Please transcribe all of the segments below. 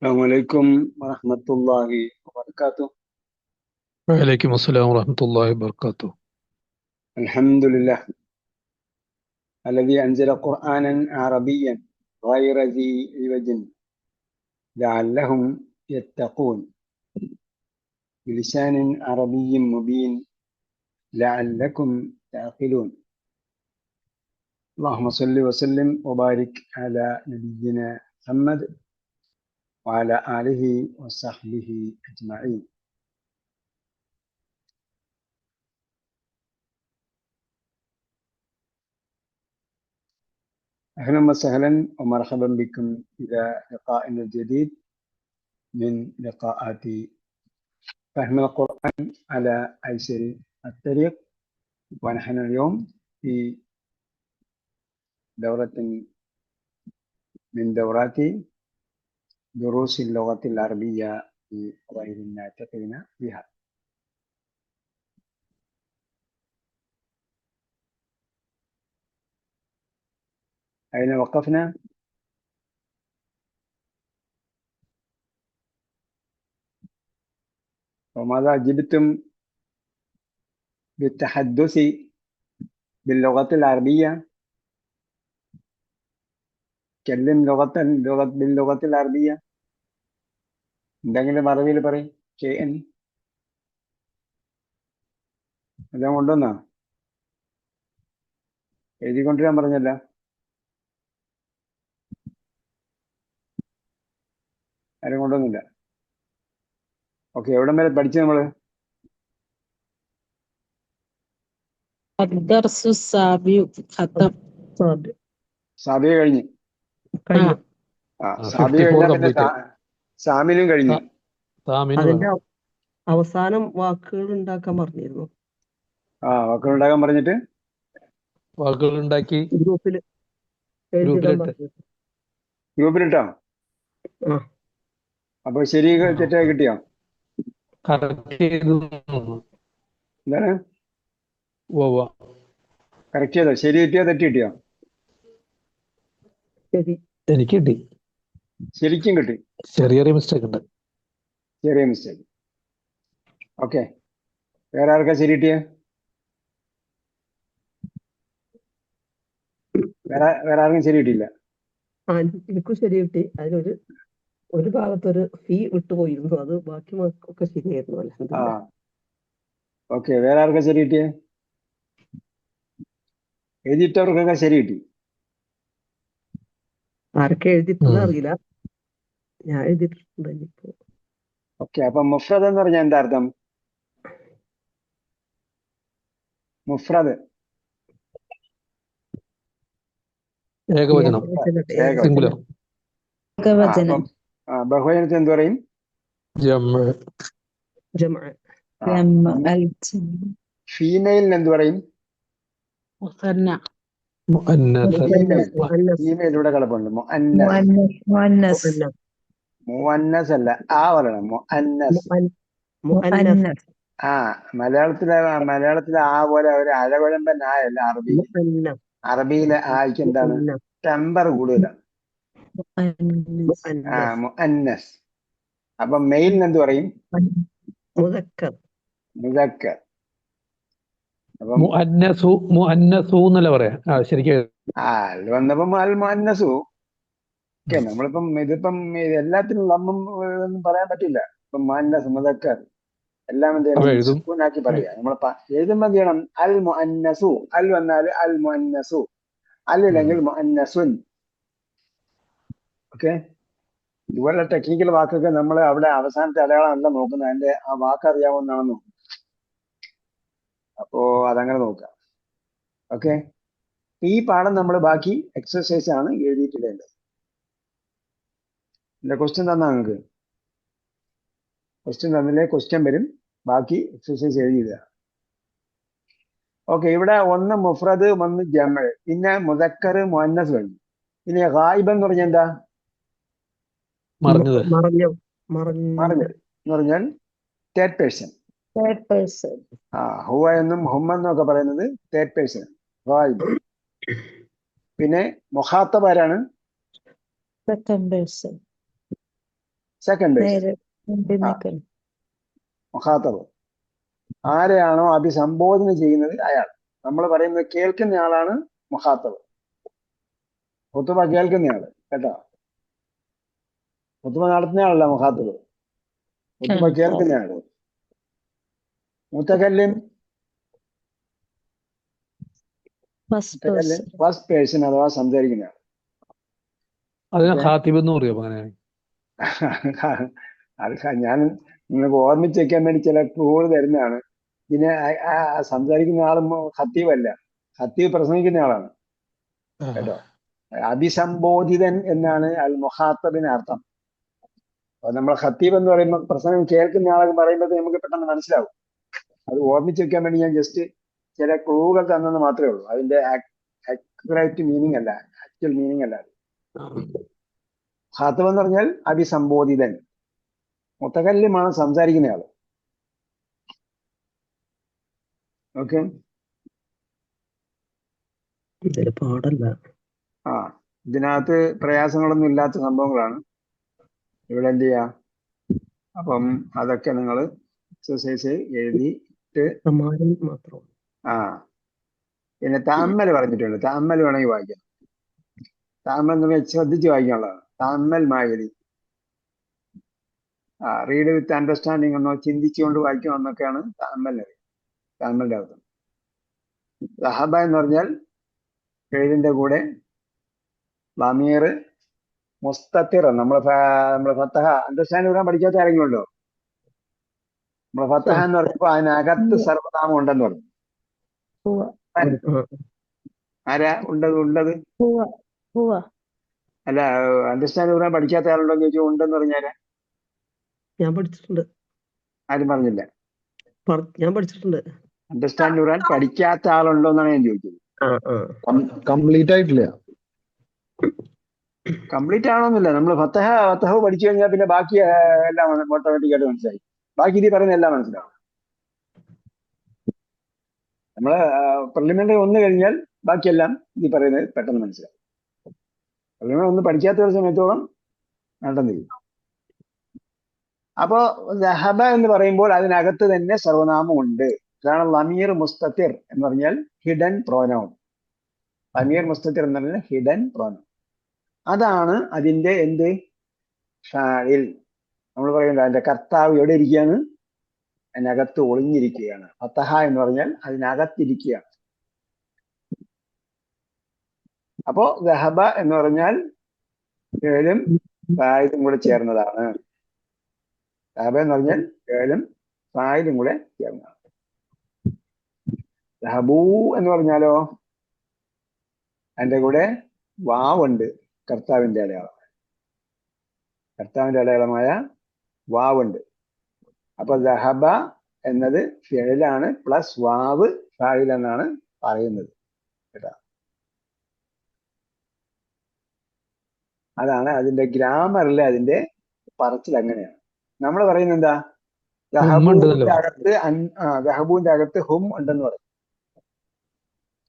السلام عليكم ورحمة الله وبركاته. وعليكم السلام ورحمة الله وبركاته. الحمد لله الذي أنزل قرآنا عربيا غير ذي عوج لعلهم يتقون بلسان عربي مبين لعلكم تعقلون. اللهم صل وسلم وبارك على نبينا محمد وعلى آله وصحبه أجمعين. أهلا وسهلا ومرحبا بكم إلى لقائنا الجديد من لقاءات فهم القرآن على أيسر الطريق. ونحن اليوم في دورة من دورات دروس اللغة العربية لغير الناطقين بها. أين وقفنا؟ وماذا جبتم بالتحدث باللغة العربية؟ كلم باللغة العربية. എന്തെങ്കിലും അറബിയിൽ പറയും ചെയ്യാൻ എല്ലാം കൊണ്ടുവന്നാ എഴുതിക്കൊണ്ടിരാൻ പറഞ്ഞല്ല. ആരും കൊണ്ടുവന്നില്ല. ഓക്കെ, എവിടം വരെ പഠിച്ചു നമ്മള്? الدرس السابع ختم. സാബിയ കഴിഞ്ഞു. സാബിയ 54 കഴിഞ്ഞാൽ പിന്നെ complete. സാമിലും കഴിഞ്ഞു. താമിന് അതിന്റെ വേണം. അവസാനം വാക്കുകൾ ഉണ്ടാക്കാൻ പറഞ്ഞിരുന്നു. വാക്കുകളുണ്ടാകാൻ പറഞ്ഞിട്ട് വാക്കുകൾ ഉണ്ടാക്കി ഗ്രൂപ്പിൽ എഴുതിയിടാൻ ഗ്രൂപ്പിലിട്ട് പറഞ്ഞു. ഗ്രൂപ്പിലിട്ടോ? ആ. അപ്പൊ ശരി തെറ്റായി കിട്ടിയോ? കറക്റ്റ് ചെയ്ത് തന്നു. എന്താണ് ഉവ്വ. കറക്റ്റ് ചെയ്തോ? ശരി കിട്ടിയോ തെറ്റ് കിട്ടിയോ? ശരി. എനിക്ക് കിട്ടി. ശരിക്കും കിട്ടി. ചെറിയ മിസ്റ്റേക്ക് ഉണ്ട്. ചെറിയ മിസ്റ്റേക്ക്. ഓക്കെ, വേറെ ആർക്കാ ശരി കിട്ടിയ? വേറെ ആർക്കും ശരി കിട്ടിയില്ല. എനിക്കും ശരി കിട്ടി. ഒരു ഭാഗത്തൊരു ഫീ വിട്ടുപോയിരുന്നു. അത് ബാക്കി ഒക്കെ ശരിയായിരുന്നു. അൽഹംദുലില്ലാഹ്. ഓക്കെ, വേറെ ആർക്കാ ശരി കിട്ടിയ? എഴുതിയിട്ടവർക്കൊക്കെ ശരി കിട്ടി. ആരൊക്കെ എഴുതിയിട്ടുള്ള അറിയില്ല. ഞാൻ എഴുതിയിട്ടുണ്ട്. ഇപ്പോ ഓക്കെ, അപ്പൊ മുഫ്രദ് എന്ന് പറഞ്ഞാൽ എന്താ അർത്ഥം? മുഫ്രദ് ഏകവചനം, സിംഗുലർ. ബഹുവചനത്തിന് എന്ത് പറയും? ജംഅ്. ഫീമെയിലിന് എന്ത് പറയും? മുഅന്നസ്. ഫീമെയിൽ ഇവിടെ കിടപ്പുണ്ട്. മുഅന്നസ് അല്ല, പറയണം. മുഅന്നസ്. മലയാളത്തിലെ ആ പോലെ ഒരു അഴകുഴമ്പൻ ആയല്ല അറബിയിലെ ആയിക്ക് എന്താണ് ടെമ്പർ കൂടുതലാണ്. മുഅന്നസ്. അപ്പൊ മെയിലിന് എന്ത് പറയും? മുദക്കർ. മുഅന്നസു എന്നല്ല പറയാ. ശരിക്കും വന്നപ്പോ അൽ മുഅന്നസു. ഓക്കെ, നമ്മളിപ്പം ഇതിപ്പം എല്ലാത്തിനും നമ്മും ഒന്നും പറയാൻ പറ്റില്ല. ഇപ്പം മുഅന്നസ്, മുദക്കർ എല്ലാം എന്ത് ചെയ്യണം? സുക്കൂനാക്കി പറയുക. നമ്മൾ എഴുതുമ്പോ എന്ത് ചെയ്യണം? അൽ മുഅന്നസു. അൽ വന്നാൽ അൽ മുഅന്നസു, അല്ലെങ്കിൽ മുഅന്നസുൻ. ഓക്കെ, ഇതുപോലെ ടെക്നിക്കൽ വാക്കൊക്കെ നമ്മൾ അവിടെ അവസാനത്തെ അടയാളം അല്ല നോക്കുന്നത്, അതിന്റെ ആ വാക്ക് അറിയാവുന്നതാണ് നോക്കുന്നത്. അപ്പോ അതങ്ങനെ നോക്കുക. ഓക്കെ, ഈ പാഠം നമ്മൾ ബാക്കി എക്സർസൈസ് ആണ് എഴുതിയിട്ടിടേണ്ടത്. ക്വസ്റ്റ്യൻ തന്നാ നിങ്ങൾക്ക് ക്വസ്റ്റ്യൻ തന്നില്ലേ? ക്വസ്റ്റ്യൻ വരും, ബാക്കി എക്സർസൈസ് എഴുതിയിടുക. ഓക്കെ, ഇവിടെ ഒന്ന് മുഫ്രദ്, ഒന്ന് ജംഅ്, പിന്നെ മുദക്കർ, മുഅന്നസ് കഴിഞ്ഞു. ഇനി ഗായിബ് എന്ന് പറഞ്ഞാൽ എന്താ? മറഞ്ഞത് എന്ന് പറഞ്ഞാൽ തേർഡ് പേഴ്സൺ. ഹുവ എന്നും ഹും എന്നും ഒക്കെ പറയുന്നത് തേർഡ് പേഴ്സൺ, ഗായിബ്. പിന്നെ മുഖാത്തബ് ആരാണ്? Second person. നേരെ മുമ്പിൽ ആ നിൽക്കണം. മുഖാത്തബ് ആരെയാണോ അഭിസംബോധന ചെയ്യുന്നത് അയാൾ. നമ്മൾ പറയുന്നത് കേൾക്കുന്ന ആളാണ് മുഖാത്തബ്. ഖുതുബ കേൾക്കുന്നയാള് കേട്ടോ. ഖുതുബ നടത്തുന്നയാളല്ല മുഖാത്തബ്, ഖുതുബ കേൾക്കുന്നയാള്. മുത്തകല്ലിം ഫസ്റ്റ് പേഴ്സൺ. ഫസ്റ്റ് പേഴ്സൺ അഥവാ സംസാരിക്കുന്നയാൾ. അതിനെ ഓക്കെ, ഖാത്തിബ് എന്ന് പറയും. അങ്ങനെ അത് ഞാൻ നിങ്ങൾക്ക് ഓർമ്മിച്ച് വെക്കാൻ വേണ്ടി ചില ക്ലൂകൾ തരുന്നതാണ്. പിന്നെ സംസാരിക്കുന്ന ആളും ഖത്തീബല്ല, ഖത്തീബ് പ്രസംഗിക്കുന്ന ആളാണ് കേട്ടോ. അഭിസംബോധിതൻ എന്നാണ് അൽ മുഖാത്തബിന് അർത്ഥം. അപ്പൊ നമ്മൾ ഖത്തീബ് എന്ന് പറയുമ്പോൾ പ്രസംഗം കേൾക്കുന്ന ആളൊക്കെ പറയുമ്പോൾ നമുക്ക് പെട്ടെന്ന് മനസ്സിലാവും. അത് ഓർമ്മിച്ച് വെക്കാൻ വേണ്ടി ഞാൻ ജസ്റ്റ് ചില ക്ലൂകൾ തന്നെന്ന് മാത്രമേ ഉള്ളൂ. അതിന്റെ ആക്യുറേറ്റ് മീനിങ് അല്ല, ആക്ച്വൽ മീനിങ് അല്ല. ഖാത്തബ് എന്ന് പറഞ്ഞാൽ അഭിസംബോധിതൻ. മുത്തകല്ലിമാണ് സംസാരിക്കുന്നയാള്. ഓക്കെ, ഇതൊരു പാടല്ല. ആ ഇതിനകത്ത് പ്രയാസങ്ങളൊന്നും ഇല്ലാത്ത സംഭവങ്ങളാണ്. ഇവിടെ എന്ത് ചെയ്യാം, അപ്പം അതൊക്കെ നിങ്ങൾ എക്സസൈസ് എഴുതിയിട്ട്. സമാനം മാത്രം. ആ പിന്നെ താമ്മൽ പറഞ്ഞിട്ടുണ്ട്. താമ്മൽ വേണമെങ്കിൽ വായിക്കാം. താമ്മൽ എന്ന് പറഞ്ഞാൽ ശ്രദ്ധിച്ച് വായിക്കാനുള്ളതാണ്. താമ്മൽ മായലി. റീഡ് വിത്ത് അണ്ടർസ്റ്റാൻഡിങ് എന്നോ ചിന്തിച്ചുകൊണ്ട് വായിക്കണം എന്നൊക്കെയാണ് താമ്മലിന്റെ അർത്ഥം. ദഹബ എന്ന് പറഞ്ഞാൽ പേരിന്റെ കൂടെ ലമീർ മുസ്തത്തിർ. നമ്മളെ ഫത്തഹ അണ്ടർസ്റ്റാൻഡ് വരാൻ പഠിക്കാത്ത ആരെങ്കിലും ഉണ്ടോ? നമ്മളെ ഫത്തഹ എന്ന് പറയുമ്പോൾ അതിനകത്ത് സർവനാമം ഉണ്ടെന്ന് പറഞ്ഞു. ആരാ ഉണ്ടത്? അല്ല, അണ്ടർസ്റ്റാൻഡ് വരാൻ പഠിക്കാത്ത ആളുണ്ടോ എന്ന് ചോദിച്ചാൽ ഉണ്ടെന്ന് പറഞ്ഞാല് ഞാൻ പഠിച്ചിട്ടുണ്ട്. ആരും പറഞ്ഞില്ല. ഞാൻ പഠിച്ചിട്ടുണ്ട്. അണ്ടർസ്റ്റാൻഡ് വരാൻ പഠിക്കാത്ത ആളുണ്ടോ എന്നാണ് ഞാൻ ചോദിച്ചത്. കംപ്ലീറ്റ് ആയിട്ടില്ല. കംപ്ലീറ്റ് ആണോന്നില്ല. നമ്മൾ ഫത്തഹ പഠിച്ചു കഴിഞ്ഞാൽ പിന്നെ ബാക്കി എല്ലാം ഓട്ടോമാറ്റിക്കായിട്ട് മനസ്സിലായി. ബാക്കി ഇത് പറയുന്ന എല്ലാം മനസ്സിലാവും. നമ്മള് പ്രിലിമിനറി ഒന്ന് കഴിഞ്ഞാൽ ബാക്കിയെല്ലാം ഇത് പറയുന്നത് പെട്ടെന്ന് മനസ്സിലാവും. പ്രിലിമിനറി ഒന്ന് പഠിക്കാത്ത ഒരു സമയത്തോളം നടന്നിരിക്കും. അപ്പോ ദഹബ എന്ന് പറയുമ്പോൾ അതിനകത്ത് തന്നെ സർവനാമം ഉണ്ട്. കാരണം ലമീർ മുസ്തത്തിർ എന്ന് പറഞ്ഞാൽ ഹിഡൻ പ്രോനൗൺ. ലമീർ മുസ്തത്തിർ എന്ന് പറഞ്ഞാൽ ഹിഡൻ പ്രോനൗൺ. അതാണ് അതിന്റെ എന്ത് ഫാഇൽ. നമ്മൾ പറയുന്നത് അതിന്റെ കർത്താവ് എവിടെ ഇരിക്കുകയാണ്? അതിനകത്ത് ഒളിഞ്ഞിരിക്കുകയാണ്. ഫത്തഹ എന്ന് പറഞ്ഞാൽ അതിനകത്തിരിക്കുകയാണ്. അപ്പോ ദഹബ എന്ന് പറഞ്ഞാൽ ഫിഅലും ഫായിലും കൂടെ ചേർന്നതാണ്. ദഹബ എന്ന് പറഞ്ഞാൽ ഫിഅലും ഫായിലും കൂടെ ചേർന്നതാണ്. ദഹബൂ എന്ന് പറഞ്ഞാലോ അതിന്റെ കൂടെ വാവുണ്ട്, കർത്താവിന്റെ അടയാളം. കർത്താവിന്റെ അടയാളമായ വാവുണ്ട്. അപ്പൊ ദഹബ എന്നത് ഫിഅലാണ് പ്ലസ് വാവ് ഫാഇൽ എന്നാണ് പറയുന്നത് കേട്ടോ. അതാണ് അതിന്റെ ഗ്രാമറിലെ അതിന്റെ പറച്ചിൽ. അങ്ങനെയാണ് നമ്മൾ പറയുന്നത്. എന്താ ദഹബൂന്റെ അകത്ത് ഹും ഉണ്ടെന്ന് പറയും.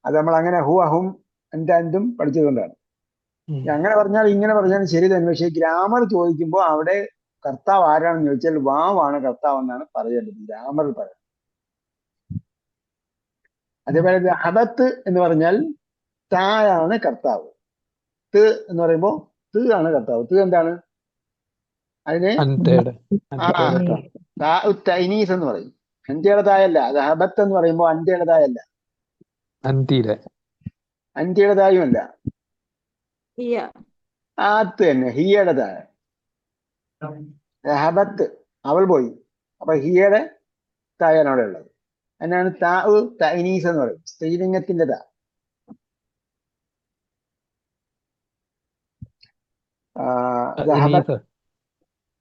അത് നമ്മൾ അങ്ങനെ ഹു അഹും അൻതും പഠിച്ചതുകൊണ്ടാണ്. അങ്ങനെ പറഞ്ഞാൽ ഇങ്ങനെ പറഞ്ഞാൽ ശരി തന്നെ. പക്ഷേ ഗ്രാമർ ചോദിക്കുമ്പോൾ അവിടെ കർത്താവ് ആരാണെന്ന് ചോദിച്ചാൽ വാവാണ് കർത്താവ് എന്നാണ് പറയേണ്ടത്, ഗ്രാമറിൽ പറയുന്നത്. അതേപോലെ ദഹബത്ത് എന്ന് പറഞ്ഞാൽ തായാണ് കർത്താവ്. ത് എന്ന് പറയുമ്പോൾ ത് ആണ് കർത്താവ്. ത് എന്താണ്? അതിന് തൈനീസ് എന്ന് പറയും. അന്ത്യയുടേതായല്ല. ദഹബത്ത് എന്ന് പറയുമ്പോൾ അന്ത്യയുടേതായല്ല, അന്ത്യയുടേതായുമല്ല. ആത്ത് തന്നെ ഹിയയുടേതായ. ദഹബത്ത് അവൾ പോയി. അപ്പൊ ഹിയയുടെ തായാണ് അവിടെ ഉള്ളത്. അതിനാണ് തൈനീസ് എന്ന് പറയും, സ്ത്രീലിംഗത്തിന്റെ താ.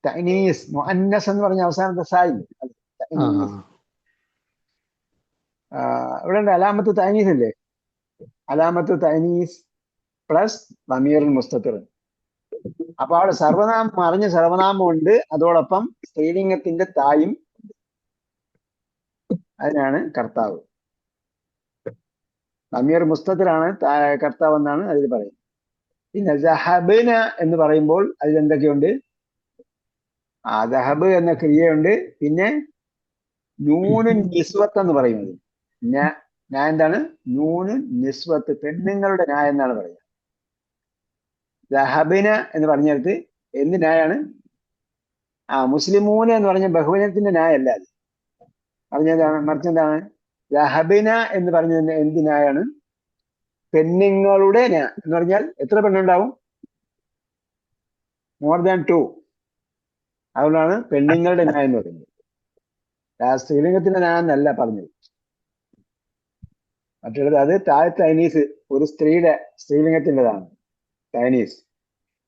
തൈനീസ് മുഅന്നസ് എന്ന് പറഞ്ഞ അവസാനത്തെ സായി. ഇവിടെ ഉണ്ട് അലാമത്ത് തൈനീസ് അല്ലേ? അലാമത്ത് തൈനീസ് പ്ലസ് ലമീറുൽ മുസ്തത്തിർ. അപ്പൊ അവിടെ സർവനാമം അറിഞ്ഞ സർവനാമം ഉണ്ട്, അതോടൊപ്പം സ്ത്രീലിംഗത്തിന്റെ തായും. അതിനാണ് കർത്താവ്. ലമീർ മുസ്തത്തിറാണ് കർത്താവ് എന്നാണ് അതിൽ പറയുന്നത്. പിന്നെ സഹബന എന്ന് പറയുമ്പോൾ അതിലെന്തൊക്കെയുണ്ട്? ദഹബ് എന്ന ക്രിയയുണ്ട്. പിന്നെ നൂന് നിസ്വത്ത് എന്ന് പറയുന്നത് ഞാൻ എന്താണ് നൂന് നിസ്വത്ത്, പെണ്ണുങ്ങളുടെ ന്യായം എന്നാണ് പറയുന്നത്. ദഹബിന എന്ന് പറഞ്ഞെടുത്ത് എന്ത് ന്യായാണ്? മുസ്ലിമൂന എന്ന് പറഞ്ഞ ബഹുവചനത്തിന്റെ ന്യായമല്ല അത്. പറഞ്ഞതാണ് മറിച്ചെന്താണ്? ദഹബിന എന്ന് പറഞ്ഞ എന്ത് ന്യായാണ്? പെണ്ണുങ്ങളുടെ എന്ന് പറഞ്ഞാൽ എത്ര പെണ്ണുണ്ടാവും? More than 2. അതുകൊണ്ടാണ് പെണ്ണുങ്ങളുടെ ന്യായം എന്ന് പറയുന്നത്. സ്ത്രീലിംഗത്തിന്റെ ന്യായം എന്നല്ല പറഞ്ഞത്. മറ്റുള്ളത് അത് താഴെ ചൈനീസ് ഒരു സ്ത്രീലിംഗത്തിൻ്റെതാണ് ചൈനീസ്.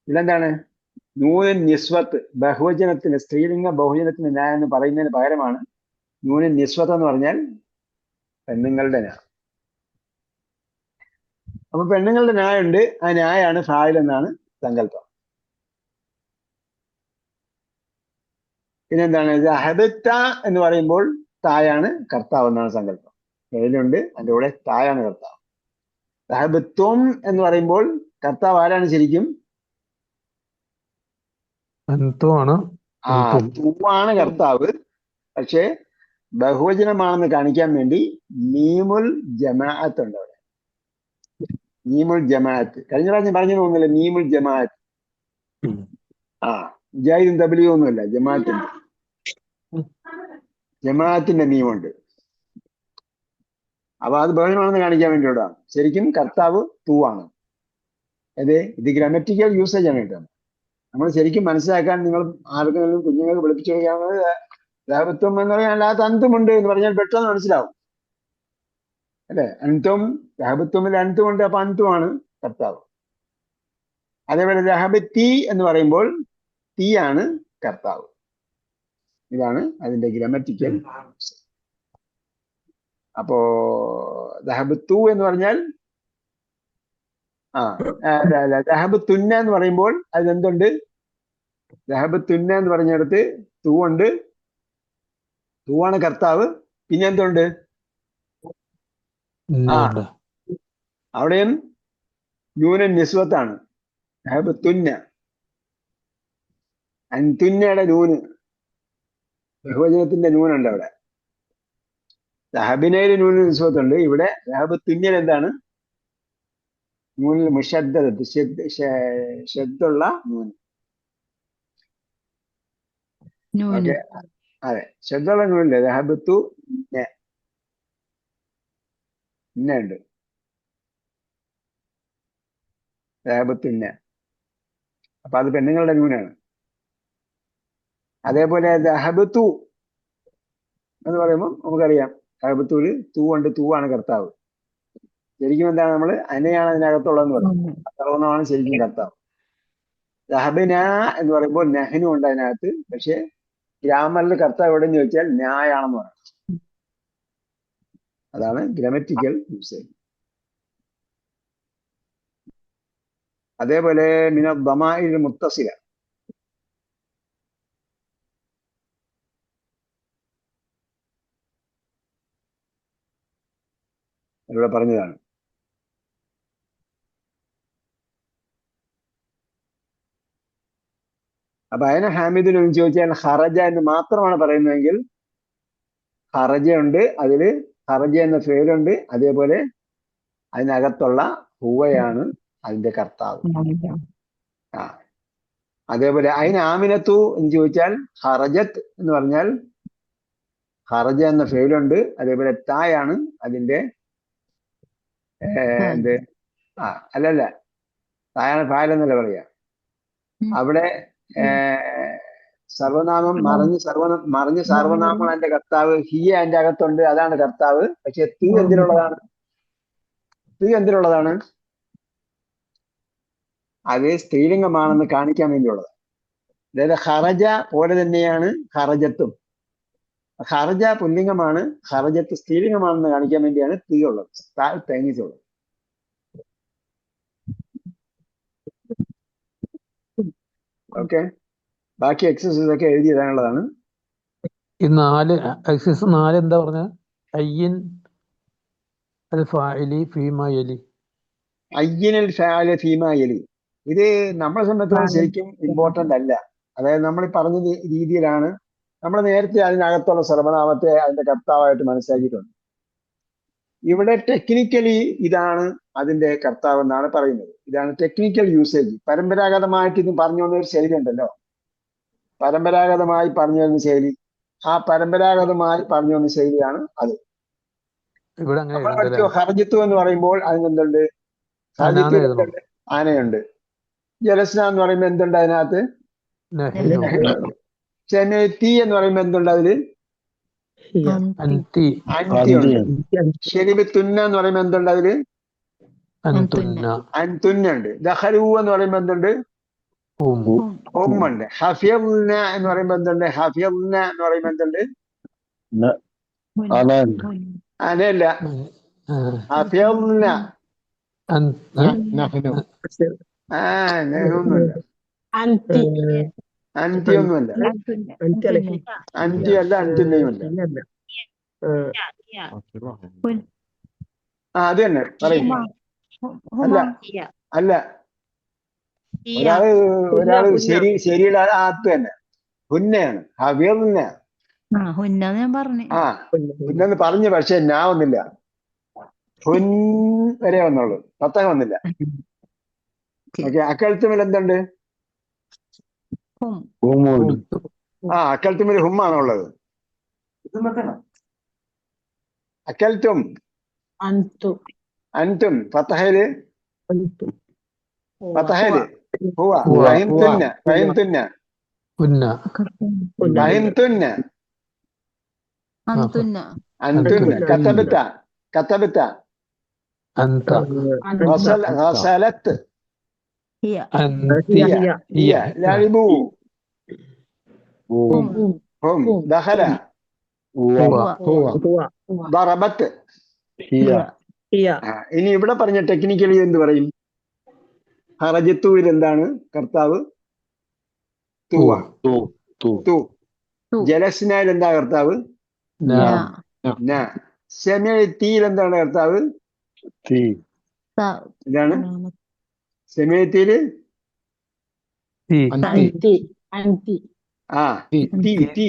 ഇതെന്താണ്? നൂനൻ നിസ്വത്ത്, ബഹുവചനത്തിന്, സ്ത്രീലിംഗ ബഹുവചനത്തിന് ന്യായം എന്ന് പറയുന്നതിന് പകരമാണ് നൂനൻ നിസ്വത്ത് എന്ന് പറഞ്ഞാൽ പെണ്ണുങ്ങളുടെ ന്യായം. അപ്പൊ പെണ്ണുങ്ങളുടെ ന്യായമുണ്ട്. ആ ന്യായാണ് ഫായിൽ എന്നാണ് സങ്കല്പം. പിന്നെന്താണ്? ദഹബത്ത എന്ന് പറയുമ്പോൾ തായാണ് കർത്താവ് എന്നാണ് സങ്കല്പം. ഫെയിലുണ്ട്, അതിന്റെ കൂടെ തായാണ് കർത്താവ്. ദഹബത്വം എന്ന് പറയുമ്പോൾ കർത്താവ് ആരാണ് ശരിക്കും? അൻതുമാണ്. തുവാണ് കർത്താവ്. പക്ഷെ ബഹുവചനമാണെന്ന് കാണിക്കാൻ വേണ്ടി മീമുൽ ജമാഅത്ത് ഉണ്ട് അവിടെ. മീമുൽ ജമാഅത്ത് കഴിഞ്ഞ പ്രാവശ്യം പറഞ്ഞു തോന്നുന്നില്ല. മീമുൽ ജമാഅത്ത് മുജാഹിദും തബ്ലീഗും ഒന്നുമല്ല, ജമാഅത്തിന്റെ മീമുണ്ട്. അപ്പൊ അത് ബഹുവചനമാണെന്ന് കാണിക്കാൻ വേണ്ടിയോടാണ്. ശരിക്കും കർത്താവ് തൂവാണ്. ഇത് ഗ്രാമറ്റിക്കൽ യൂസേജ് ആണ് കേട്ടോ. നമ്മൾ ശരിക്കും മനസ്സിലാക്കാൻ നിങ്ങൾ ആർക്കെങ്കിലും കുഞ്ഞുങ്ങൾക്ക് വിളിപ്പിച്ചു കൊടുക്കാവുന്നത് ദഹബത്വം എന്ന് പറഞ്ഞാൽ അല്ലാത്ത അന്തുമുണ്ട് എന്ന് പറഞ്ഞാൽ പെട്ടെന്ന് മനസ്സിലാവും അല്ലെ? അന്തും ദഹബത്വമിൽ അന്തുമുണ്ട്, അപ്പൊ അന്തുമാണ് കർത്താവ്. അതേപോലെ ദഹബത്തി എന്ന് പറയുമ്പോൾ തീയാണ് കർത്താവ്. ഇതാണ് അതിന്റെ ഗ്രാമറ്റിക്കൽ. അപ്പോ ദഹബത്തു എന്ന് പറഞ്ഞാൽ ദഹബത്തുന്ന എന്ന് പറയുമ്പോൾ അതിലെന്തുണ്ട്? ദഹബത്തുന്ന എന്ന് പറഞ്ഞിടത്ത് തൂവുണ്ട്, തൂവാണ് കർത്താവ്. പിന്നെ എന്തുണ്ട്? അവിടെയും ന്യൂനൻ നിസ്വത്താണ്. ദഹബത്തുന്ന, അൻതുന്നയുടെ നൂന്, ബഹുവചനത്തിന്റെ നൂനുണ്ട് അവിടെ. ദഹബിനയിൽ നൂന് നിസ്വത്തുണ്ട്. ഇവിടെ ദഹബത്തുന്നൽ എന്താണ്? നൂനിൽ മുഷദ്ദത്ത്, ഷദ്ദുള്ള നൂന്. ഓക്കെ, അതെ, ഷദ്ദുള്ള നൂനില്ലേ? ദഹബത്തു ഉണ്ട്. ദഹബത്തുന്ന, അപ്പൊ അത് പെണ്ണുങ്ങളുടെ നൂനാണ്. അതേപോലെ ദഹബത്തു എന്ന് പറയുമ്പോൾ നമുക്കറിയാം ദഹബത്തൂല് തൂവുണ്ട്, തൂവാണ് കർത്താവ്. ശരിക്കും എന്താണ്? നമ്മൾ അനയാണ് അതിനകത്തുള്ളതെന്ന് പറയും. സർവനാമാണ് ശരിക്കും കർത്താവ്. ദഹബിന എന്ന് പറയുമ്പോൾ നഹ്നു ഉണ്ട് അതിനകത്ത്. പക്ഷെ ഗ്രാമറിൽ കർത്താവ് എവിടെയെന്ന് ചോദിച്ചാൽ ന്യായാണെന്ന് പറയും. അതാണ് ഗ്രാമറ്റിക്കൽ യൂസേജ്. അതേപോലെ മിന ദമാഇൽ മുത്തസില, ഇവിടെ പറഞ്ഞതാണ്. അപ്പൊ അതിനെ ഹാമിദിൽ എന്ന് ചോദിച്ചാൽ ഹറജ എന്ന് മാത്രമാണ് പറയുന്നതെങ്കിൽ ഹറജ ഉണ്ട്, അതില് ഹറജ എന്ന ഫേലുണ്ട്. അതേപോലെ അതിനകത്തുള്ള ഹുവയാണ് അതിന്റെ കർത്താവ്. അതേപോലെ അതിന് ആമിനത്തു എന്ന് ചോദിച്ചാൽ ഹറജത്ത് എന്ന് പറഞ്ഞാൽ ഹറജ എന്ന ഫേലുണ്ട്. അതേപോലെ തായാണ് അതിന്റെ എന്ത് അല്ലല്ല, തായാണ് ഫാലെന്നല്ല പറയാ. അവിടെ സർവനാമം മറിഞ്ഞ് സർവനാമം അതിന്റെ കർത്താവ്. ഹിയ അതിന്റെ അകത്തുണ്ട്, അതാണ് കർത്താവ്. പക്ഷെ തീ എന്തിനുള്ളതാണ്? അത് സ്ത്രീലിംഗമാണെന്ന് കാണിക്കാൻ വേണ്ടിയുള്ളത്. അതായത് ഹറജ പോലെ തന്നെയാണ് ഹറജത്തും. ഹറജ പുല്ലിംഗമാണ്, ഹറജത്ത് സ്ത്രീലിംഗമാണെന്ന് കാണിക്കാൻ വേണ്ടിയാണ് തീ ഉള്ളത്, തേങ്ങീസ് ഉള്ളത്. ഓക്കെ, ബാക്കി എക്സസൈസ് ഒക്കെ എഴുതി തരാനുള്ളതാണ്. ഈ 4 എക്സസൈസ് 4 എന്താ പറഞ്ഞ? അയ്യിൻ അൽ ഫാഇലി ഫീമാ യലി. അയ്യിനൽ ഫാഇല ഫീമാ യലി. ഇത് നമ്മളെ സംബന്ധിച്ചിടത്തോളം ശരിക്കും ഇമ്പോർട്ടന്റ് അല്ല. അതായത് നമ്മൾ ഈ പറഞ്ഞ രീതിയിലാണ് നമ്മൾ നേരത്തെ അതിനകത്തുള്ള സർവനാമത്തെ അതിന്റെ കർത്താവായിട്ട് മനസ്സിലാക്കിയിട്ടുണ്ട്. ഇവിടെ ടെക്നിക്കലി ഇതാണ് അതിന്റെ കർത്താവ് എന്നാണ് പറയുന്നത്. ഇതാണ് ടെക്നിക്കൽ യൂസേജ്. പരമ്പരാഗതമായിട്ട് ഇത് പറഞ്ഞു വന്ന ഒരു ശൈലി ഉണ്ടല്ലോ, പരമ്പരാഗതമായി പറഞ്ഞു വരുന്ന ശൈലി, ആ പരമ്പരാഗതമായി പറഞ്ഞു വന്ന ശൈലിയാണ് അത്. ഇവിടെ അങ്ങനെ നമ്മൾ എഴുതണ്ടല്ലേ? പഠിച്ചു ഹർജിത്തു എന്ന് പറയുമ്പോൾ അതിനെന്തുണ്ട്? അനാന്ന് ഹർജിത്തു എഴുതണം. എന്തുണ്ട്? ആനയുണ്ട്. ജലസ്ന എന്ന് പറയുമ്പോൾ എന്തുണ്ട് അതിനകത്ത്? നഹ്നു. നെഹ്നുണ്ട്. ചെനത്തി എന്ന് പറയുമ്പോൾ എന്തുണ്ട് അതില്? ഹിയ അൻതി. അൻതി ഉണ്ട്. ഷെരിബിത്തുന്ന എന്ന് പറയുമ്പോൾ എന്തുണ്ട് അതില്? അൻതുന്ന. അൻതുന്നുണ്ട്. ദഹലു എന്ന് പറയുമ്പോൾ എന്തുണ്ട്? ഹും. ഉണ്ട്. ഹഫിയന്ന എന്ന് പറയുമ്പോൾ എന്തുണ്ട്? ഹഫിയന്ന എന്ന് പറയുമ്പോൾ എന്തുണ്ട്? അനല്ല, ഹഫിയന്ന. ആ നെഹൊന്നുമല്ല, അന്തി അൻതിയൊന്നുമല്ല, അൻറ്റലഹി അൻതിയല്ല, അൻതുന്നയുമല്ല. ഇല്ലല്ല ആ അത് തന്നെ പറയും. അല്ല അല്ല, ഒരാള് ശരിയുടെ ആത്ത് തന്നെ ഹുന്നയാണ്. ഹവിയന്ന. ഹുന്ന ഞാൻ പറഞ്ഞു. ആ ഹുന്നെന്ന് പറഞ്ഞു, പക്ഷെ ഞാൻ വന്നില്ല. ഹുൻ വരെ വന്നുള്ളൂ, പത്തക വന്നില്ല. ഓക്കെ. അക്കൽത്തുമിൽ എന്തുണ്ട്? ആ അക്കൽത്തുമിൽ ഹുമ്മാണുള്ളത്. അക്കൽത്തും അന്തു അൻതും ഫത്തഹയില് ഫത്തഹയില് ഹുവ. ഹുവ. ഫഹിംതുന്ന ഫഹിംതുന്ന ഉന്ന. ഫഹിംതുന്ന അന്തുന്ന അൻതുന്ന. കത്തബത്ത കത്തബത്ത. അന്ത. ഗസലത്ത് ഹിയ അന്തി. ഹിയ. ലഅബു ഹും ഹും. ദഖല ഹുവ ദറബത്ത് ഹിയ ഇനി ഇവിടെ പറഞ്ഞ ടെക്നിക്കലി എന്ത് പറയും? ഹറജത്തുവിൽ എന്താണ് കർത്താവ്? തുവ. തു. ജലസ്നയിൽ എന്താ കർത്താവ്? ന. സെമിയത്തിയിൽ എന്താണ് കർത്താവ്? എന്താണ് സെമിയത്തിയില്? ആ തീ.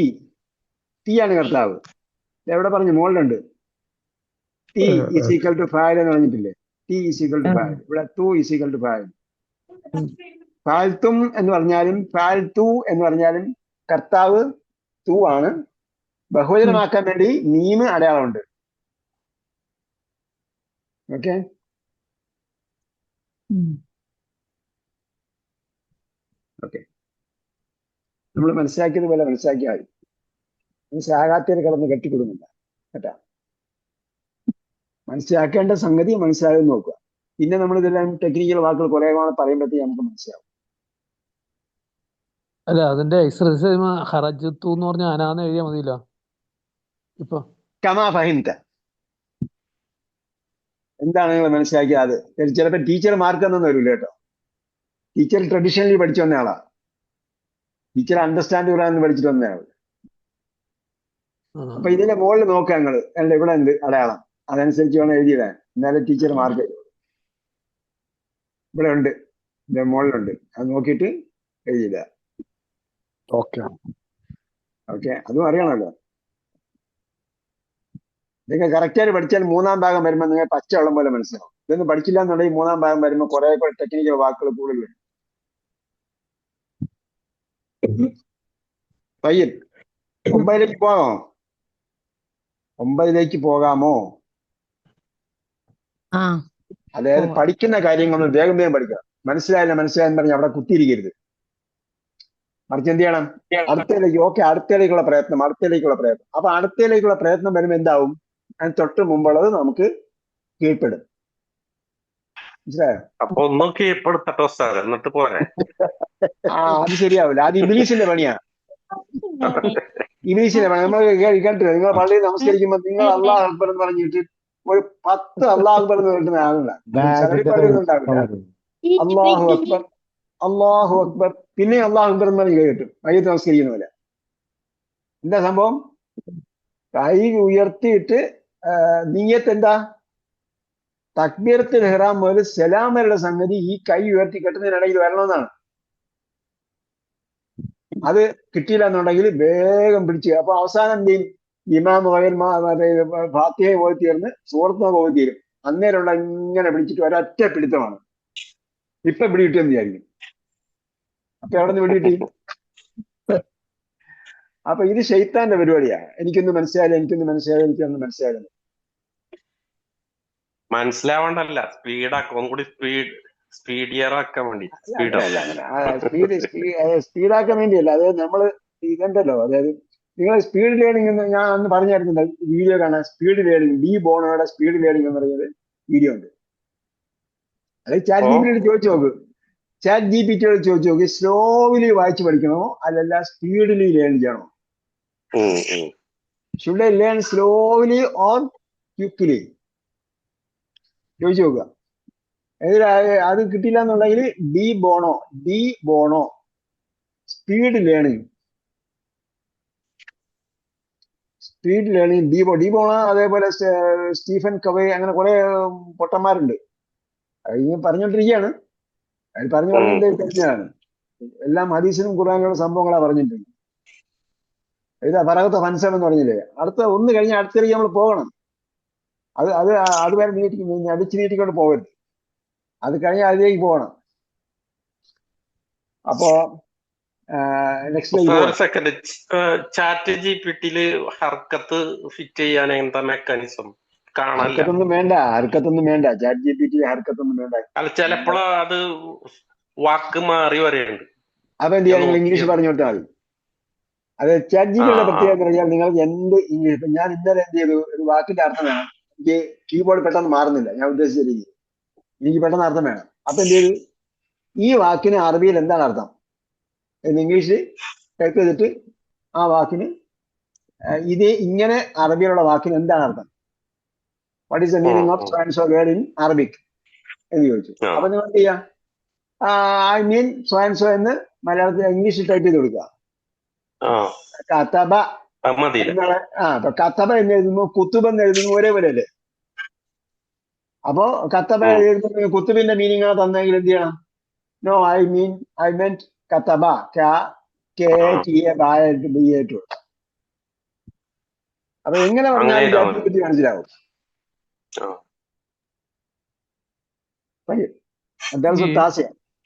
തീയാണ് കർത്താവ്. എവിടെ പറഞ്ഞു? മുകളിലുണ്ട്. ടി ഈസ് ഈക്വൽ ടു ഫായൽ എന്ന് പറഞ്ഞിട്ടില്ലേ? ടി ഈസ് ഈക്വൽ ടു ഫായൽ. ഇവിടെ ടു ഈസ് ഈക്വൽ ടു ഫായൽ. ഫാൽത്തും എന്ന് പറഞ്ഞാലും ഫാൽത്തു എന്ന് പറഞ്ഞാലും കർത്താവ് തു ആണ്. ബഹുവചനമാക്കാൻ വേണ്ടി നീമ് അടയാളമുണ്ട്. ഓക്കെ. ഓക്കെ, നമ്മൾ മനസ്സിലാക്കിയത് പോലെ മനസ്സിലാക്കിയാൽ മതി. മനസ്സിലാകാത്തതിൽ കിടന്ന് കെട്ടിക്കൊടുങ്ങില്ല കേട്ടാ. മനസ്സിലാക്കേണ്ട സംഗതി മനസ്സിലാകാൻ നോക്കുക. പിന്നെ നമ്മൾ ഇതെല്ലാം ടെക്നിക്കൽ വാക്കുകൾ കുറെ പറയുമ്പോഴത്തേക്ക് നമുക്ക് മനസ്സിലാവും. അല്ല, അതിന്റെ എക്സർസൈസ് ഹറജത്തു എന്ന് പറഞ്ഞ അനാന്ന് എഴുതിയാൽ മതിയല്ലോ ഇപ്പൊ. കമാ ഫഹിംത എന്താണ് നിങ്ങൾ മനസ്സിലാക്കിയത്? അത് ചിലപ്പോൾ ടീച്ചർ മാർക്കൊന്നും വരില്ല കേട്ടോ. ടീച്ചർ ട്രഡീഷണലി പഠിച്ചു വന്ന ആളാ. ടീച്ചർ അണ്ടർസ്റ്റാൻഡ് ചെയ്യാന്ന് പഠിച്ചിട്ട് വന്നയാള്. അപ്പൊ ഇതിന്റെ മുകളിൽ നോക്കുക നിങ്ങൾ. അല്ല ഇവിടെ എന്ത് അടയാളം, അതനുസരിച്ച് വേണം എഴുതിയിടാൻ. എന്നാലും ടീച്ചർ മാർക്ക് ചെയ്തു. ഇവിടെ ഉണ്ട്, ഇതിന്റെ മുകളിലുണ്ട്. അത് നോക്കിയിട്ട് എഴുതിയില്ല. ഓക്കെ, അതും അറിയണമല്ലോ. നിങ്ങൾ കറക്റ്റായിട്ട് പഠിച്ചാൽ മൂന്നാം ഭാഗം വരുമ്പോൾ നിങ്ങൾ പച്ചവെള്ളം പോലെ മനസ്സിലാവും. ഇതൊന്നും പഠിച്ചില്ല എന്നുണ്ടെങ്കിൽ മൂന്നാം ഭാഗം വരുമ്പോൾ കുറെ കൂടെ ടെക്നിക്കൽ വാക്കുകൾ കൂടുതലുണ്ട്. പയ്യൻ 9ലേക്ക് പോകാമോ? 9ലേക്ക് പോകാമോ? അതായത് പഠിക്കുന്ന കാര്യങ്ങൾ വേഗം പഠിക്കണം. മനസ്സിലായെന്ന് പറഞ്ഞ് അവിടെ കുത്തിയിരിക്കരുത്. മറിച്ച് എന്ത് ചെയ്യണം? അടുത്തയിലേക്ക്. ഓക്കെ, അടുത്തയിലേക്കുള്ള പ്രയത്നം. അപ്പൊ അടുത്തയിലേക്കുള്ള പ്രയത്നം വരുമ്പോൾ എന്താവും? അതിന് തൊട്ട് മുമ്പുള്ളത് നമുക്ക് കീഴ്പ്പെടും. മനസ്സിലായോ? അപ്പൊ ഒന്നും കീഴ്പ്പെടുത്തട്ടോ സാർ, എന്നിട്ട് പോരെ. അത് ശരിയാവില്ല. അത് ഇബ്ലീസിന്റെ പണിയാ. ഇബ്ലീസിന്റെ പണി. നമ്മൾ കേട്ടില്ല? നിങ്ങൾ പള്ളിയിൽ നമസ്കരിക്കുമ്പോൾ നിങ്ങൾ അല്ലാഹു അക്ബർ എന്ന് പറഞ്ഞിട്ട് ഒരു 10 അല്ലാഹു അക്ബർ എന്ന് കേട്ടുന്ന ആളുകളാ. പള്ളിയൊന്നും ഉണ്ടാവില്ല. അല്ലാഹു അക്ബർ, അല്ലാഹു അക്ബർ, പിന്നെ അല്ലാഹു അക്ബർ എന്ന് പറഞ്ഞ് കേട്ടു മയ്യത്ത് നമസ്കരിക്കുന്ന പോലെ. എന്താ സംഭവം? കൈ ഉയർത്തിയിട്ട് നിയ്യത്ത് എന്താ? തക്ബീറത്തുൽ ഇഹ്റാം മുതൽ സലാം വരെയുള്ള സംഗതി ഈ കൈ ഉയർത്തി കെട്ടുന്നതിനിടയിൽ വരണമെന്നാണ്. അത് കിട്ടിയില്ല എന്നുണ്ടെങ്കിൽ വേഗം പിടിച്ച് അപ്പൊ അവസാനം എന്ത് ചെയ്യും? ഇമാം മറ്റേ ഫാത്തിഹയെ പോയി തീർന്ന് സൂറത്ത് പോയി തീരും. അന്നേരമുള്ള ഇങ്ങനെ പിടിച്ചിട്ട് ഒരൊറ്റ പിടുത്തമാണ്. ഇപ്പൊ പിടികിട്ടിയെന്ന് വിചാരിക്കും. അപ്പൊ എവിടെ നിന്ന് പിടികിട്ടി? അപ്പൊ ഇത് ശൈത്താന്റെ പരിപാടിയാ. എനിക്കൊന്ന് മനസ്സിലായാലും മനസ്സിലാവണ്ടല്ല, സ്പീഡാക്കും, ഒന്നുകൂടി സ്പീഡിയർ ആക്കാൻ വേണ്ടി. സ്പീഡാക്കാൻ വേണ്ടിയല്ല. അതായത് നമ്മള് ഇതുണ്ടല്ലോ, അതായത് നിങ്ങൾ സ്പീഡ് ലേണിംഗ് എന്ന് ഞാൻ അന്ന് പറഞ്ഞായിരുന്നില്ല, വീഡിയോ കാണാൻ. സ്പീഡ് ലേണിംഗ്, ഡി ബോണോയുടെ സ്പീഡ് ലേണിംഗ് എന്ന് പറയുന്നത് വീഡിയോ ഉണ്ട്. അത് ചാറ്റ് ജിപിറ്റിയോട് ചോദിച്ചു നോക്ക്. ചാറ്റ് ജിപിറ്റിയോട് ചോദിച്ചു നോക്ക്, സ്ലോവിലി വായിച്ച് പഠിക്കണോ അല്ലല്ല സ്പീഡിലി ലേൺ ചെയ്യണോ? Should I learn slowly or quickly? ചോദിച്ചു നോക്കുക. അത് കിട്ടിയില്ല എന്നുണ്ടെങ്കിൽ De Bono speed learning De Bono അതേപോലെ സ്റ്റീഫൻ കവേ, അങ്ങനെ കുറെ പൊട്ടന്മാരുണ്ട്. അത് പറഞ്ഞോണ്ടിരിക്കുകയാണ്. അത് പറഞ്ഞിട്ട് തെറ്റാണ്. എല്ലാം ഹദീസിനും ഖുർആനിലുള്ള സംഭവങ്ങളാ പറഞ്ഞിട്ടുണ്ട്. ഇതാ ഫറഹത്തെ ഫൻസം എന്ന് പറഞ്ഞില്ലേ, അടുത്ത ഒന്ന് കഴിഞ്ഞ് അടുത്തേക്ക് നമ്മൾ പോകണം. അതുവരെ അടിച്ചു നീട്ടിക്കൊണ്ട് പോകരുത്. അത് കഴിഞ്ഞ് അതിലേക്ക് പോകണം. അപ്പോ നെക്സ്റ്റ് ഒരു സെക്കൻഡ്, ചാറ്റ് ജിപിറ്റിയില് ഹർക്കത്ത് ഫിറ്റ് ചെയ്യാൻ എന്താ മെക്കാനിസം? കാണാനില്ല. ഹർക്കത്തൊന്നും വേണ്ട. ചാറ്റ് ജിപിറ്റി ഹർക്കത്തൊന്നും വേണ്ട. അല്ല, ചിലപ്പോഴോ അത് വാക്ക് മാറി വരെയുണ്ട്. അപ്പൊ എന്ത് ചെയ്യാൻ? നിങ്ങൾ ഇംഗ്ലീഷ് പറഞ്ഞു കൊടുത്താൽ മതി. അത് ചാറ്റ് ജിപിറ്റിയുടെ പ്രത്യേകത എന്ന് പറഞ്ഞാൽ നിങ്ങൾക്ക് എന്ത് ഇംഗ്ലീഷ്. ഇപ്പൊ ഞാൻ ഇന്നലെ എന്ത് ചെയ്തു, ഒരു വാക്കിന്റെ അർത്ഥം വേണം. എനിക്ക് കീബോർഡ് പെട്ടെന്ന് മാറുന്നില്ല ഞാൻ ഉദ്ദേശിച്ച രീതി. എനിക്ക് പെട്ടെന്ന് അർത്ഥം വേണം. അപ്പൊ എന്ത് ചെയ്തു, ഈ വാക്കിന് അറബിയിൽ എന്താണ് അർത്ഥം എന്ന് ഇംഗ്ലീഷിൽ ടൈപ്പ് ചെയ്തിട്ട് ആ വാക്കിന് ഇങ്ങനെ അറബിയിലുള്ള വാക്കിന് എന്താണ് അർത്ഥം, what is the meaning of so and so word in Arabic എന്ന് ചോദിച്ചു. അപ്പൊ നിങ്ങൾ എന്ത് ചെയ്യാം, I mean so and so എന്ന് മലയാളത്തിൽ ഇംഗ്ലീഷിൽ ടൈപ്പ് ചെയ്ത് കൊടുക്കുക. കതബ ഇപ്പൊ കതബ എന്ന് എഴുതുന്നു, കുത്തുബ് എന്ന് എഴുതുന്നു, ഒരേപോലെ അല്ലേ? അപ്പൊ കത്തബ എഴുതുന്ന കുത്തുബിന്റെ മീനിങ് തന്നെങ്കിൽ എന്ത് ചെയ്യണം? നോ, ഐ മെന്റ് കത്തബ, അപ്പൊ എങ്ങനെ പറഞ്ഞാലും ചാറ്റ് മനസ്സിലാവും.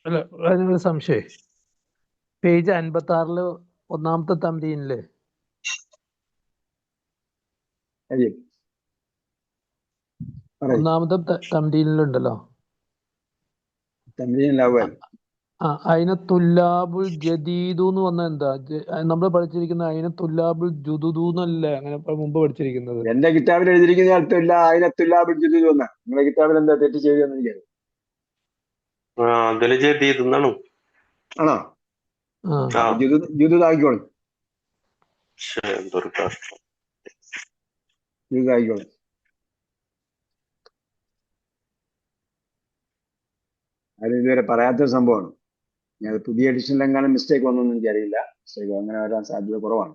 അല്ല, അതിനൊരു സംശയം. പേജ് 56 ഒന്നാമത്തെ തംരീനില് തംരീനിലുണ്ടല്ലോ, അയിന തുല്ലാബുൽ ജദീദു എന്ന് പറഞ്ഞാൽ എന്താ? നമ്മൾ പഠിച്ചിരിക്കുന്ന അയിന തുല്ലാബുൽ ജുദുദു എന്നല്ലേ അങ്ങനെ മുമ്പ് പഠിച്ചിരിക്കുന്നത്? എന്റെ കിതാബിൽ എഴുതിയിരിക്കുന്ന അർത്ഥമില്ല അയിന തുല്ലാബുൽ ജുദുദു എന്നാ. നിങ്ങളുടെ കിതാബിൽ എന്താ തെറ്റ് ചെയ്തെന്ന് എനിക്കറിയാം. ആണോ? ജുദുദായിക്കോളും. ജുദുദായിക്കോളും. അത് ഇതുവരെ പറയാത്തൊരു സംഭവമാണ്. ഞാൻ പുതിയ എഡിഷനിലെങ്ങാനും മിസ്റ്റേക്ക് വന്നൊന്നും എനിക്കറിയില്ല. മിസ്റ്റേക്ക് അങ്ങനെ വരാൻ സാധ്യത കുറവാണ്.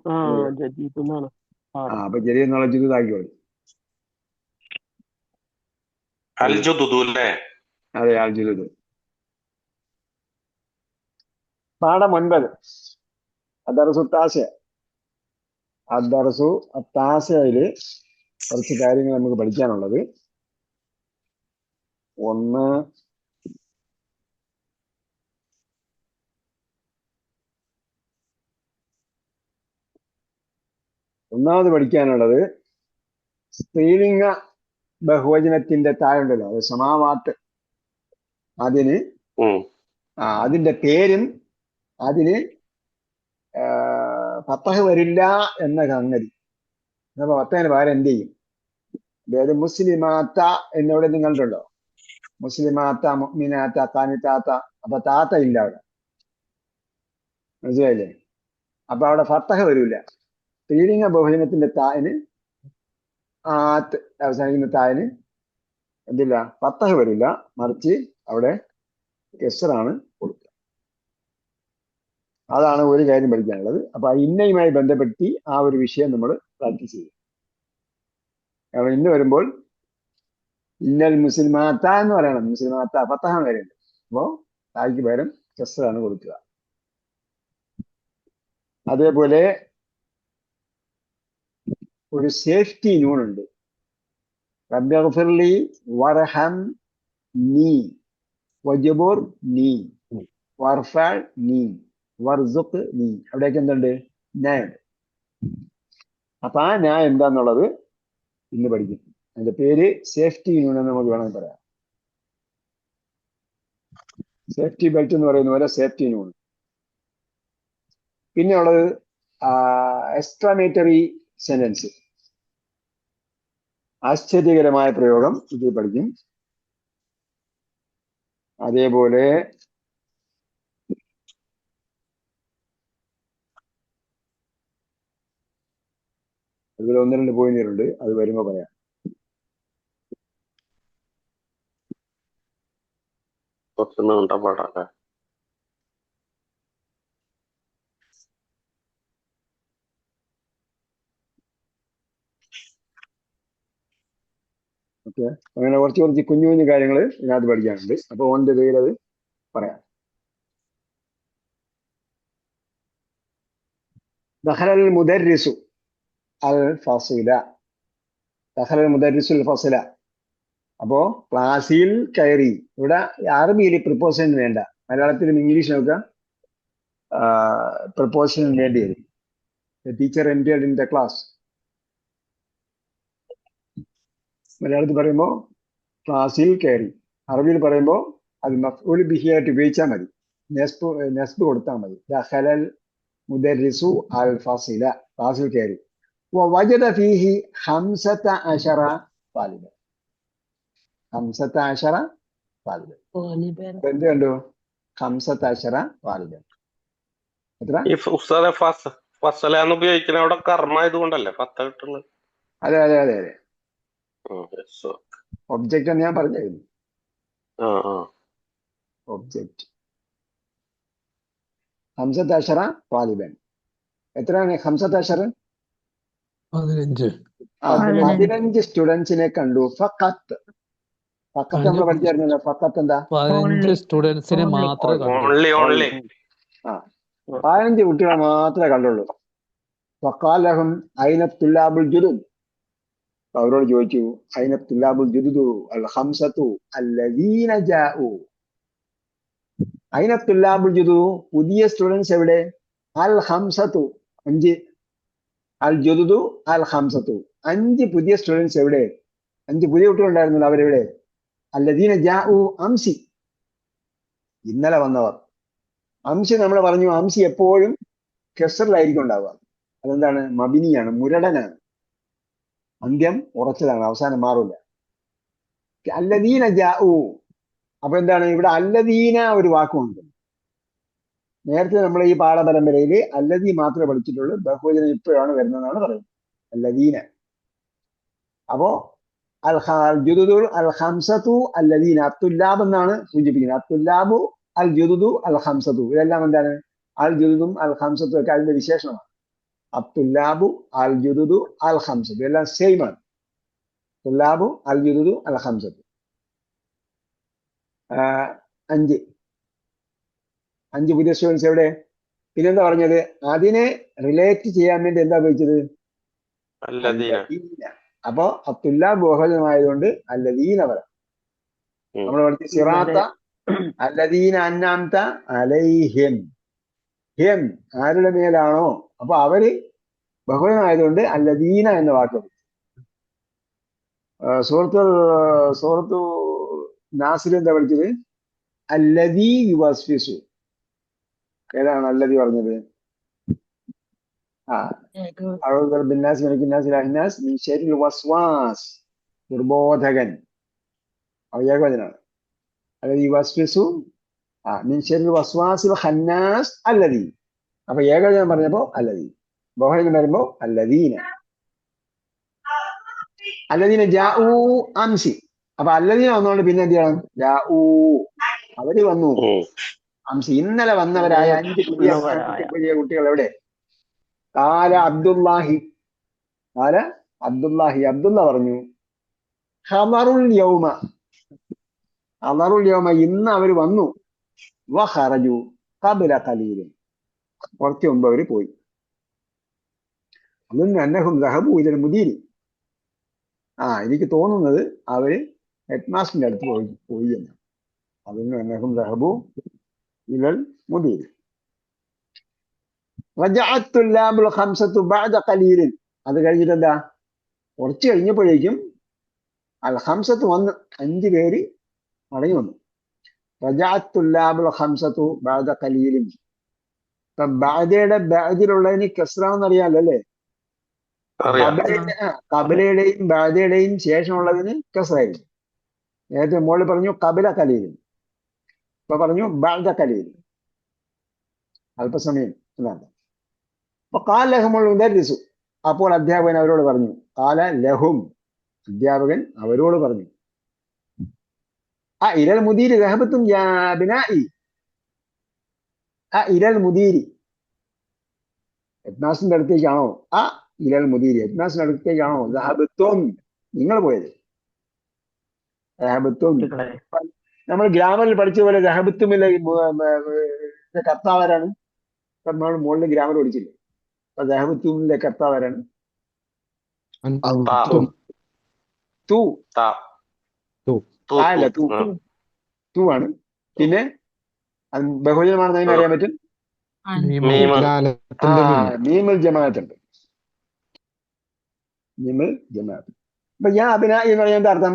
അപ്പൊ ചെറിയ എന്നുള്ള ജുദുദായിക്കോളും. അതെ, അൽ ജുദുദ്. പാഠം 9 അദ്ദർസു അത്താസയില് കുറച്ച് കാര്യങ്ങൾ നമുക്ക് പഠിക്കാനുള്ളത്. ഒന്ന്, ഒന്നാമത് പഠിക്കാനുള്ളത് സ്ത്രീലിംഗ ബഹുവചനത്തിന്റെ താഴുണ്ടല്ലോ, അത് സമാവാത്ത്. അതിന്റെ പേരും അതിന് ഫത്തഹ് വരില്ല എന്ന സംഗതി. അപ്പൊ ഫത്തഹിന് പകരം എന്ത് ചെയ്യും? അതായത് മുസ്ലിമാത്ത എന്നവിടെ നിങ്ങളുണ്ടല്ലോ, മുസ്ലിമാത്ത, മുഅ്മിനാത്ത, ഖാനിതാത്ത. അപ്പൊ താത്ത ഇല്ല അവിടെ, മനസ്സിലായില്ലേ? അപ്പൊ അവിടെ ഫത്തഹ് വരില്ല. സ്ത്രീലിംഗ ബഹുവചനത്തിന്റെ താന്, അവസാനിക്കുന്ന താന് എന്തില്ല, ഫത്തഹ് വരില്ല. മറിച്ച് അവിടെ കെസ്റാണ് കൊടുക്കുക. അതാണ് ഒരു കാര്യം പഠിക്കാനുള്ളത്. അപ്പൊ ഇന്നയുമായി ബന്ധപ്പെടുത്തി ആ ഒരു വിഷയം നമ്മൾ പ്രാക്ടീസ് ചെയ്യും. കാരണം ഇന്ന് വരുമ്പോൾ ഇന്നൽ മുസ്ലിമാത്ത എന്ന് പറയണം. മുസ്ലിമാത്ത ഫത്തഹാണ് വരുന്നത്. അപ്പോ തായ്ക്ക് പകരം കെസ്റാണ് കൊടുക്കുക. അതേപോലെ ഒരു സേഫ്റ്റി നൂൺ ഉണ്ട്. റബ്ബിഗ്ഫിർലി വർഹം നീ വജ്ബുർ നീ വർഫഅ നീ വർസുഖ് നീ. അവിടെയൊക്കെ എന്തുണ്ട്? ന്യായം. അപ്പൊ ആ ന്യായം എന്താന്നുള്ളത് ഇന്ന് പഠിക്കും. അതിന്റെ പേര് സേഫ്റ്റി നൂൺ എന്ന് നമുക്ക് വേണമെങ്കിൽ പറയാം. സേഫ്റ്റി ബെൽറ്റ് എന്ന് പറയുന്ന പോലെ സേഫ്റ്റി നൂൺ. പിന്നെ ഉള്ളത് എക്സ്ക്ലമേറ്ററി സെന്റൻസ്, ആശ്ചര്യകരമായ പ്രയോഗം, ഇത് പഠിക്കും. അതേപോലെ അതുപോലെ 1-2 പോയിന്റുകളുണ്ട്, അത് വരുമ്പോ പറയാം. കുറച്ചൊന്നും ഉണ്ടാ. ഓക്കെ, അങ്ങനെ കുറച്ച് കുഞ്ഞു കുഞ്ഞു കാര്യങ്ങൾ ഇതിനകത്ത് പഠിക്കാനുണ്ട്. അപ്പൊ ഓന്റെ പേര് അത് പറയാം. ദഖലൽ മുദർരിസു അൽ ഫസില. ദഖലൽ മുദർരിസു അൽ ഫസില. അപ്പോ ക്ലാസ്സിൽ കയറി. ഇവിടെ അറബിയിൽ പ്രിപ്പോസിഷൻ വേണ്ട, മലയാളത്തിലും ഇംഗ്ലീഷ് നോക്കുക പ്രിപ്പോസിഷൻ വേണ്ടി വരും. Teacher entered in the class. മലയാളത്തിൽ പറയുമ്പോൾ ക്ലാസ്സിൽ കയറി, അറബിയിൽ പറയുമ്പോൾ അത് മഫ്ഊൽ ബിഹി ആയിട്ട് ഉപയോഗിച്ചാൽ മതി, നെസ്ബ് കൊടുത്താൽ മതി. ദഖലൽ മുദർരിസു അൽ ഫസില, ക്ലാസ്സിൽ കയറി. വജദ ഫീഹി 15 താലിബൻ. 15 താലിബൻ. എന്ത് കണ്ടു? 15 താലിബൻ. എത്ര? ഈ ഉസ്താദെ ഫസല എന്ന് ഉപയോഗിക്കുന്ന അവിടെ കർമ്മ ആയതുകൊണ്ടല്ലേ ഫത്ത കിട്ടുന്നത്? അതെ അതെ അതെ അതെ, ഒബ്ജക്റ്റ് എന്ന് ഞാൻ പറഞ്ഞായിരുന്നു. ഒബ്ജക്റ്റ് 15 താലിബൻ. എത്രയാണ് 15? 15 സ്റ്റുഡൻസിനെ കണ്ടു. ഫഖത്ത്. ഫഖത്ത് നമ്മൾ പഠിച്ചായിരുന്നല്ലോ. ഫഖത്ത് എന്താ? 15 സ്റ്റുഡൻസിനെ മാത്രമേ കണ്ടു. 15 കുട്ടികളെ മാത്രമേ കണ്ടുള്ളൂ. ഫഖാല ലഹും ഐന തുല്ലാബുൽ ജുദുദ്. അവരോട് ചോദിച്ചു, ഐന തുല്ലാബുൽ ജുദുദു അൽ ഖംസതു അല്ലദീന ജാഉ. ഐന തുല്ലാബുൽ ജുദുദു, പുതിയ സ്റ്റുഡൻസ് എവിടെ? അൽ ഖംസതു, 5. അൽ ജുദുദു അൽ ഖംസതു, 5 പുതിയ സ്റ്റുഡൻസ് എവിടെ? 5 പുതിയ കുട്ടികൾ ഉണ്ടായിരുന്നല്ലോ, അവരെവിടെ? അല്ലദീന ജാഉ അംസി, ഇന്നലെ വന്നവർ. അംസി നമ്മൾ പറഞ്ഞു, അംസി എപ്പോഴും കെസറിലായിരിക്കും ഉണ്ടാവുക. അതെന്താണ്? മബിനിയാണ്, മുരടനാണ്, അന്ത്യം ഉറച്ചതാണ്, അവസാനം മാറില്ല. അല്ലദീന ജാഉ. അപ്പൊ എന്താണ് ഇവിടെ? അല്ലദീന ഒരു വാക്കുണ്ട്. നേരത്തെ നമ്മൾ ഈ പാഠപരമ്പരയിൽ അല്ലദീ മാത്രമേ പഠിച്ചിട്ടുള്ളൂ, ബഹുവചനം ഇപ്പോഴാണ് വരുന്നതെന്നാണ് പറയുന്നത്. അല്ലദീന. അപ്പോ അൽ ജുദുദു അൽ ഖംസതു അല്ലദീന, അത്തുല്ലാബ് എന്നാണ് സൂചിപ്പിക്കുന്നത്. അത്തുല്ലാബു അൽ ജുദുദു അൽ ഖംസതു, ഇതെല്ലാം എന്താണ്? അൽ ജുദുദും അൽ ഖംസത്തും ഒക്കെ അതിന്റെ വിശേഷണമാണ്. അത്തുല്ലാബു അൽ ജുദുദു അൽ ഖംസതു, എല്ലാം സെയിം ആണ്. തുല്ലാബു അൽ ജുദുദു അൽ ഖംസതു. 5 പുതിയ സ്റ്റുഡൻസ് എവിടെ? പിന്നെന്താ പറഞ്ഞത്? അതിനെ റിലേറ്റ് ചെയ്യാൻ വേണ്ടി എന്താ ഉപയോഗിച്ചത്? അല്ലദീന. അപ്പൊ അത്തുല്ലാബ് ബഹുവചനമായതുകൊണ്ട് അല്ലദീന പറയാം. നമ്മൾ പഠിച്ച സിറാത്ത അല്ലദീന അൻഅംത അലൈഹിം. ഹിം ആരുടെ മേലാണോ, അപ്പൊ അവര് ബഹുവചനമായതുകൊണ്ട് അല്ലദീന എന്ന വാക്ക്. സൂറത്തു നാസിൽ എന്താ പഠിച്ചത്? അല്ലദീ യുവസ്വിസു. ഏതാണ് അല്ലദീ പറഞ്ഞത്? ദുർബോധകൻ, ഏകവചനാണ്. അല്ലദീ യുവസ്വിസു മിൻ ശർരിൽ വസ്വാസിൽ ഖന്നാസ് അല്ലദീ. അപ്പൊ ഏകവചനം പറഞ്ഞപ്പോ അല്ലദീ, ബഹുവചനം വരുമ്പോ അല്ലദീന. അല്ലദീന ജാഊ അംസി. അപ്പൊ അല്ലദീന വന്നോണ്ട് പിന്നെ എന്ത് ചെയ്യണം? ജാഊ, അവര് വന്നു. അംസി, ഇന്നലെ വന്നവരായ 5 പുതിയ കുട്ടികൾ എവിടെ? കാല അബ്ദുല്ലാഹി. അബ്ദുല്ല പറഞ്ഞു, ഖബറുൽ യൗമ, ഇന്ന് അവർ വന്നു. വഖറജു ഖബ്ല ഖലീലിൻ, കുറച്ച് മുമ്പ് അവർ പോയി. അതൊന്നും അന്നഹും ദഹബു ഇലൽ മുദീരി. എനിക്ക് തോന്നുന്നത് അവര് ഹെഡ് മാസ്റ്ററിന്റെ അടുത്ത് പോയി എന്ന്. അതൊന്നും അന്നഹും ദഹബു ഇലൽ മുദീരി. റജഅത് തുല്ലാബുൽ ഖംസത്തു ബഅദ ഖലീലിൻ. അത് കഴിഞ്ഞിട്ട് എന്താ, കുറച്ച് കഴിഞ്ഞപ്പോഴേക്കും അൽ ഖംസത്ത് വന്ന്, 5 പേര് മടങ്ങി വന്നു. റജഅത് തുല്ലാബുൽ ഖംസത്തു ബഅദ ഖലീലിൻ. ഇപ്പൊ ബഅദയുടെ ബഅദിലുള്ളതിന് കസ്റാന്ന് അറിയാലോ അല്ലേ? അറിയാം. കബലയുടെയും ബഅദയുടെയും ശേഷമുള്ളതിന് കസ്റായിരിക്കും. നേരത്തെ മുകളിൽ പറഞ്ഞു കബല ഖലീലിൻ, ഇപ്പൊ പറഞ്ഞു ബഅദ ഖലീലിൻ, അല്പസമയം എന്നാണ്. അപ്പൊ ഖാല ലഹുമുൽ മുദർരിസു. അപ്പോൾ അധ്യാപകൻ അവരോട് പറഞ്ഞു. ഖാല ലഹും, അധ്യാപകൻ അവരോട് പറഞ്ഞു. ഇലൽ മുദീരി ദഹബത്തും യാ അബ്നാഇ. ഇലൽ മുദീരി, ഹെഡ്മാസ്റ്ററിന്റെ അടുത്തേക്കാണോ? ഇലൽ മുദീരി, ഹെഡ്മാസ്റ്ററിന്റെ അടുത്തേക്കാണോ? ദഹബത്തും, നിങ്ങൾ പോയത്. ദഹബത്തും നമ്മൾ ഗ്രാമറിൽ പഠിച്ച പോലെ ദഹബത്തുമില്ല കർത്താവാരാണ്? നമ്മൾ മുകളിൽ ഗ്രാമർ പഠിച്ചില്ലേ? അപ്പൊ ദഹബത്തുമിലെ കർത്താവാരാണ്? തു അല്ല, തു ആണ്. പിന്നെ ബഹുജനമാണെന്ന് അതിന് അറിയാൻ പറ്റും. മീമുൽ ജമാഅത്തുണ്ട്, മീമുൽ ജമാഅത്ത്. അപ്പൊ യാ അബ്നാഇ എന്ന് പറയാൻ എന്താ അർത്ഥം?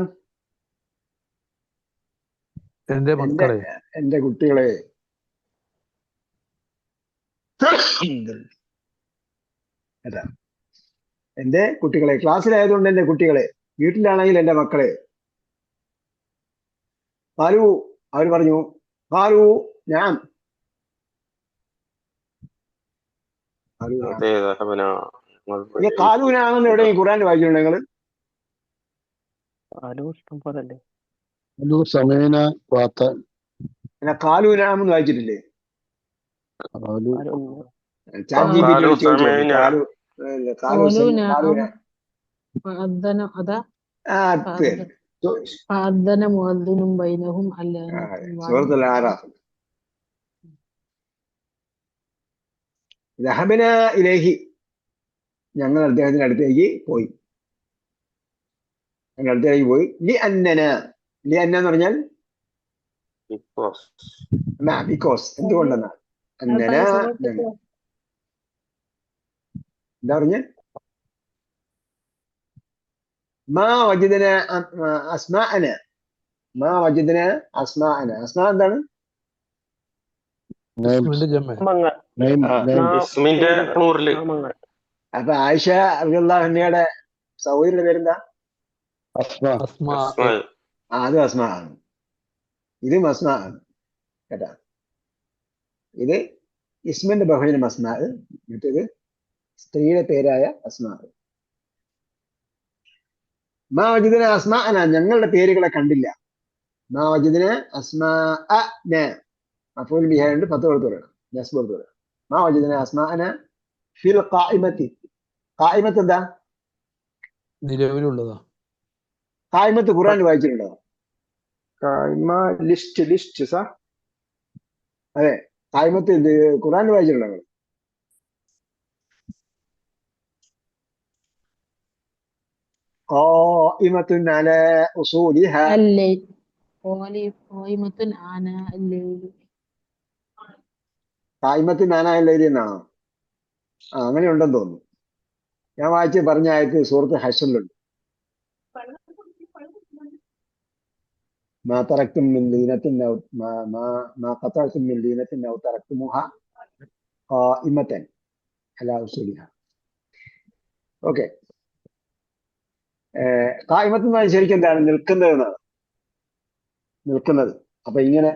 എന്റെ മക്കളെ, എന്റെ കുട്ടികളെ. അതാ എന്റെ കുട്ടികളെ. ക്ലാസ്സിലായതുകൊണ്ട് എന്റെ കുട്ടികളെ, വീട്ടിലാണെങ്കിൽ എന്റെ മക്കളെ. കാലു, അവർ പറഞ്ഞു. കാലു ഞാൻ. കാലൂനാണെന്ന് എവിടെയും ഖുർആനിൽ വായിച്ചിട്ടുണ്ടോ നിങ്ങള്? കാലൂനാമെന്ന് വായിച്ചിട്ടില്ലേ? സൂറത്തുൽ ആറാഫ്. ദഹബന ഇലൈഹി, ഞങ്ങൾ അദ്ദേഹത്തിന്റെ അടുത്തേക്ക് പോയി. ലി അന്നന എന്ന് പറഞ്ഞാൽ ബിക്കോസ്, എന്തുകൊണ്ടെന്നാ അന്നന എന്താ പറഞ്ഞ മാ വജദന അസ്മാഅന. മാ വജദന അസ്മാഅന. അസ്മാ എന്താണ്? അപ്പൊ ആയിഷ റളിയല്ലാഹു അൻഹയുടെ സഹോദരിയുടെ പേരെന്താ? അതും അസ്മാ ആണ്, ഇതും അസ്മാ ആണ് കേട്ടാ. ഇത് ഇസ്മിന്റെ ബഹുവചനം അസ്മാ, മറ്റേത് സ്ത്രീയുടെ പേരായ അസ്മാ. മാ വജദന അസ്മാഅന, ഞങ്ങളുടെ പേരുകളെ കണ്ടില്ല. മാ വജദന അസ്മാഅന, മഫൂൽ ബിഹി ഉണ്ട്, 10 കൊടുത്തു പറയണം, നസ്ബ് കൊടുത്തു പറയണം. മാ വജദന അസ്മാഅന ഫിൽ ഖായിമത്തി. ഖായിമത്ത് എന്താ? നിലവിലുള്ളതാ. ഖായിമത്ത് ഖുർആനിൽ വായിച്ചിട്ടുണ്ടോ? List sir. അതെ, ഖായിമത്ത് ഖുർആനിൽ വായിച്ചിട്ടുണ്ടോ നിങ്ങൾ? ഖായിമത്തുൻ അലാ ഉസൂലിഹാ. ഖായിമത്തുൻ അലാ ലൈലി എന്നാണോ? അങ്ങനെ ഉണ്ടെന്ന് തോന്നുന്നു. ഞാൻ വായിച്ച് പറഞ്ഞ ആയത്ത് സൂറത്ത് ഹശ്റിലുണ്ട്. മാ തറക്തും മിൻ ലീനത്തിൻ ഔ മാ ഖതഅതും മിൻ ലീനത്തിൻ ഔ തറക്തുമുഹാ ഖായിമത്തൻ അലാ ഉസൂലിഹാ. ഓക്കെ, ഖായിമത്ത് എന്ന് ശരിക്കും എന്താണ്? നിൽക്കുന്നത് എന്നാണ്, നിൽക്കുന്നത്. അപ്പൊ ഇങ്ങനെ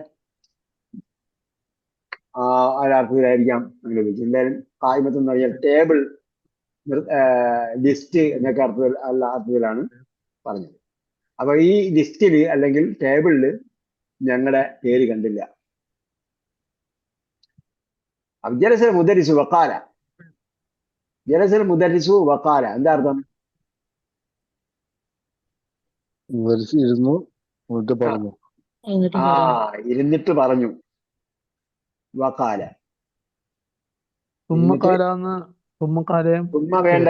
ഒരർത്ഥത്തിലായിരിക്കാം അങ്ങനെ ഉപയോഗിച്ചത്. എന്തായാലും ഖായിമത്ത് എന്ന് പറഞ്ഞാൽ ടേബിൾ, ലിസ്റ്റ് എന്നൊക്കെ അർത്ഥത്തിലാണ് പറഞ്ഞത്. അപ്പൊ ഈ ലിസ്റ്റില് അല്ലെങ്കിൽ ടേബിളില് ഞങ്ങളുടെ പേര് കണ്ടില്ല. ജലസൽ മുദരിസു വക്കാല. ജലസൽ മുദരിസു വക്കാല എന്താ അർത്ഥം? ഇരുന്നിട്ട് പറഞ്ഞു. വക്കാല തുമ്മക്കാലാന്ന് തുമ്മക്കാലയം തുമ്മ വേണ്ട,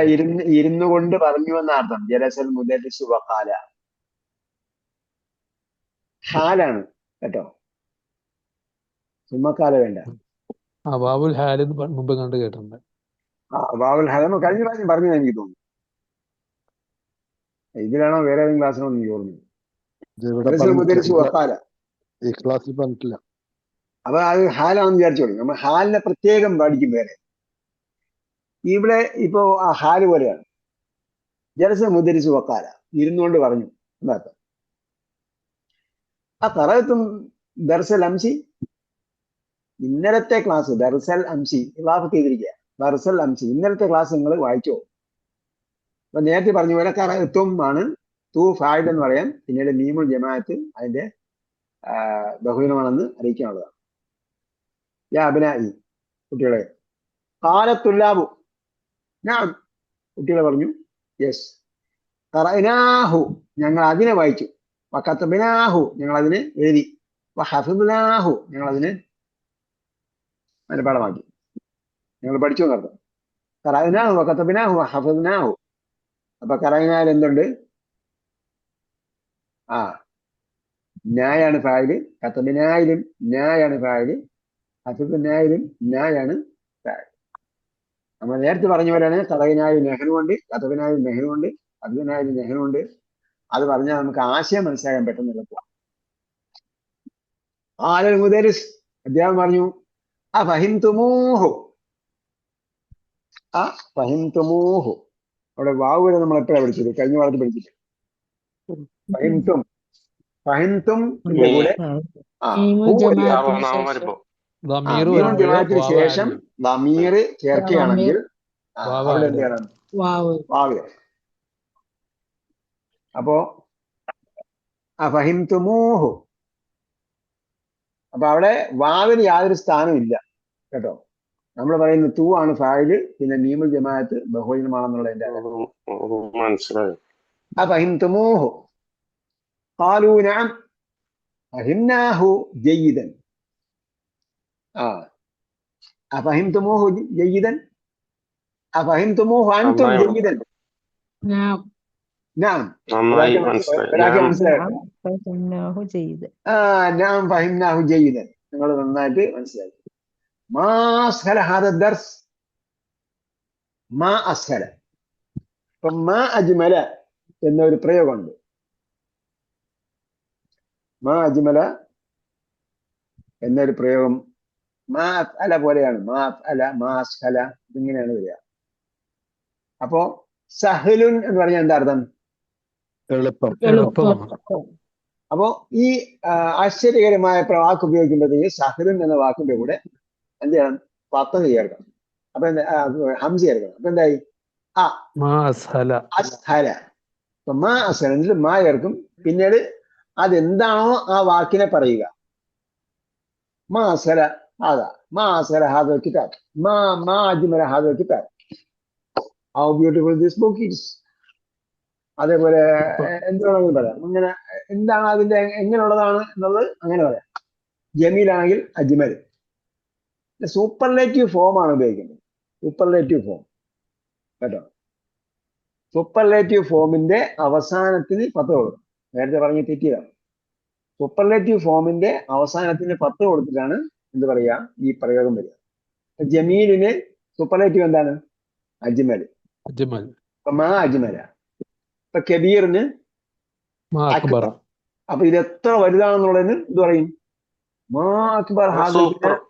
ഇരുന്നു കൊണ്ട് പറഞ്ഞു എന്ന അർത്ഥം. ജലസൽ മുദരിസു വഖാല. ഹാലാണ് കേട്ടോ, തുമ്മക്കാല വേണ്ട. വാവുൽ ഹാല് മുമ്പ് കണ്ട് കേട്ടിട്ടുണ്ട്. വാവുൽ ഹാല കഴിഞ്ഞ പ്രാവശ്യം പറഞ്ഞത് എനിക്ക് തോന്നുന്നു. ഇതിലാണോ വേറെ ഏതെങ്കിലും ക്ലാസ്സിനോ എനിക്ക് ഓർമ്മയില്ല. ജലസൽ മുദരിസു വഖാല ഈ ക്ലാസ്സിൽ പറഞ്ഞിട്ടില്ല. അപ്പൊ അത് ഹാലാണെന്ന് വിചാരിച്ചോളൂ. നമ്മൾ ഹാലിനെ പ്രത്യേകം പഠിക്കും വേറെ. ഇവിടെ ഇപ്പോ ആ ഹാല് പോലെയാണ്. ജലസ മുദരിസു വഖാല, ഇരുന്നുകൊണ്ട് പറഞ്ഞു എന്നർത്ഥം. ആ തറയത്തും ദർസൽ അംസി, ഇന്നലത്തെ ക്ലാസ് ദർസൽ അംസി ഇളാഫത്ത് ചെയ്തിരിക്കുക. ദർസൽ അംസി, ഇന്നലത്തെ ക്ലാസ് നിങ്ങൾ വായിച്ചോ? അപ്പൊ നേരത്തെ പറഞ്ഞ പോലെ കറയത്തും ആണ് തൂ ഫായിദ് എന്ന് പറയാം. പിന്നീട് മീമുൽ ജമാഅത്ത് അതിന്റെ ബഹുവിനമാണെന്ന് അറിയിക്കാനുള്ളതാണ്. യാ അബ്നാഇ, കുട്ടികളെ. ഖാലത്തുല്ലാബു, ഞാൻ, കുട്ടികളെ പറഞ്ഞു യെസ്. ഖറഅനാഹു, ഞങ്ങൾ അതിനെ വായിച്ചു. വകതബ്നാഹു, ഞങ്ങൾ അതിനെ എഴുതി. വഹഫിദ്നാഹു, ഞങ്ങൾ അതിനെ മനഃപാഠമാക്കി. ഞങ്ങൾ പഠിച്ചു എന്നർത്ഥം. ഖറഅനാഹു വകതബ്നാഹു വഹഫിദ്നാഹു. അപ്പൊ ഖറഅനാൽ എന്തുണ്ട്? നായാണ് ഫായില്, കതബ്നായിലും നായാണ് ഫായില്, ഹഫിദ്നായിലും നായാണ് ഫായില്. നമ്മൾ നേരത്തെ പറഞ്ഞ പോലെയാണ്. ഖറഅനായി നെഹ്റുണ്ട്, കതബ്നായി നെഹ്റുണ്ട്, ഹഫിദ്നായി നെഹ്റുണ്ട്. അത് പറഞ്ഞാൽ നമുക്ക് ആശയം മനസ്സിലാക്കാൻ പെട്ടെന്ന് എളുപ്പമാണ്. ആലൽ മുദരിസ്, അദ്ദേഹം പറഞ്ഞു അഫഹിംതുമൂഹു. ഫഹിംതുമൂഹു, അവിടെ വാവ് വരെ നമ്മൾ എപ്പോഴാണ് പഠിച്ചത്? കഴിഞ്ഞ പാഠത്തിൽ പഠിച്ചില്ല. ഫഹിംതും, ഫഹിംതും കൂടെ ജമാഅത്തിന് ശേഷം ദമീർ ചേർക്കുകയാണെങ്കിൽ അവിടെ എന്ത് ചെയ്യണം? വാവ്. അപ്പോ ഫഹിംതുമൂഹു, അപ്പൊ അവിടെ വാവിന് യാതൊരു സ്ഥാനവും ഇല്ല കേട്ടോ. നമ്മൾ പറയുന്ന തൂ ആണ് ഫായില്, പിന്നെ മീമുൽ ജമാഅത്ത് ബഹുവചനമാണെന്നുള്ളതിന്റെ മനസ്സിലായി. ഫഹിംതുമൂഹു ഖാലൂ നഅം ഫഹിംനാഹു ജയ്യിദൻ. അഫഹിംതുമൂഹു ജയ്യിദൻ, അഫഹിംതുമൂഹു അൻതും ജയ്യിദൻ. നഅം, ഒരാൾക്ക് മനസ്സിലായോ? നഅം ഫഹിംനാഹു ജയ്യിദൻ, നിങ്ങൾ നന്നായിട്ട് മനസ്സിലാക്കി. മാ അസ്ഹല ഹാദ ദർസ്, മാ അസ്ഹല. ഇപ്പൊ മാ അജ്മല എന്നൊരു പ്രയോഗമുണ്ട്. മാ അജ്മല എന്നൊരു പ്രയോഗം മാ അല പോലെയാണ്. മാ അല, മാ അസ്ഹല, ഇങ്ങനെയാണ് വരിക. അപ്പോ സഹലുൻ എന്ന് പറഞ്ഞാൽ എന്താ അർത്ഥം? എളുപ്പം. അപ്പോ ഈ ആശ്ചര്യകരമായ വാക്ക് ഉപയോഗിക്കുമ്പോഴത്തേക്ക് സഹലുൻ എന്ന വാക്കിന്റെ കൂടെ എന്ത് ചെയ്യണം? ഫത്തഹ ചേർക്കണം. അപ്പൊ ഹംസ ചേർക്കണം. അപ്പൊ എന്തായി? അസ്ഹല. അപ്പൊ മാ അസ്ഹല എന്നിട്ട് മാ ചേർക്കും. പിന്നീട് അതെന്താണോ ആ വാക്കിനെ പറയുക. മാ അസ്ഹല ഹാദാ, മാ അസ്ഹല ഹാദൽ കിതാബ്, മാ അജ്മല ഹാദൽ കിതാബ്, how beautiful this book is. അതേപോലെ എന്തുവേണമെങ്കിലും പറയാം. അങ്ങനെ എന്താണ് അതിന്റെ എങ്ങനെയുള്ളതാണ് എന്നുള്ളത് അങ്ങനെ പറയാം. ജമീലാണെങ്കിൽ അജ്മൽ. സൂപ്പർലേറ്റീവ് ഫോം ആണ് ഉപയോഗിക്കുന്നത്. സൂപ്പർലേറ്റീവ് ഫോം കേട്ടോ. സൂപ്പർലേറ്റീവ് ഫോമിന്റെ അവസാനത്തിന് 10 കൊടുക്കണം. നേരത്തെ പറഞ്ഞ് തെറ്റിയതാണ്. സൂപ്പർലേറ്റീവ് ഫോമിന്റെ അവസാനത്തിന് 10 കൊടുത്തിട്ടാണ് എന്ത് പറയാ ഈ പ്രയോഗം വരിക. ജമീലിന് സൂപ്പർലേറ്റീവ് എന്താണ്? അജ്മൽ. അപ്പൊ മാ അജ്മല. ഇപ്പൊ കബീറിന് അക്ബർ. അപ്പൊ ഇത് എത്ര വലുതാണെന്നുള്ളതിന് ഇത് പറയും മാ അക്ബർ ഹാദൽ കിതാബ്.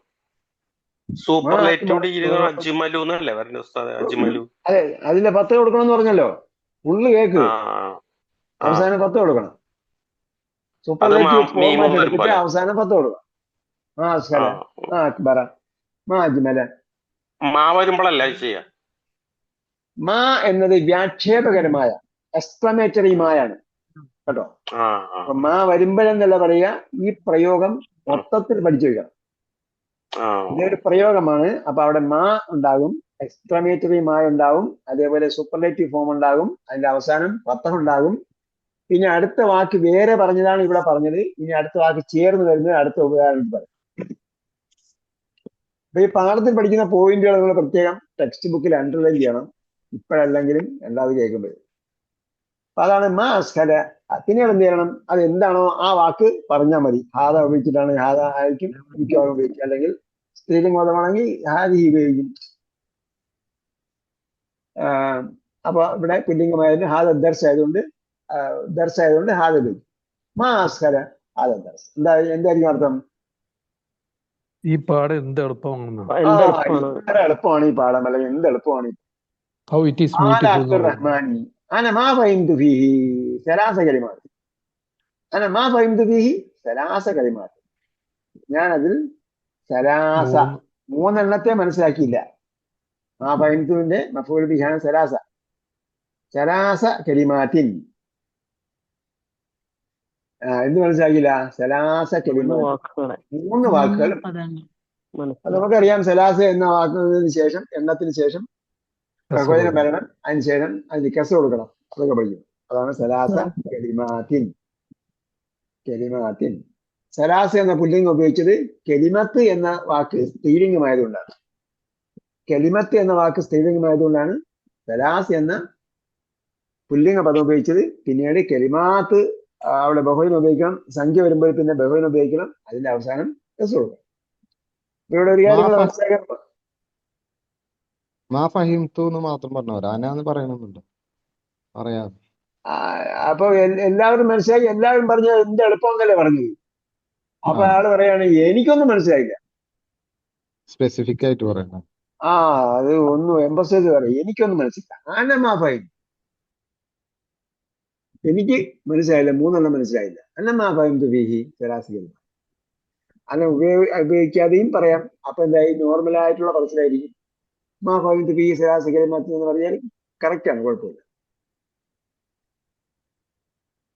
അതെ, അതിന്റെ 10 കൊടുക്കണം എന്ന് പറഞ്ഞല്ലോ. ഉള്ളു കേക്ക്, അവസാനം 10 കൊടുക്കണം. സൂപ്പർലേറ്റീവ് ഫോർമാറ്റ് എടുത്തിട്ട് അവസാനം 10 കൊടുക്കണം. മാ അസ്ഹല, മാ അക്ബറ, മാ അജ്മല. മാ എന്നത് വ്യാക്ഷേപകരമായ എക്സ്ക്ലമേറ്ററിയുമായാണ് കേട്ടോ. അപ്പൊ മാ വരുമ്പോഴെന്നല്ല പറയുക, ഈ പ്രയോഗം മൊത്തത്തിൽ പഠിച്ചു വയ്ക്കണം. ഇതൊരു പ്രയോഗമാണ്. അപ്പൊ അവിടെ മാ ഉണ്ടാകും, എക്സ്ക്ലമേറ്ററി മായ ഉണ്ടാവും, അതേപോലെ സൂപ്പർലേറ്റീവ് ഫോം ഉണ്ടാകും, അതിന്റെ അവസാനം ഫത്തഹ് ഉണ്ടാകും. പിന്നെ അടുത്ത വാക്ക് വേറെ പറഞ്ഞതാണ് ഇവിടെ പറഞ്ഞത്. ഇനി അടുത്ത വാക്ക് ചേർന്ന് വരുന്നത് അടുത്ത ഉപകാരം പറയും. അപ്പൊ ഈ പാഠത്തിൽ പഠിക്കുന്ന പോയിന്റുകൾ നിങ്ങൾ പ്രത്യേകം ടെക്സ്റ്റ് ബുക്കിൽ അണ്ടർലൈൻ ചെയ്യണം, ഇപ്പോഴല്ലെങ്കിലും രണ്ടാമത് കേൾക്കുമ്പോൾ. അപ്പൊ അതാണ് മാ അസ്ഹല. പിന്നീട് എന്ത് ചെയ്യണം, അത് എന്താണോ ആ വാക്ക് പറഞ്ഞാൽ മതി. ഹാദ ഉപയോഗിച്ചിട്ടാണ് ഹാദ ആയിരിക്കും മിക്കവാറും ഉപയോഗിക്കുക, അല്ലെങ്കിൽ സ്ത്രീലിംഗമാണെങ്കിൽ ഹാദി ഉപയോഗിക്കും. അപ്പൊ ഇവിടെ പുല്ലിംഗമായതിന് ഹാദ ദർസ് ആയതുകൊണ്ട് ഹാദ ഉപയോഗിക്കും. മാ അസ്ഹല ഹാദ ദർസ് എന്തായിരിക്കും അർത്ഥം? ഈ പാഠം എന്ത് എളുപ്പമാണെന്ന്. ഇത്ര എളുപ്പമാണ് ഈ പാഠം, അല്ലെങ്കിൽ എന്ത് എളുപ്പമാണ് ഈ ഹൗ ഇറ്റ് ഈസ് ബ്യൂട്ടിഫുൾ. അബ്ദുറഹ്മാനി അന മാ ഫഹിംതു ഫീഹി സലാസ കലിമാത്ത്. അന മാ ഫഹിംതു ഫീഹി സലാസ കലിമാത്ത്. ഞാനതിൽ സലാസ മൂന്നെണ്ണത്തെ മനസ്സിലാക്കിയില്ല. മാ ഫഹിംതുവിന്റെ മഫൂൽ ബിഹാണ് സലാസ കലിമാത്തിൻ. എന്ത് മനസ്സിലാക്കിയില്ല? സലാസ കലിമാത്ത്, മൂന്ന് വാക്കുകൾ. അത് നമുക്കറിയാം, സലാസ എന്ന വാക്കുന്നതിന് ശേഷം, എണ്ണത്തിന് ശേഷം ബഹുവചനം വരണം, അതിന് ശേഷം അതിന് കെസ് കൊടുക്കണം. അതൊക്കെ പഠിക്കും. അതാണ് സലാസ കലിമാത്തിൻ. സലാസ എന്ന പുല്ലിംഗം ഉപയോഗിച്ചത് കെലിമത്ത് എന്ന വാക്ക് സ്ത്രീലിംഗമായതുകൊണ്ടാണ്. സലാസ് എന്ന പുല്ലിംഗ പദം ഉപയോഗിച്ചത്. പിന്നീട് കെലിമാത്ത് അവിടെ ബഹുവചനം ഉപയോഗിക്കണം, സംഖ്യ വരുമ്പോൾ പിന്നെ ബഹുവചനം ഉപയോഗിക്കണം, അതിന്റെ അവസാനം കെസ് കൊടുക്കണം. ഇവിടെ ഒരു കാര്യം മനസ്സിലാക്കാൻ, മാ ഫഹിംതു എന്ന് മാത്രം പറഞ്ഞവരാ അനാന്ന് പറയണമെന്നുണ്ട് പറയാം. അപ്പൊ എല്ലാവരും മനസ്സിലാക്കി, എല്ലാവരും പറഞ്ഞ എന്ത് എളുപ്പമെന്നല്ലേ പറഞ്ഞത്. അപ്പൊ അയാൾ പറയാണ് എനിക്കൊന്നും മനസ്സിലായില്ല. സ്പെസിഫിക് ആയിട്ട് പറയണം. അത് ഒന്ന് എംബസൈസ് പറയും, എനിക്കൊന്നും മനസ്സിലായില്ല. അനമാഫായി എനിക്ക് മനസ്സിലായില്ല, മൂന്നെണ്ണം മനസ്സിലായില്ല. അനമാഫായും തുഫീഹി സലാസികൾ അല്ല ഉപയോഗിക്കാതെയും പറയാം. അപ്പൊ എന്തായി? നോർമൽ ആയിട്ടുള്ള പറച്ചിലായിരിക്കും. മാ ഫഹിം തുഫീഹി സലാസികൾ എന്ന് പറഞ്ഞാൽ കറക്റ്റ് ആണ്, കുഴപ്പമില്ല.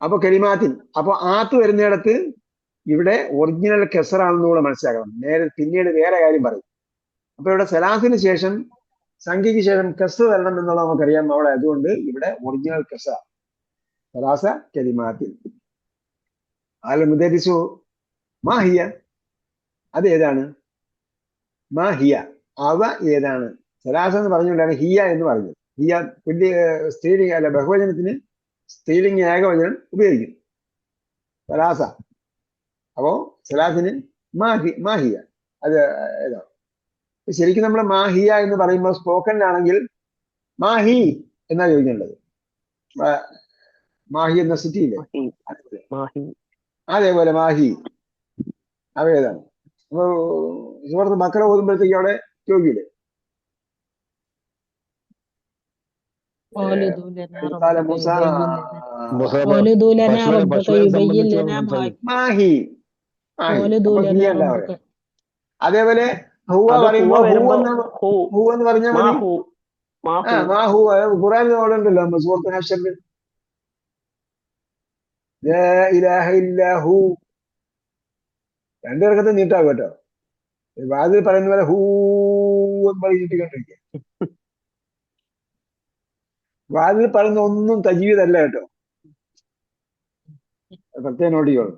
അപ്പൊ കലിമാത്തിൻ, അപ്പൊ ആത്ത് വരുന്നിടത്ത് ഇവിടെ ഒറിജിനൽ കെസറാണെന്ന് കൂടെ മനസ്സിലാക്കണം. പിന്നീട് വേറെ കാര്യം പറയും. അപ്പൊ ഇവിടെ സലാസിന് ശേഷം, സംഖ്യയ്ക്ക് ശേഷം കെസ് വരണം എന്നുള്ളത് നമുക്കറിയാം. അവിടെ അതുകൊണ്ട് ഇവിടെ ഒറിജിനൽ കെസ സലാസ കലിമാത്തിൻ. അൽ മുദരിസു മാ ഹിയ, അത് ഏതാണ്? മാ ഹിയ, അവ ഏതാണ്? സലാസ എന്ന് പറഞ്ഞുകൊണ്ടാണ് ഹിയ എന്ന് പറഞ്ഞത്. ഹിയ സ്ത്രീലിംഗ അല്ല, ബഹുവചനത്തിന് സ്ത്രീലിംഗ ഏകവചനം ഉപയോഗിക്കും, സലാസ. അപ്പോ സലാസിന് മാഹിയ, അത് ഏതാണ്? ശരിക്കും നമ്മൾ മാഹിയ എന്ന് പറയുമ്പോൾ സ്പോക്കണിലാണെങ്കിൽ മാഹി എന്നാ ചോദിക്കേണ്ടത്. മാഹി എന്ന സിറ്റി ഇല്ലേ, അതേപോലെ മാഹി, അവ ഏതാണ്? അപ്പൊ സുഹൃത്ത് ബക്കറ ഓതുമ്പോഴത്തേക്ക് അവിടെ ചോദിക്കില്ലേ, മാഹി. അതേപോലെ ഹുവ പറയുമ്പോ ഹു എന്ന് പറഞ്ഞാൽ മതി. മാഹു ഖുറാനിൽ ഓടുണ്ടല്ലോ സൂറത്തുൽ ഹശറിൽ, ലാ ഇലാഹ ഇല്ലാ ഹു. രണ്ടുപേർക്കത്തെ നീട്ടാവും കേട്ടോ. വാതിൽ പറയുന്ന പോലെ ഹൂ എന്ന് പറഞ്ഞിട്ടിരിക്കുക. വാതിൽ പറയുന്ന ഒന്നും തജീവീദല്ല കേട്ടോ, പ്രത്യേകം നോട്ട് ചെയ്യണം.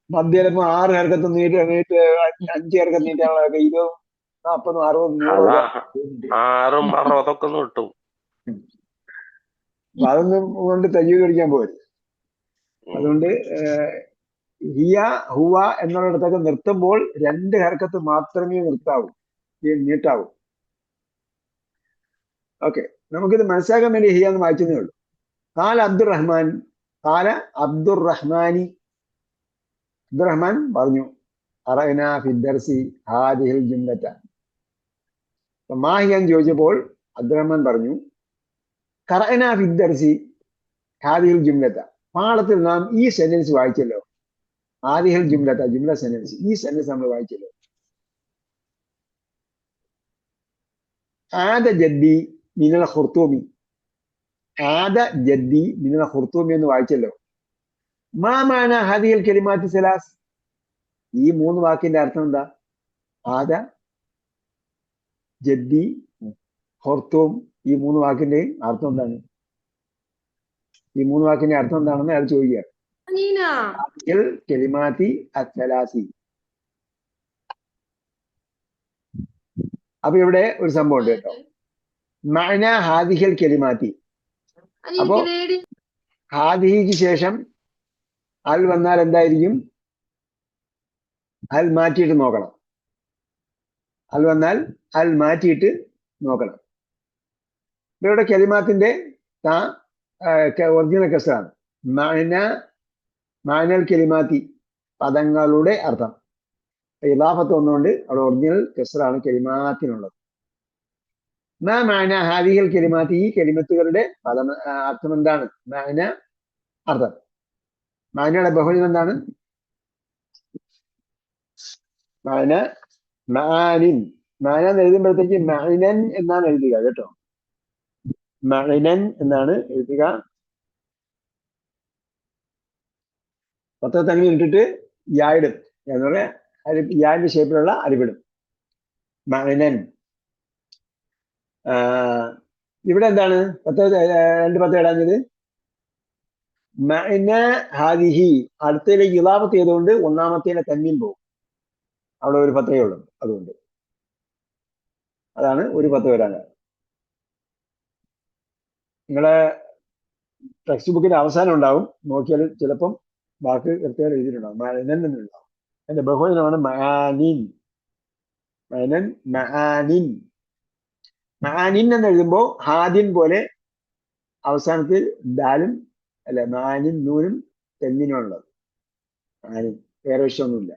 മധ്യയിലപ്പോ 6 ഹർക്കത്ത് നീട്ട് 5 ഹർക്കത്ത് നീട്ടാനുള്ള 20, 40, 60 കിട്ടും. അതൊന്നും കൊണ്ട് തജീവീദ് പഠിക്കാൻ പോകരുത്. അതുകൊണ്ട് ഹിയ ഹുവ എന്നുള്ളിടത്തൊക്കെ നിർത്തുമ്പോൾ 2 ഹർക്കത്ത് മാത്രമേ നീട്ടാവൂ. ഓക്കെ, നമുക്കിത് മനസ്സിലാക്കാൻ വേണ്ടി ഹിയ എന്ന് വായിച്ചതേ ഉള്ളൂ. കാല അബ്ദുറഹ്മാനി, അബ്ദുറഹ്മാൻ പറഞ്ഞു ഖറഅനാ ഫി ദർസി ഹാദിഹിൽ ജുംലത. മാഹിയ എന്ന് ചോദിച്ചപ്പോൾ അബ്ദുറഹ്മാൻ പറഞ്ഞു ഖറഅനാ ഫി ദർസി ഹാദിഹിൽ ജുംലത, പാഠത്തിൽ നാം ഈ സെന്റൻസ് വായിച്ചല്ലോ. ഹാദിഹിൽ ജുംലത, ജുംല സെന്റൻസ്, ഈ സെന്റൻസ് നമ്മൾ വായിച്ചല്ലോ. ആദ ജദ്ദി മിനൽ ഖുർത്തൂമി, ആദ ജദ്ദി മിനൽ ഖുർത്തൂമി എന്ന് വായിച്ചല്ലോ. മാ മാന ഹാദിഹിൽ കലിമാത്തി സലാസ്, ഈ 3 വാക്കിന്റെ അർത്ഥം എന്താ? ആദ, ജദ്ദി, ഖുർത്തൂം, ഈ 3 വാക്കിന്റെ അർത്ഥം എന്താണ്? ഈ 3 വാക്കിന്റെ അർത്ഥം എന്താണെന്ന് അയാൾ ചോദിക്കുക. കലിമാത്തി അസ്സലാസി, അപ്പൊ ഇവിടെ ഒരു സംഭവം ഉണ്ട് കേട്ടോ. മഅന ഹാദിഹിൽ കലിമാത്തി. അപ്പോ ഹാദിഹിക്ക് ശേഷം അൽ വന്നാൽ എന്തായിരിക്കും? അൽ മാറ്റിയിട്ട് നോക്കണം. അൽ വന്നാൽ അൽ മാറ്റിയിട്ട് നോക്കണം. ഇവിടെ കലിമാത്തിന്റെ ഒറിജിനൽ കസറാണ്. മഅനൽ കലിമാത്തി, പദങ്ങളുടെ അർത്ഥം. ഇലാഫത്ത് വന്നുകൊണ്ട് അവിടെ ഒറിജിനൽ കസറാണ് കലിമാത്തിനുള്ളത്. മഅന ഹാദിഹിൽ കലിമാത്തി, ഈ കലിമത്തുകളുടെ അർത്ഥം എന്താണ്? മഅന അർത്ഥം. മഅനയുടെ ബഹുവചനം എന്താണ്? മഅന മഅനിൻ. മഅന എന്ന് എഴുതുമ്പോഴത്തേക്ക് മഅനൻ എന്നാണ് എഴുതുക കേട്ടോ. മഅനൻ എന്നാണ് എഴുതുക. പത്ര തനിമ ഇട്ടിട്ട് യായിടും എന്ന് പറയാ, യാന്റെ ഷേപ്പിലുള്ള അരിവിടും. മഅനൻ. ഇവിടെ എന്താണ് രണ്ട് പത്രം ഇടാഞ്ഞത്? മഅന ഹാദിഹി, അടുത്തതിലേക്ക് ഇളാമത്ത് ചെയ്തുകൊണ്ട് ഒന്നാമത്തേനെ തന്മീൻ പോകും. അവിടെ ഒരു പത്രമേ ഉള്ളൂ, അതുകൊണ്ട് അതാണ് ഒരു പത്രം വരാൻ. നിങ്ങളെ ടെക്സ്റ്റ് ബുക്കിന്റെ അവസാനം ഉണ്ടാവും, നോക്കിയാൽ ചിലപ്പം വാക്ക് കൃത്യമായിട്ട് എഴുതിയിട്ടുണ്ടാവും. മഅനൻ എന്നുണ്ടാവും. അതിന്റെ ബഹുവചനമാണ് മഅനിൻ. മഅനൻ മഅനിൻ. മഅനിൻ എന്ന് എഴുതുമ്പോൾ ഹാദിൻ പോലെ അവസാനത്തിൽ ദാലും അല്ല, മഅനിൻ നൂനും തെന്നിനുള്ളത്. മഅനിൻ വേറെ വിഷയമൊന്നുമില്ല.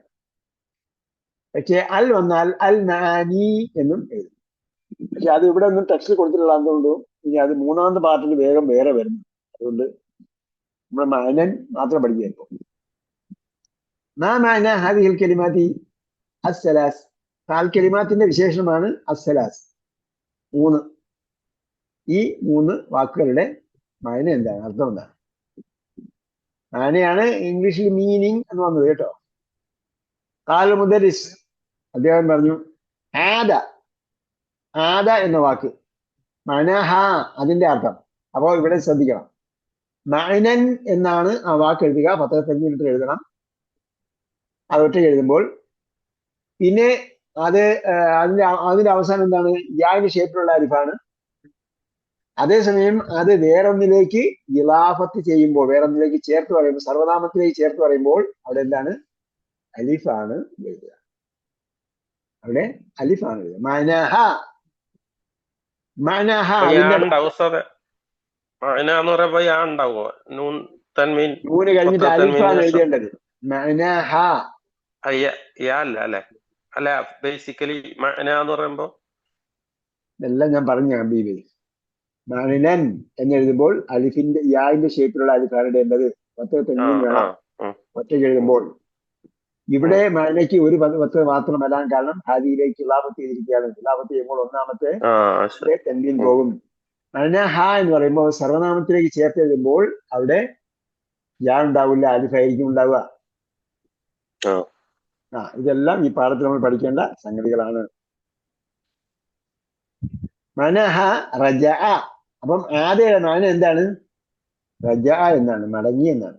പക്ഷെ അൽ വന്നാൽ അൽ മഅനി എന്നും എഴുതും. പക്ഷെ അത് ഇവിടെ ഒന്നും ടെക്സ്റ്റ് കൊടുത്തിട്ടുള്ളതുകൊണ്ട് ഇനി അത് മൂന്നാമത്തെ പാർട്ടിൽ വേഗം വേറെ വരുന്നു. അതുകൊണ്ട് നമ്മൾ മഅനൻ മാത്രം പഠിക്കുക. ഇപ്പോൾ മഅന ഹാദിഹിൽ കലിമാത്തി അസ്സലാസ്. കാൽ കലിമാത്തിന്റെ വിശേഷണമാണ് അസ്സലാസ്, മൂന്ന്. ഈ മൂന്ന് വാക്കുകളുടെ മഅന എന്താണ്, അർത്ഥം എന്താണ്? മഅനയാണ് ഇംഗ്ലീഷിൽ മീനിങ് എന്ന് വന്നത് കേട്ടോ. ഖാല മുദരിസ്, അദ്ദേഹം പറഞ്ഞു ആദ. ആദ എന്ന വാക്ക് മഅനഹ, അതിന്റെ അർത്ഥം. അപ്പോൾ ഇവിടെ ശ്രദ്ധിക്കണം, മഅനൻ എന്നാണ് ആ വാക്ക് എഴുതുക. 10 എഴുതണം. അതൊറ്റ എഴുതുമ്പോൾ പിന്നെ അത് അതിന്റെ അവസാനം എന്താണ്? യാന്റെ ഷേപ്പിലുള്ള അരിഫാണ്. അതേസമയം അത് വേറൊന്നിലേക്ക് ഇലാഫത്ത് ചെയ്യുമ്പോൾ, വേറൊന്നിലേക്ക് ചേർത്ത് പറയുമ്പോൾ, സർവനാമത്തിലേക്ക് ചേർത്ത് പറയുമ്പോൾ അവിടെ എന്താണ്? അലിഫാണ് എഴുതുക. അവിടെ അലിഫാണ് എഴുതുക. മഅനഹ. മഅനഹ നൂന് കഴിഞ്ഞിട്ട് അലിഫാണ് എഴുതേണ്ടത്. മഅനഹ അല്ല, ബേസിക്കലി മഅന എന്ന് പറയുമ്പോ ഇതെല്ലാം ഞാൻ പറഞ്ഞു ഹബീബി. മഅനൻ എന്ന് എഴുതുമ്പോൾ അലിഫിന്റെ യാന്റെ ഷേപ്പിലുള്ള അലിഫാണ് ഇടേണ്ടത്. 10 തെങ്ങിൻ വേണം ഒറ്റയ്ക്ക് എഴുതുമ്പോൾ. ഇവിടെ മഅനയ്ക്ക് ഒരു പത്ത് മാത്രം വരാൻ കാരണം ഹാദിയിലേക്ക് ഇലാഫത്ത് ചെയ്തിരിക്കുകയാണ്. ഇലാഫത്ത് ചെയ്യുമ്പോൾ ഒന്നാമത്തെ തെങ്ങിൻ പോകും. മഅനഹ എന്ന് പറയുമ്പോൾ സർവനാമത്തിലേക്ക് ചേർത്ത് എഴുതുമ്പോൾ അവിടെ യാ ഉണ്ടാവില്ല, അലിഫായിരിക്കും ഉണ്ടാവുക. ഇതെല്ലാം ഈ പാഠത്തിൽ നമ്മൾ പഠിക്കേണ്ട സംഗതികളാണ്. മഅനഹ റജഅ. അപ്പം ആദ്യയുടെ മഅന എന്താണ്? റജഅ എന്നാണ്, മടങ്ങി എന്നാണ്.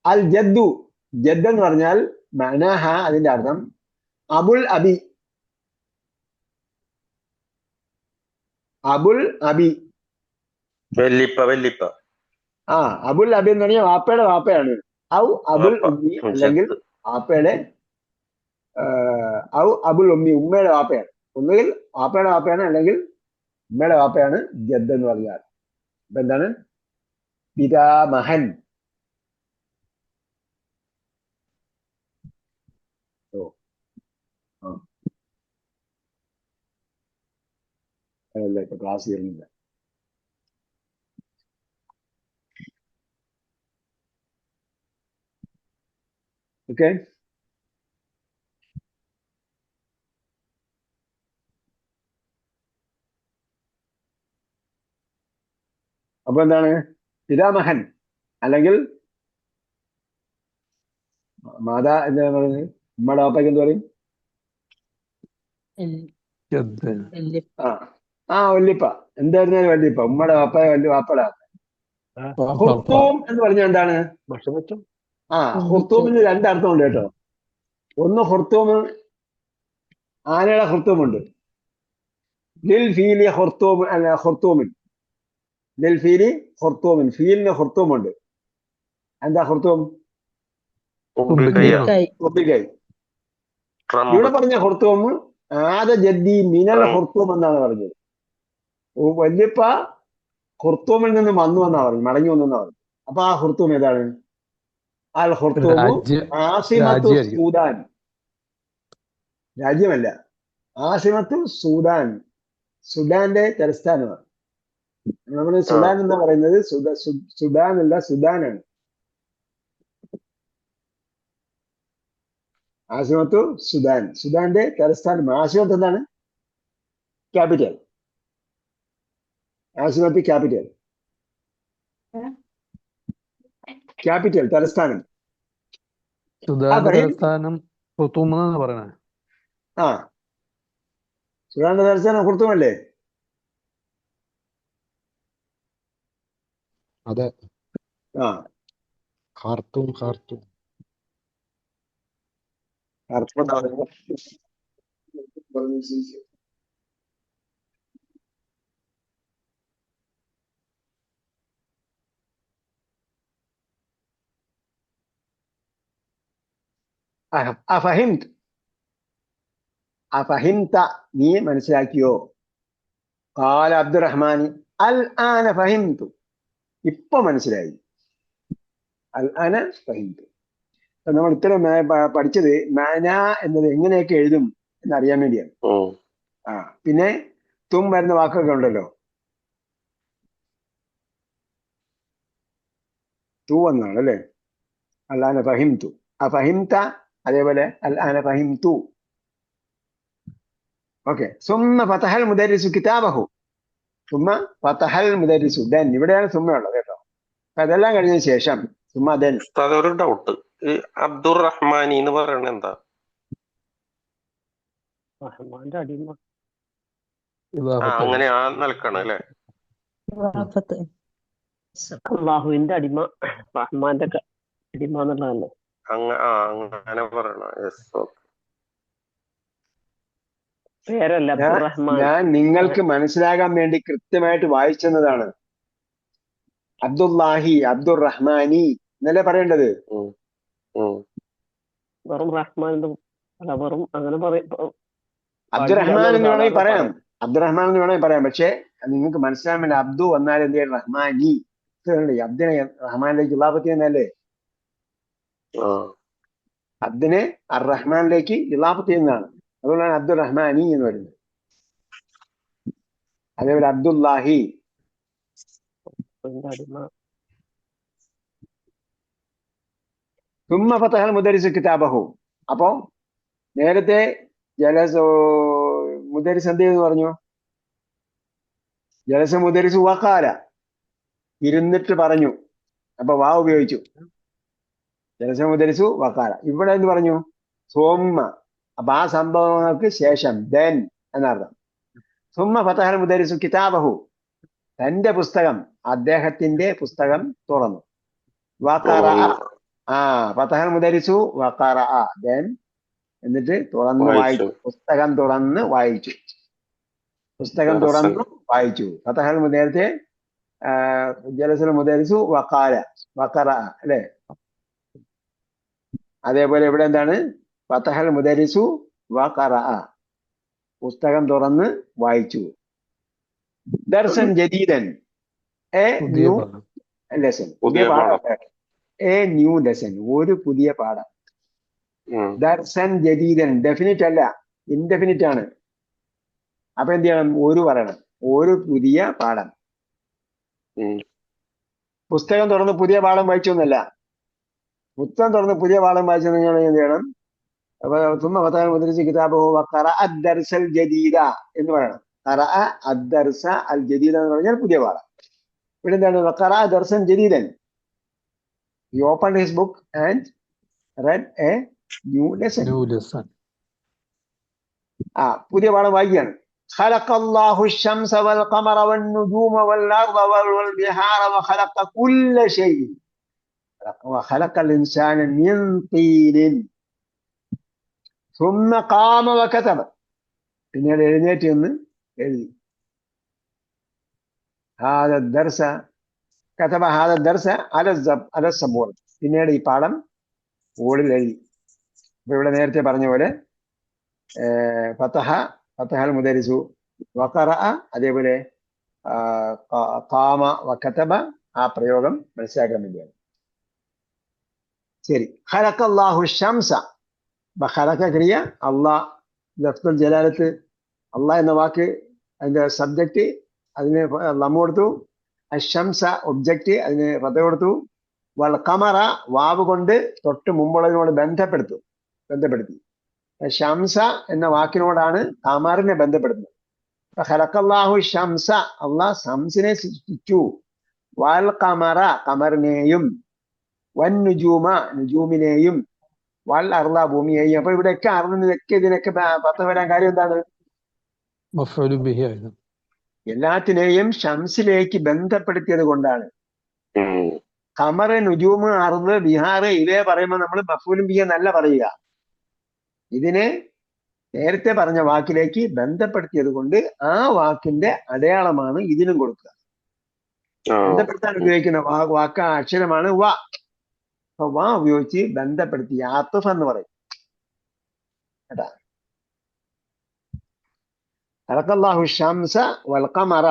അൽ ജദ്ദു. ജദ്ദ് എന്ന് പറഞ്ഞാൽ മഅനഹ അതിന്റെ അർത്ഥം അബുൽ അബി. അബുൽ അബി, വെല്ലിപ്പ. അബുൽ അബി എന്ന് പറഞ്ഞാൽ വാപ്പയുടെ വാപ്പയാണ്. ഔ അബുൽ ഉമ്മി, അല്ലെങ്കിൽ വാപ്പയുടെ ഔ അബുൽ ഉമ്മി, ഉമ്മയുടെ വാപ്പയാണ്. ഒന്നുകിൽ വാപ്പയുടെ വാപ്പയാണ്, അല്ലെങ്കിൽ ഉമ്മയുടെ വാപ്പയാണ് ജദ്ദ് എന്ന് പറഞ്ഞാൽ. അപ്പൊ എന്താണ്? പിതാമഹൻ. അതല്ല, ഇപ്പൊ ക്ലാസ് ചെയ്യുന്നില്ല. ഓക്കെ. അപ്പൊ എന്താണ്? പിതാമഹൻ അല്ലെങ്കിൽ മാതാ എന്താ പറയുന്നത്? ഉമ്മയുടെ വാപ്പയ്ക്ക് എന്ത് പറയും? വല്യപ്പ. എന്തായിരുന്നാലും വല്യപ്പ. ഉമ്മയുടെ വാപ്പ, വാപ്പയുടെ വാപ്പ. ഹുർത്തൂം എന്ന് പറഞ്ഞാൽ എന്താണ്? ഹുർത്തൂമിന് രണ്ടർത്ഥമുണ്ട് കേട്ടോ. ഒന്ന് ഹുർത്തൂം, ആനയുടെ ഹുർത്തൂമുണ്ട്. ലിൽ ഫീലി ഖുർത്തൂം അല്ല ഖുർത്തൂമിൻ. ലിൽ ഫീലി ഖുർത്തൂമിൻ. ഫീലിന് ഖുർത്തൂമുണ്ട്. എന്താ ഖുർത്തൂം? തുമ്പിക്കൈയാ, തുമ്പിക്കൈ. തുമ്പിക്കൈ. ട്രംപ്, ഇവിടെ പറഞ്ഞ ഖുർത്തൂം ആദ ജദ്ദി മിനൽ ട്രങ്ക്. ഖുർത്തൂം എന്നാണ് പറഞ്ഞത്. വല്യപ്പ ഖുർത്തൂമിൽ നിന്ന് വന്നു എന്നാ പറഞ്ഞു, മടങ്ങി വന്നു എന്നാ പറഞ്ഞു. അപ്പൊ ആ ഖുർത്തൂം ഏതാണ്? അൽ ഖുർത്തൂമു ആസിമത്തു രാജ്യമായിരിക്കും. സൂദാൻ. രാജ്യമല്ല, ആസിമത്തു സൂദാൻ, സുഡാന്റെ തലസ്ഥാനമാണ്. നമ്മൾ ആ സുഡാൻ എന്ന് പറയുന്നത് സുഡാൻ അല്ല, സുഡാനാണ്. ആസിമത്തു സുഡാൻ, സുഡാന്റെ തലസ്ഥാനം. ആസിമത്ത് എന്താണ്? ക്യാപിറ്റൽ. ആസിമത്ത് ക്യാപിറ്റൽ, ക്യാപിറ്റൽ തലസ്ഥാനം. സുഡാന്റെ ഫഹിം. തലസ്ഥാനം ഖുർത്തൂം എന്നാണ് പറയണേ. ആ, സുഡാന്റെ തലസ്ഥാനം ഖുർത്തൂമല്ലേ? അതെ, ആ, ഖാർത്തൂം ഖാർത്തൂം. അർത്ഥം എന്താ പറയുക? അഫഹിംത്, അഫഹിംത, നീ മനസ്സിലാക്കിയോ? ഖാല അബ്ദുറഹ്മാൻ അൽ ആന ഫഹിംതു, ഇപ്പൊ മനസ്സിലായി. അൽ ആന ഫഹിംതു. നമ്മൾ ഇത്രയും പഠിച്ചത് മാന എന്നത് എങ്ങനെയൊക്കെ എഴുതും എന്നറിയാൻ വേണ്ടിയാണ്. ഉം. ആ, പിന്നെ തും വരുന്ന വാക്കൊക്കെ ഉണ്ടല്ലോ. തൂ എന്നാണ് അല്ലേ? അൽ ആന ഫഹിംതു, അഫഹിംത, അതേപോലെ അൽ ആന ഫഹിംതു. ഓക്കെ. സുമ്മ ഫതഹൽ മുദരിസു കിതാബഹു. സുമ്മ ഫതഹൽ മുദരിസു. ദെൻ, ഇവിടെയാണ് സുമ്മ ഉള്ളത് കേട്ടോ. അപ്പൊ അതെല്ലാം കഴിഞ്ഞതിന് ശേഷം സുമ്മ ദെൻ. ഉസ്താദ്, ഒരു ഡൗട്ട്. ഈ അബ്ദുർ റഹ്മാനി എന്ന് പറയണ എന്താ? റഹ്മാന്റെ അടിമ. ആ, ഇതാഫത്ത് അങ്ങനെ ആ നിൽക്കണം അല്ലേ? റാഫത്ത്. അള്ളാഹുവിന്റെ അടിമ, റഹ്മാന്റെ അടിമ എന്നുള്ളതല്ലേ? അങ്ങനെ പറയണ. യെസ്. പേരല്ല അബ്ദുറഹ്മാൻ. ഞാൻ നിങ്ങൾക്ക് മനസ്സിലാകാൻ വേണ്ടി കൃത്യമായിട്ട് വായിച്ചെന്നതാണ്. അബ്ദുല്ലാഹി, അബ്ദുർ റഹ്മാനി എന്നല്ലേ പറയേണ്ടത്? വെറും റഹ്മാൻ അല്ല, വെറും അങ്ങനെ അബ്ദുറഹ്മാൻ എന്ന് വേണമെങ്കിൽ പറയാം, അബ്ദുറഹ്മാൻ എന്ന് വേണമെങ്കിൽ പറയാം. പക്ഷെ നിങ്ങൾക്ക് മനസ്സിലാകാൻ വേണ്ടി അബ്ദു വന്നാൽ എന്ത് ചെയ്യണം? റഹ്മാനി. അബ്ദിനെ റഹ്മാനിലേക്ക് ഇലാഫത്ത് ചെയ്യുന്നതല്ലേ? അബ്ദിനെ അർ റഹ്മാനിലേക്ക് ഇലാഫത്ത് ചെയ്യുന്നതാണ്. അതുകൊണ്ടാണ് അബ്ദുർ റഹ്മാനി എന്ന് പറയുന്നത്. അതേപോലെ അബ്ദുല്ലാഹി. അടിമ. സുമ്മ ഫതഹൽ മുദരിസു കിതാബഹു. അപ്പോ നേരത്തെ മുദരിസ് എന്ത് ചെയ്തെന്ന് പറഞ്ഞു? ജലസ മുദരിസു വഖാല, ഇരുന്നിട്ട് പറഞ്ഞു. അപ്പൊ വാ ഉപയോഗിച്ചു. ജലസ മുദരിസു വഖാല. ഇവിടെ എന്ത് പറഞ്ഞു? സുമ്മ. അപ്പൊ ആ സംഭവങ്ങൾക്ക് ശേഷം, ദെൻ എന്നർത്ഥം. സുമ്മ ഫതഹൽ മുദരിസു കിതാബഹു, തന്റെ പുസ്തകം, അദ്ദേഹത്തിന്റെ പുസ്തകം തുറന്നു. വഖറഅ. ഫതഹൽ മുദരിസു വഖറഅ, ദെൻ എന്നിട്ട് തുറന്ന് വായിച്ചു. പുസ്തകം തുറന്ന് വായിച്ചു. പുസ്തകം തുറന്നു വായിച്ചു. ഫതഹൽ നേരത്തെ ജലസൽ മുദരിസു വഖാല, വഖറഅ അല്ലെ? അതേപോലെ ഇവിടെ എന്താണ്? ഫതഹൽ മുദരിസു വഖറഅ, പുസ്തകം തുറന്ന് വായിച്ചു. ദർസൻ ജദീദൻ, എ ന്യൂ ലെസൺ, പുതിയ പാഠം. എ ന്യൂ ലെസൺ, ഒരു പുതിയ പാഠം. ദർസൻ ജദീദൻ ഡെഫിനിറ്റ് അല്ല, ഇൻഡെഫിനിറ്റ് ആണ്. അപ്പൊ എന്ത് ചെയ്യണം? ഒരു പറയണം, ഒരു പുതിയ പാഠം. പുസ്തകം തുറന്ന് പുതിയ പാഠം വായിച്ചു എന്നല്ല, പുസ്തകം തുറന്ന് പുതിയ പാഠം വായിച്ചു നിങ്ങൾ എന്ത് ചെയ്യണം? അപ്പൊ തുമ്മ ഫതഹൽ മുദരിസു കിതാബഹു വഖറഅ അദ്ദർസൽ ജദീദ എന്ന് പറയണം. ഖറഅ അദ്ദർസ അൽ ജദീദ എന്ന് പറഞ്ഞാൽ പുതിയ പാഠം. ഇവിടെ എന്താണ്? വഖറഅ ദർസൻ ജദീദൻ. He opened his book and read a new lesson. പുതിയ പാഠം വായിക്കുകയാണ്. خلق الله الشمس والقمر والنجوم والأرض والبحار وخلق كل شيء وخلق الإنسان من طين ثم قام وكتب. പിന്നീട് എഴുന്നേറ്റ് നിന്ന് എഴുതി. ഹാദ ദർസ കതബ ഹാദ ദർസ അല സബൂർ. പിന്നീട് ഈ പാഠം ബോർഡിൽ എഴുതി. ഇപ്പൊ ഇവിടെ നേരത്തെ പറഞ്ഞ പോലെ ഫതഹൽ മുദരിസു വഖറഅ, അതേപോലെ ഖാമ വകതബ, ആ പ്രയോഗം മനസ്സിലാക്കാൻ വേണ്ടിയാണ്. ശരി. ഖലഖല്ലാഹു ശംസ. ഖലഖ ക്രിയ, അള്ളാഹ് ലഫ്ദുൽ ജലാലത്ത് അള്ളാഹ് എന്ന വാക്ക് അതിന്റെ സബ്ജക്റ്റ്, അതിന് ലം കൊടുത്തു. അശംസ ഒബ്ജക്റ്റ്, അതിന് ഫത കൊടുത്തു. വൽ ഖമറ വാവ് കൊണ്ട് തൊട്ട് മുമ്പുള്ളതിനോട് ബന്ധപ്പെടുത്തി. ഷംസ എന്ന വാക്കിനോടാണ് ഖമറിനെ ബന്ധപ്പെടുത്തുന്നത്. ഖലഖല്ലാഹു ശംസ, അള്ളാഹ് ശംസിനെ സൃഷ്ടിച്ചു. വൽ ഖമറ ഖമറിനെയും, വൻ നുജൂമ നുജൂമിനെയും, വൽ അർള ഭൂമിയെയും. അപ്പൊ ഇവിടെയൊക്കെ അർളിനൊക്കെ ഇതിനൊക്കെ പത്ത് വരാൻ കാര്യം എന്താണ്? മഫ്ഊലു ബിഹി ആയിരുന്നു. എല്ലാത്തിനെയും ഷംസിലേക്ക് ബന്ധപ്പെടുത്തിയത് കൊണ്ടാണ്. ഖമർ, നുജൂമ്, അർള്, ബിഹാറ് ഇവയെ പറയുമ്പോൾ നമ്മൾ മഫ്ഊലും ബിഹി എന്നല്ല പറയുക. ഇതിനെ നേരത്തെ പറഞ്ഞ വാക്കിലേക്ക് ബന്ധപ്പെടുത്തിയത് കൊണ്ട് ആ വാക്കിന്റെ അടയാളമാണ് ഇതിനും കൊടുക്കുക. ബന്ധപ്പെടുത്താൻ ഉപയോഗിക്കുന്ന വാക്ക് അക്ഷരമാണ് വ. അപ്പൊ വ ഉപയോഗിച്ച് ബന്ധപ്പെടുത്തി ആത്തിഫ് എന്ന് പറയും. കേട്ടാ. ഖലഖല്ലാഹു ശംസ വൽ ഖമറ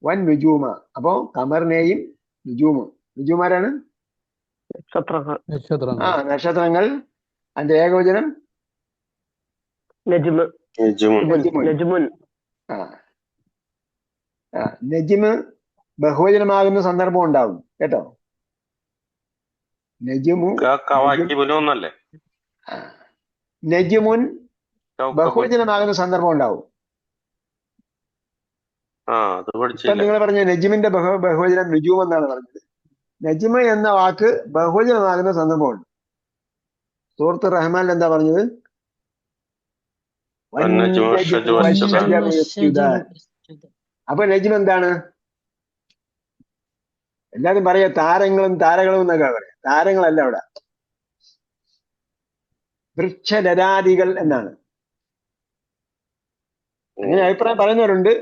വൻ നുജൂമ. അപ്പോ ഖമറിനെയും നുജൂമാരാണ് നക്ഷത്രങ്ങൾ. അതിന്റെ ഏകവചനം നജ്മ്. ബഹുവചനമാകുന്ന സന്ദർഭം ഉണ്ടാവും കേട്ടോ. നജ്മുൻ ബഹുവചനമാകുന്ന സന്ദർഭം ഉണ്ടാവും. ഇപ്പൊ നിങ്ങൾ പറഞ്ഞ നജ്മിന്റെ ബഹുവചനം നുജൂം എന്നാണ് പറഞ്ഞത്. നജ്മ എന്ന വാക്ക് ബഹുവചനമാകുന്ന സന്ദർഭമുണ്ട്. സൂറത്ത് റഹ്മാനിൽ എന്താ പറഞ്ഞത്? അപ്പൊ നജ്മ എന്താണ്? എല്ലാരും പറയാ താരങ്ങളും എന്നൊക്കെ പറയാം. താരങ്ങളല്ല അവിടെ, വൃക്ഷലതാദികൾ എന്നാണ്. അങ്ങനെ അഭിപ്രായം പറയുന്നവരുണ്ട്.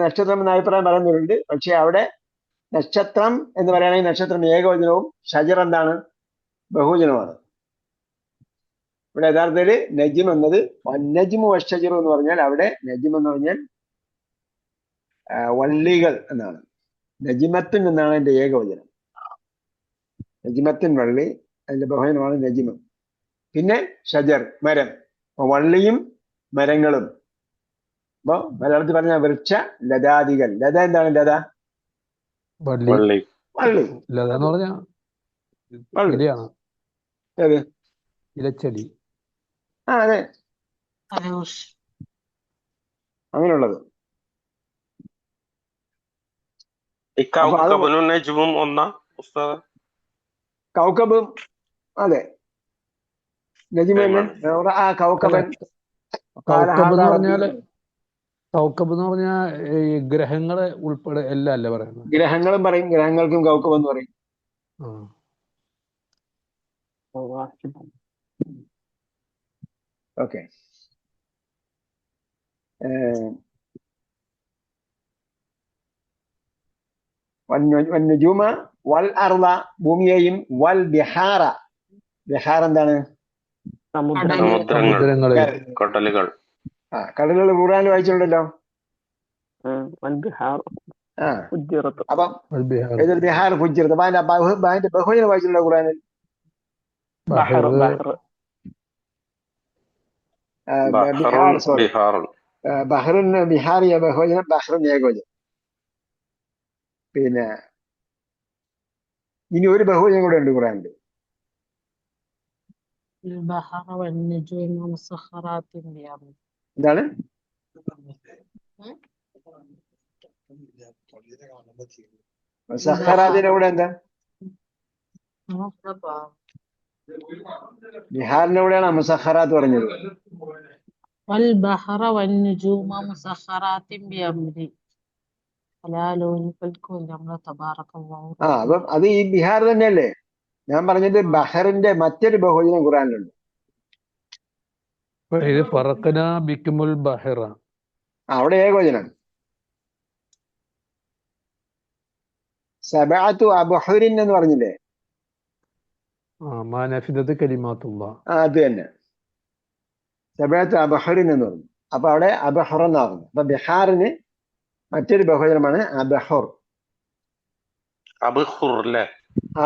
നക്ഷത്രം എന്ന അഭിപ്രായം പറയുന്നവരുണ്ട്. പക്ഷെ അവിടെ നക്ഷത്രം എന്ന് പറയുകയാണെങ്കിൽ നക്ഷത്രം ഏകവചനവും ഷജർ എന്താണ്? ബഹുവചനമാണ്. ഇവിടെ യഥാർത്ഥത്തിൽ നജ്ം എന്നത് നജ്മു വഷജറു എന്ന് പറഞ്ഞാൽ അവിടെ നജ്ം എന്ന് പറഞ്ഞാൽ വള്ളികൾ എന്നാണ്. നജിമത്തിൻ എന്നാണ് അതിന്റെ ഏകവചനം. നജിമത്തിൻ വള്ളി, അതിന്റെ ബഹുവചനമാണ് നജിമ്. പിന്നെ ഷജർ മരം, വള്ളിയും മരങ്ങളും. അപ്പൊ മലയാളത്തിൽ പറഞ്ഞ വൃക്ഷ ലതാദികൾ. ലത എന്താണ്? ലത വള്ളി. ലത എന്ന് പറഞ്ഞാൽ ഇലച്ചെടി. അതെ, അങ്ങനെയുള്ളത്. കൗക്കബും അതെ നജിമ തന്നെ. ആ കൗക്കബൻ. കൗക്കബ് എന്ന് പറഞ്ഞാൽ ഈ ഗ്രഹങ്ങളെ ഉൾപ്പെടെ എല്ലാം അല്ലേ പറയുന്നത്? ഗ്രഹങ്ങളും പറയും, ഗ്രഹങ്ങൾക്കും കൗക്കബ് എന്ന് പറയും. ഓക്കെ. വന്നുജൂമ വൽ അർള ഭൂമിയെയും, വൽ ബിഹാറ. ബിഹാർ എന്താണ്? കടലുകൾ. കടലുകൾ ഖുർആനിൽ വായിച്ചിട്ടുണ്ടല്ലോ. അപ്പം ബിഹാർ ഫുജ്ജിറത്ത്. അതിന്റെ ബഹുവചനം വായിച്ചിട്ടുണ്ടോ ഖുർആനിൽ? ബഹ്റിന് ബിഹാറിയ ബഹുവചനം, ബഹ്റിൻ ഏകവചനം. പിന്നെ ഇനി ഒരു ബഹുവചനം കൂടെ ഉണ്ട് ഖുർആനിൽ. എന്താണ്? സഖറാത്തിന്റെ കൂടെ എന്താ? ബിഹാറിന്റെ കൂടെയാണ് മുസഖറാത്ത് പറഞ്ഞത്. അപ്പം അത് ഈ ബിഹാർ തന്നെയല്ലേ. ഞാൻ പറഞ്ഞത് ബഹറിന്റെ മറ്റൊരു ബഹുവചനം ഖുർആനിലുണ്ട്. ഇത് ഫറഖ്നാ ബിക്കുമുൽ ബഹറ. അവിടെ ഏകവചനം. സബഅത്തു അബ്ഹുരിൻ എന്ന് പറഞ്ഞില്ലേ, മാ നഫിദത് കലിമാത്തുള്ള. അത് തന്നെ. സബഅത്തു അബ്ഹുരിൻ എന്ന് പറഞ്ഞു. അപ്പൊ അവിടെ അബ്ഹുർ എന്നാ പറഞ്ഞു. അപ്പൊ ബിഹാറിന് മറ്റൊരു ബഹുവചനമാണ് അബ്ഹുർ. അബ്ഹുർ അല്ലേ?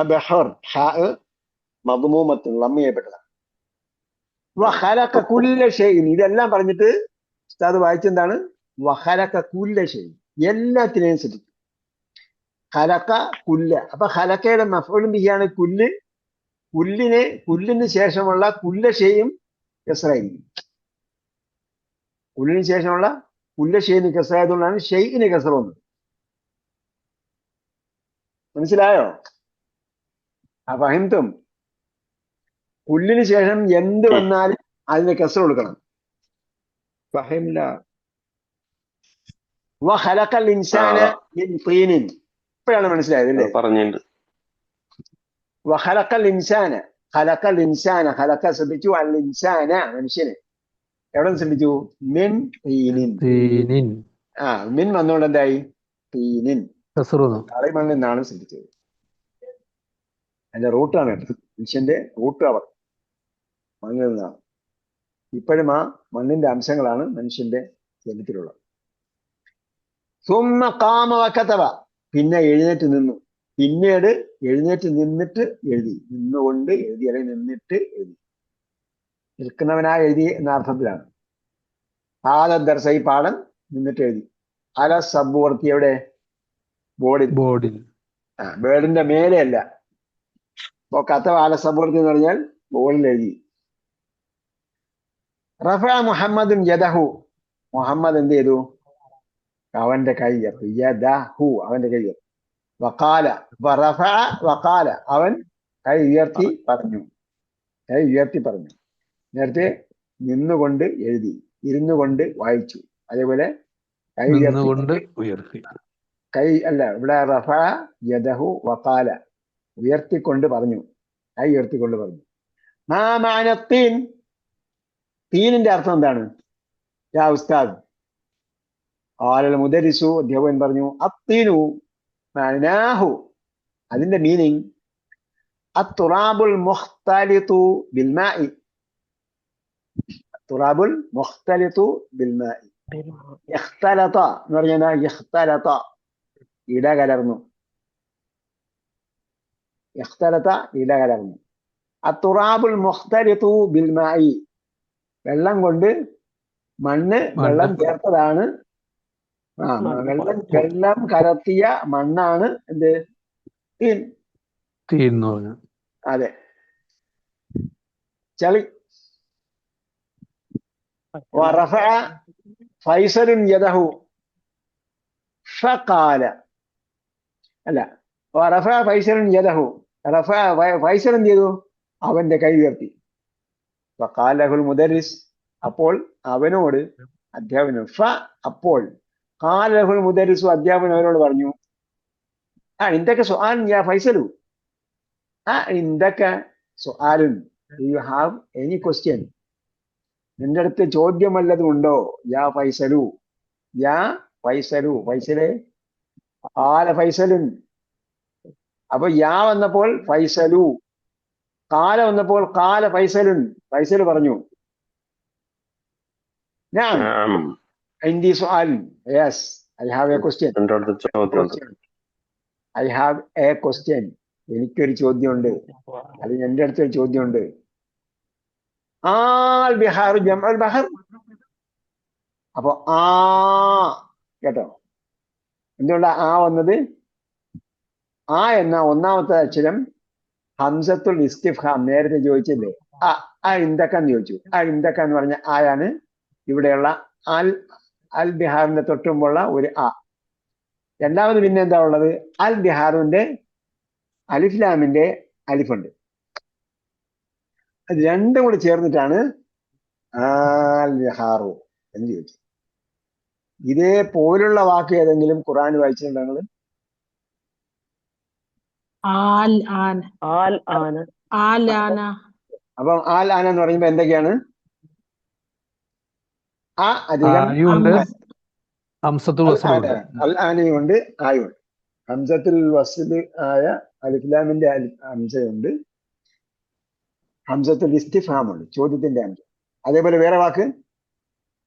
അബ്ഹുർ ഹാ മദ്മൂമത്തുൻ ലം ചെയ്യപ്പെട്ടതാണ്. വഖലഖ കുല്ല ഷൈഇൻ, ഇതെല്ലാം പറഞ്ഞിട്ട് ഉസ്താദ് വായിച്ചെന്താണ്? വഖലഖ കുല്ല ഷൈഇൻ, എല്ലാത്തിനെയും സൃഷ്ടിച്ചു. ഖലഖ കുല്ല, അപ്പൊ ഖലഖയുടെ മഫ്ഊലും ബിഹിയാണ് കുല്ല്. കുല്ലിന് ശേഷമുള്ള കുല്ല ഷൈഇൻ കസ്റായിരിക്കും. കുല്ലിന് ശേഷമുള്ള കുല്ല ഷൈഇന് കസ്റായതുകൊണ്ടാണ് ഷൈഇന് കസ്റ വന്നത്. മനസ്സിലായോ? ഫഹിംതും? കുല്ലിന് ശേഷം എന്ത് വന്നാലും അതിന് കസ്റ കൊടുക്കണം. ഫഹിംല. വഖലഖൽ ഇൻസാന മിൻ തീനിൻ, ഇപ്പോഴാണ് മനസ്സിലായത് അല്ലേ? പറഞ്ഞിട്ടുണ്ട്. വഖലഖൽ ഇൻസാന, ഖലഖൽ ഇൻസാന, ഖലഖ ശ്രദ്ധിച്ചു, അൽ ഇൻസാന മനുഷ്യന് എവിടെ നിന്ന് ശ്രദ്ധിച്ചു? മിൻ തീനിൻ. തീനിൻ മിൻ വന്നുകൊണ്ട് എന്തായി? തീനിൻ, കസ്റുന്നു. കളിമണ്ണിൽ നിന്നാണ് ശ്രദ്ധിച്ചത്. അതിന്റെ റൂട്ടാണ് കേട്ടത്. മനുഷ്യന്റെ റൂട്ട് അവർ മണ്ണിൽ നിന്നാണ്. ഇപ്പോഴും ആ മണ്ണിന്റെ അംശങ്ങളാണ് മനുഷ്യന്റെ ശരീരത്തിലുള്ളത്. സുമ്മ ഖാമ വകതബ, പിന്നെ എഴുന്നേറ്റ് നിന്നു. പിന്നീട് എഴുന്നേറ്റ് നിന്നിട്ട് എഴുതി. നിന്നുകൊണ്ട് എഴുതി, അല്ലെങ്കിൽ നിന്നിട്ട് എഴുതി. നിൽക്കുന്നവനായി എഴുതി എന്ന അർത്ഥത്തിലാണ്. ദർസ, ഈ പാഠം നിന്നിട്ട് എഴുതി. അല സബ്ബോർത്തി, എവിടെ? ബോർഡിൽ. ബേർഡിന്റെ മേലെയല്ല. അപ്പോ കതബ അല സബ്ബോർത്തി എന്ന് പറഞ്ഞാൽ ബോർഡിൽ എഴുതി. റഫഅ മുഹമ്മദുൻ യദഹു, മുഹമ്മദ് എന്ത് ചെയ്തു? അവന്റെ കൈ ഉയർത്തി. യദഹു, അവന്റെ കൈ ഉയർത്തി. വഖാല, റഫഅ വഖാല, അവൻ കൈ ഉയർത്തി പറഞ്ഞു. കൈ ഉയർത്തി പറഞ്ഞു. നേരത്തെ നിന്നുകൊണ്ട് എഴുതി, ഇരുന്നു കൊണ്ട് വായിച്ചു. അതേപോലെ കൈ ഉയർത്തി. കൈ അല്ല, ഇവിടെ റഫഅ യദഹു വഖാല, ഉയർത്തിക്കൊണ്ട് പറഞ്ഞു, കൈ ഉയർത്തിക്കൊണ്ട് പറഞ്ഞു. മാ മഅന തീൻ, തീനിന്റെ അർത്ഥം എന്താണ്? യാ ഉസ്താദ്. ഖാലൽ മുദരിസു, അധ്യാപകൻ പറഞ്ഞു, അത്തീനു മഅനാഹു, അതിന്റെ മീനിങ് അത്തുറാബുൽ മുഖ്തലിതു ബിൽമാഇ. തുറാബുൽ മുഖ്തലിതു ബിൽമാഇ. ഇഖ്തലത എന്ന് പറഞ്ഞാൽ ഇഖ്തലത, ഇടകലർന്നു. ഇഖ്തലത, ഇടകലർന്നു. അത്തുറാബുൽ മുഖ്തലിതു ബിൽമാഇ, വെള്ളം കൊണ്ട് വെള്ളം ചേർത്തതാണ്. വെള്ളം കലർത്തിയ മണ്ണാണ് എന്ത്? തീൻ. അതെ, ചളി. വറഫഅ ഫൈസലുൻ യദഹു ഫഖാല, അല്ല, വറഫഅ ഫൈസലുൻ യദഹു, ഫൈസൽ എന്ത് ചെയ്തു? അവന്റെ കൈ ഉയർത്തി. ഫഖാലഹുൽ മുദരിസ്, അപ്പോൾ അവനോട് അധ്യാപകൻ, അപ്പോൾ ഖാലഹുൽ മുദരിസു, അധ്യാപകൻ അവനോട് പറഞ്ഞു, ഇന്ദക സുആൽ യാ ഫൈസലു, ഇന്ദക സുആലുൻ, യു ഹാവ് എനി ക്വസ്റ്റ്യൻ, നിന്റെ അടുത്ത് ചോദ്യം വല്ലതും ഉണ്ടോ? യാ ഫൈസലു, യാ ഫൈസലു, ഫൈസലെ. ഖാല ഫൈസലുൻ, അപ്പൊ യാ വന്നപ്പോൾ ഫൈസലു, ഖാല വന്നപ്പോൾ ഖാല ഫൈസലുൻ, ഫൈസൽ പറഞ്ഞു. നഅം ഇൻദി സുആൽ, yes, I have a question. I have a question, എനിക്കൊരു ചോദ്യമുണ്ട്, അല്ലെങ്കിൽ എന്റെ അടുത്തൊരു ചോദ്യമുണ്ട്. ആൽ ബിഹാറു ജംഉൽ ബഹർ, അപ്പൊ കേട്ടോ, എന്തുകൊണ്ടാ വന്നത്? എന്ന ഒന്നാമത്തെ അക്ഷരം ഹംസത്തുൽ ഇസ്തിഫ്ഹാം, നേരത്തെ ചോദിച്ചില്ലേ? ഇന്ദക്കാന്ന് ചോദിച്ചു. ഇന്ദക്ക എന്ന് പറഞ്ഞ ആയാണ് ഇവിടെയുള്ള അൽ ബിഹാറിന്റെ തൊട്ടുമുള്ള ഒരു രണ്ടാമത് പിന്നെ എന്താ ഉള്ളത്? അൽ ബിഹാറിന്റെ അലിഫ്ലാമിന്റെ അലിഫുണ്ട്. അത് രണ്ടും കൂടി ചേർന്നിട്ടാണ് അൽ ബിഹാറു എന്ന് ചോദിച്ചു. ഇതേപോലുള്ള വാക്ക് ഏതെങ്കിലും ഖുർആൻ വായിച്ചിട്ടുണ്ടോ നിങ്ങൾ? അപ്പം ആൽ ആന എന്ന് പറയുമ്പോ എന്തൊക്കെയാണ്? അധികം ഹംസത്തുൽ അൽ ആന വസ്ലുണ്ട്. അൽ ആനയുണ്ട്, ആയുണ്ട്. ഹംസത്തുൽ വസ്ൽ ആയ അലിഫ്ലാമിന്റെ ഹംസയുണ്ട്, ഹംസത്തുൽ ഇസ്തിഫാം ഉണ്ട്, ചോദ്യത്തിന്റെ ഹംസ. അതേപോലെ വേറെ വാക്ക്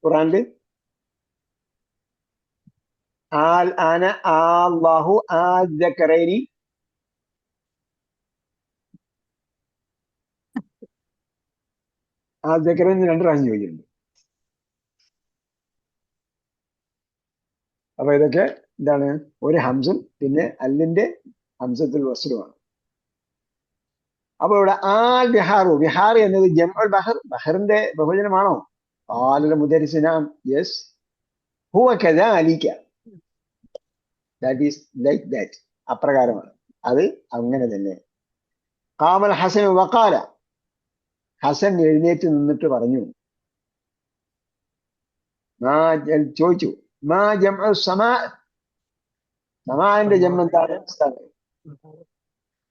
ഖുറാനില് ആൽ ആന അല്ലാഹു ആദ്ദക്കറൈനി. ആദ്ദക്കറൈനി 2 പ്രാവശ്യം ചോദിച്ചിട്ടുണ്ട്. അപ്പൊ ഇതൊക്കെ എന്താണ്? ഒരു ഹംസും പിന്നെ അല്ലിന്റെ ഹംസത്തുൽ വസ്ലുമാണ്. അപ്പൊ ഇവിടെ ആൽ ബിഹാറു, ബിഹാർ എന്നത് ജംഉൽ ബഹർ, ബഹറിന്റെ ബഹുജനമാണോ? ആലുൽ മുദരിസിനാം, yes. Hua കദാലിക, that is like that, അപ്രകാരമാണ്, അത് അങ്ങനെ തന്നെ. ഖാമൽ ഹസൻ വഖാല, ഹസൻ എഴുന്നേറ്റ് നിന്നിട്ട് പറഞ്ഞു, ചോദിച്ചു, മാ ജംഉ സമാ, സമാന്റെ ജംഉ എന്താണ് ഉസ്താദ്?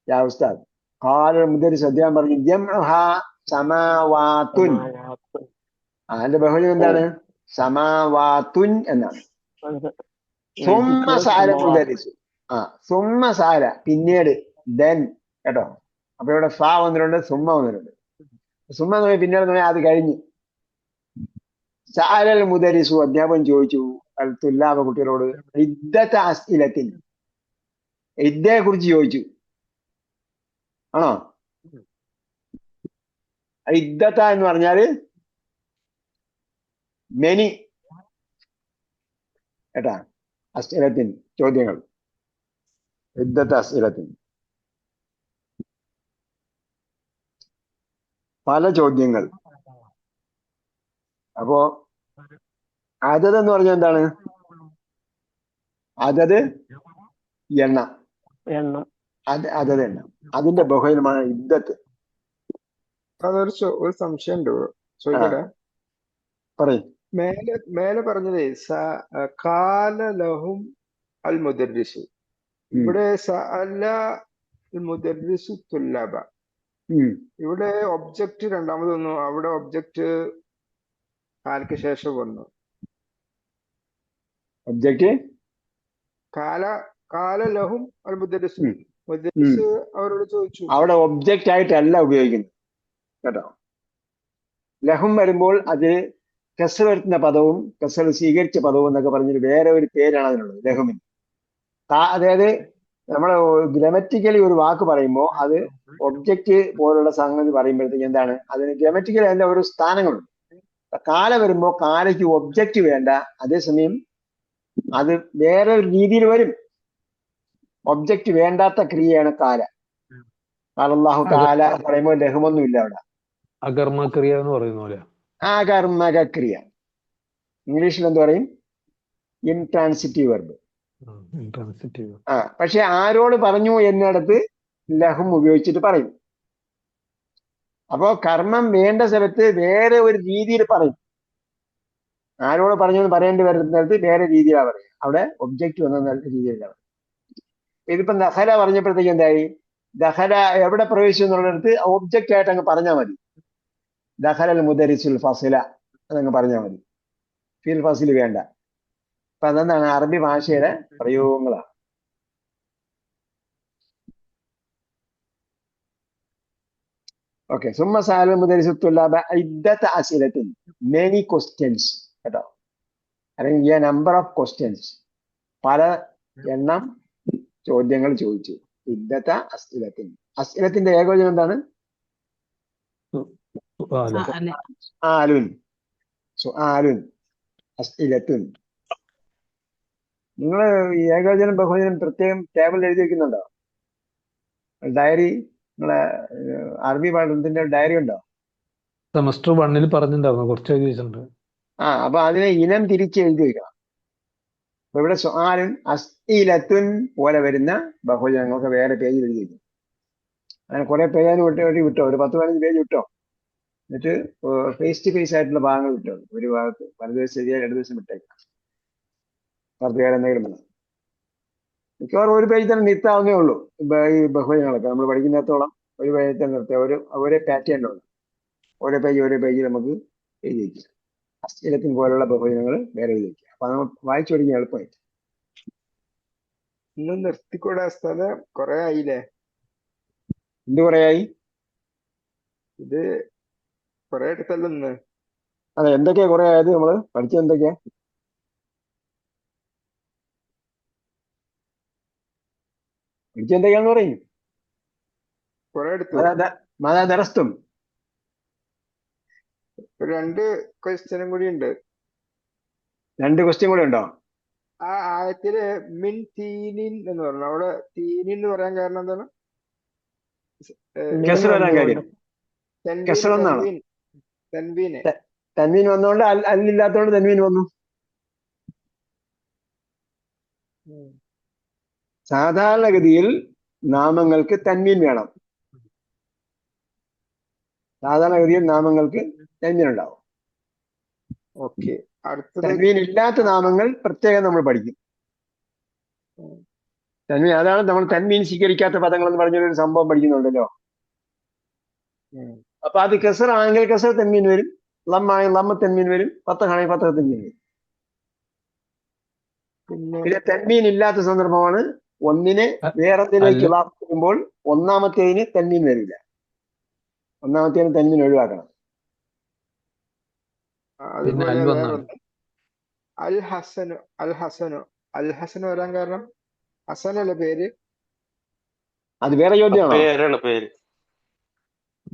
യാ ഉസ്താദ്. ഖാല മുദരിസ്, അദ്ദേഹം പറഞ്ഞു, ജംഉഹാ സമാവാത്തുൻ. അതിന്റെ ബഹുജനം എന്താണ്? സമാവാത്തുൻ എന്നാണ്. സുമ്മ സാല മുദരിസ്, സുമ്മ സാല, പിന്നീട്, ദെൻ, കേട്ടോ. അപ്പൊ ഇവിടെ ഫ വന്നിട്ടുണ്ട്, സുമ്മ വന്നിട്ടുണ്ട്. സുമ്മ എന്ന് പറഞ്ഞാൽ പിന്നീട് എന്ന് പറഞ്ഞാൽ അത് കഴിഞ്ഞ്. സാലൽ മുദരിസു, അധ്യാപകൻ ചോദിച്ചു അൽ തുല്ലാബ, കുട്ടികളോട്, ഇദ്ദത അസ്ഇലത്തിൻ, ഇദ്ദയെ കുറിച്ച് ചോദിച്ചു. ആണോ? ഇദ്ദത എന്ന് പറഞ്ഞാല് മെനി, കേട്ടാ. അസ്ഇലത്തിൻ, ചോദ്യങ്ങൾ. ഇദ്ദത അസ്ഇലത്തിൻ, പല ചോദ്യങ്ങൾ. അപ്പോ അതത് എന്ന് പറഞ്ഞാൽ എന്താണ്? അതത് എണ്ണം, അതത് എണ്ണം, അതിന്റെ ബഹുജനമാണ് ഇദ്ദത്ത്. അതൊരു ഒരു സംശയം ഉണ്ട്, ചോദിക്കട്ടെ. പറയും. മേലെ പറഞ്ഞതേ കാല ലഹും അൽ മുദർരിസു, ഇവിടെ സഅല അൽ മുദർരിസു തുല്ലാബ, ഇവിടെ ഒബ്ജക്റ്റ് രണ്ടാമത് വന്നു, അവിടെ ഒബ്ജക്റ്റ് കാലക്ക് ശേഷം വന്നു. ഒബ്ജക്റ്റ് കാല ലഹും അൽ മുദർരിസു, മുദർരിസ് അവരോട് ചോദിച്ചു. അവിടെ ഒബ്ജക്റ്റ് ആയിട്ടല്ല ഉപയോഗിക്കുന്നത്, കേട്ടോ. ലഹും വരുമ്പോൾ അത് കസർ വരുത്തുന്ന പദവും കസർ സ്വീകരിച്ച പദവും എന്നൊക്കെ പറഞ്ഞൊരു വേറെ ഒരു പേരാണ് അതിനുള്ളത്, ലഹുമിന്. അതായത് നമ്മൾ ഗ്രമറ്റിക്കലി ഒരു വാക്ക് പറയുമ്പോൾ അത് ഒബ്ജക്റ്റ് പോലുള്ള സംഗതി പറയുമ്പോഴത്തേക്ക് എന്താണ്, അതിന് ഗ്രമറ്റിക്കലി അതിന്റെ ഒരു സ്ഥാനങ്ങളുണ്ട്. കാല വരുമ്പോൾ കാലയ്ക്ക് ഒബ്ജക്റ്റ് വേണ്ട, അതേസമയം അത് വേറെ ഒരു രീതിയിൽ വരും. ഒബ്ജക്റ്റ് വേണ്ടാത്ത ക്രിയയാണ് കാല. അല്ലാഹു കാല പറയുമ്പോൾ ലഹുമൊന്നും ഇല്ല അവിടെ. അകർമ്മക്രിയ എന്ന് പറയുന്ന പോലെ. ആകർമ്മക ക്രിയ, ഇംഗ്ലീഷിൽ എന്ത് പറയും? Intransitive verb. പക്ഷെ ആരോട് പറഞ്ഞു എന്നിടത്ത് ലഹും ഉപയോഗിച്ചിട്ട് പറയും. അപ്പോ കർമ്മം വേണ്ട സ്ഥലത്ത് വേറെ ഒരു രീതിയിൽ പറയും. ആരോട് പറഞ്ഞു എന്ന് പറയേണ്ടി വരുന്നിടത്ത് വേറെ രീതിയിലാണ് പറയുക. അവിടെ ഒബ്ജക്റ്റ് വന്ന രീതിയിലാണ്. ഇതിപ്പം ദഹല പറഞ്ഞപ്പോഴത്തേക്ക് എന്തായി? ദഹല എവിടെ പ്രവേശിച്ചു എന്നുള്ളിടത്ത് ഒബ്ജക്റ്റ് ആയിട്ട് അങ്ങ് പറഞ്ഞാൽ മതി. ദഹലൽ മുദരിസുൽ ഫസില അതങ്ങ് പറഞ്ഞാൽ മതി, ഫിൽ ഫസിൽ വേണ്ട. അപ്പൊ അതെന്താണ്? അറബി ഭാഷയുടെ പ്രയോഗങ്ങളാണ്. ഓക്കെ. സുമ്മ സഅല മുദരിസു തുല്ലാബ ഇദ്ദത അസ്ഇലത്തിൻ, മെനി ക്വസ്റ്റ്യൻസ്, കേട്ടോ. അല്ലെങ്കിൽ എ നമ്പർ ഓഫ് ക്വസ്റ്റ്യൻസ്, പല എണ്ണം ചോദ്യങ്ങൾ ചോദിച്ചു. ഇദ്ദത അസ്ഇലത്തിൻ, അസ്ഇലത്തിന്റെ ഏകവചനം എന്താണ്? ആലുൻ, സുആലുൻ, അസ്ഇലത്തുൻ. നിങ്ങൾ ഈ ഏകവചനം ബഹുവചനം പ്രത്യേകം ടേബിൾ എഴുതി വെക്കുന്നുണ്ടോ? ഡയറി, നിങ്ങളെ അറബി പഠനത്തിന്റെ ഡയറി ഉണ്ടോ? സെമസ്റ്റർ 1 പറഞ്ഞിട്ടുണ്ടായിരുന്നു, കുറച്ച് എഴുതി വെച്ചിട്ടുണ്ട്. അപ്പൊ അതിനെ ഇനം തിരിച്ച് എഴുതി വെക്കണം. അപ്പൊ ഇവിടെ സുആലുൻ അസ്ഇലത്തുൻ പോലെ വരുന്ന ബഹുവചനങ്ങൾക്ക് വേറെ പേജിൽ എഴുതി വെക്കും. അങ്ങനെ കുറെ പേജ് വിട്ടോ, ഒരു 10-15 പേജ് വിട്ടോ. എന്നിട്ട് ഫേസ് ടു ഫേസ് ആയിട്ടുള്ള ഭാഗങ്ങൾ വിട്ടോ. ഒരു ഭാഗത്ത് വലതുവശം ശരിയായി 2 ദിവസം വിട്ടേക്കാം. വാർത്തകാരം എന്തെങ്കിലും വന്നു മിക്കവാറും ഒരു പേജിൽ തന്നെ നിർത്താവുന്നേ ഉള്ളൂ. ഈ ബഹുവചനങ്ങളൊക്കെ നമ്മൾ പഠിക്കുന്നിടത്തോളം ഒരു പേജിൽ തന്നെ നിർത്തുക. ഒരേ പാറ്റേണിലുള്ള ഓരോ പേജ് നമുക്ക് എഴുതി വയ്ക്കുക. അസ്ഇലത്തിൻ പോലുള്ള ബഹുവചനങ്ങൾ വേറെ എഴുതി വയ്ക്കുക. അപ്പൊ നമ്മൾ വായിച്ചു തുടങ്ങിയ എളുപ്പമായി. ഇന്ന് നിർത്തിക്കൂടാ ഉസ്താദെ, കൊറേ ആയില്ലേ എന്ത് കുറേയായി? ഇത്, കൊറേ എടുത്തല്ലോ ഇന്ന്. അതെ, എന്തൊക്കെയാ കുറെ ആയത്? നമ്മള് പഠിച്ചത് എന്തൊക്കെയാ? പഠിച്ചത് എന്തൊക്കെയാന്ന് പറയും. കൊറേ എടുത്തു. മാതാ ദറസ്തും. ഒരു 2 ക്വസ്റ്റ്യനും കൂടി ഉണ്ട്. 2 ക്വസ്റ്റ്യൻ കൂടെ ഉണ്ടോ? ആ ആയത്തില് മിൻ തീനിൻ എന്ന് പറഞ്ഞു. അവിടെ തീനിൻ എന്ന് പറയാൻ കാരണം എന്താണ്? മീൻ കെസർ വരാൻ കാര്യം വന്നുകൊണ്ട് തെൻവീൻ കെസർ എന്നാണോ? തെൻവീൻ തെൻവീന്. തൻവീൻ വന്നോണ്ട് അല്ലില്ലാത്തോണ്ട് തൻവീൻ വന്നു. സാധാരണഗതിയിൽ നാമങ്ങൾക്ക് തൻവീൻ വേണം. സാധാരണഗതിയിൽ നാമങ്ങൾക്ക് തൻവീൻ ഉണ്ടാവും. ഓക്കെ, അടുത്തത് തൻവീൻ ഇല്ലാത്ത നാമങ്ങൾ പ്രത്യേകം നമ്മൾ പഠിക്കും. തൻവീൻ, അതാണ് നമ്മൾ തൻവീൻ സ്വീകരിക്കാത്ത പദങ്ങൾ എന്ന് പറഞ്ഞൊരു സംഭവം പഠിക്കുന്നുണ്ടല്ലോ. അപ്പൊ അത് കെസർ ആണെങ്കിൽ കെസർ തൻവീൻ വരും, ലമ്മാണെങ്കിൽ ലമ്മ തൻവീൻ വരും, ഫത്തഹാണെങ്കിൽ ഫത്തഹ തൻവീൻ വരും. പിന്നെ തൻവീൻ ഇല്ലാത്ത സന്ദർഭമാണ് ഒന്നിനെ വേറൊന്നിലേക്ക് അല്ല ഇളാഫ് ചെയ്യുമ്പോൾ ഒന്നാമത്തേതിന് തൻവീൻ വരില്ല. ഒന്നാമത്തേതിന് തൻവീൻ ഒഴിവാക്കണം. പിന്നെ അതുപോലെ അൽ വേറെ വന്നാണ്. ഒന്ന് അൽ ഹസനു. അൽ ഹസനു അൽ ഹസനു വരാൻ കാരണം ഹസനല്ലേ പേര്? അത് വേറെ ചോദ്യമാണോ? പേരാണ് പേര്.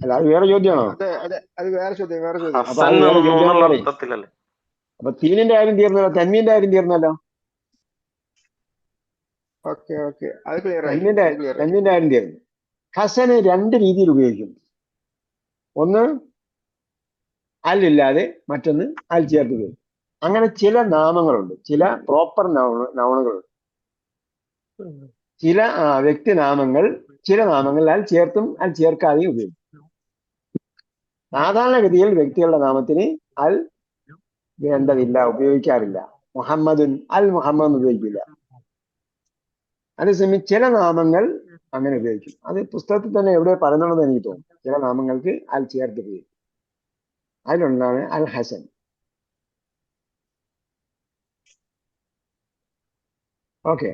അല്ല, അത് വേറെ ചോദ്യമാണോ? അതെ അതെ, അത് വേറെ ചോദ്യം, വേറെ ചോദ്യം. അപ്പൊ ഹസൻ അത് വേറെ ചോദ്യം എന്നുള്ള പറയും. അർത്ഥത്തിലല്ലേ? അപ്പൊ തീനിന്റെ കാര്യം തീർന്നല്ലോ, തൻവീന്റെ കാര്യം തീർന്നല്ലോ. ഓക്കെ ഓക്കെ, അത് ക്ലിയർ ആയി, തൻവീന്റെ അത് ക്ലിയർ ആയി. തൻവീന്റെ കാര്യം തീർന്നു. ഹസന് 2 രീതിയിൽ ഉപയോഗിക്കും. ഒന്ന് അല്ലില്ലാതെ, മറ്റൊന്ന് അൽ ചേർത്ത് ഉപയോഗിക്കും. അങ്ങനെ ചില നാമങ്ങളുണ്ട്, ചില പ്രോപ്പർ നൗണുകളുണ്ട്. ചില വ്യക്തിനാമങ്ങൾ, ചില നാമങ്ങൾ അൽ ചേർത്തും അൽ ചേർക്കാതെയും ഉപയോഗിക്കും. സാധാരണഗതിയിൽ വ്യക്തികളുടെ നാമത്തിന് അൽ വേണ്ടതില്ല, ഉപയോഗിക്കാറില്ല. മുഹമ്മദുൻ, അൽ മുഹമ്മദ് എന്ന് ഉപയോഗിക്കില്ല. അതേസമയം ചില നാമങ്ങൾ അങ്ങനെ ഉപയോഗിക്കും. അത് പുസ്തകത്തിൽ തന്നെ എവിടെ പറയുന്നുണ്ടെന്ന് എനിക്ക് തോന്നുന്നു. ചില നാമങ്ങൾക്ക് അൽ ചേർത്ത് ഉപയോഗിക്കും. അതിലൊന്നാണ് അൽ ഹസൻ. ഓക്കെ,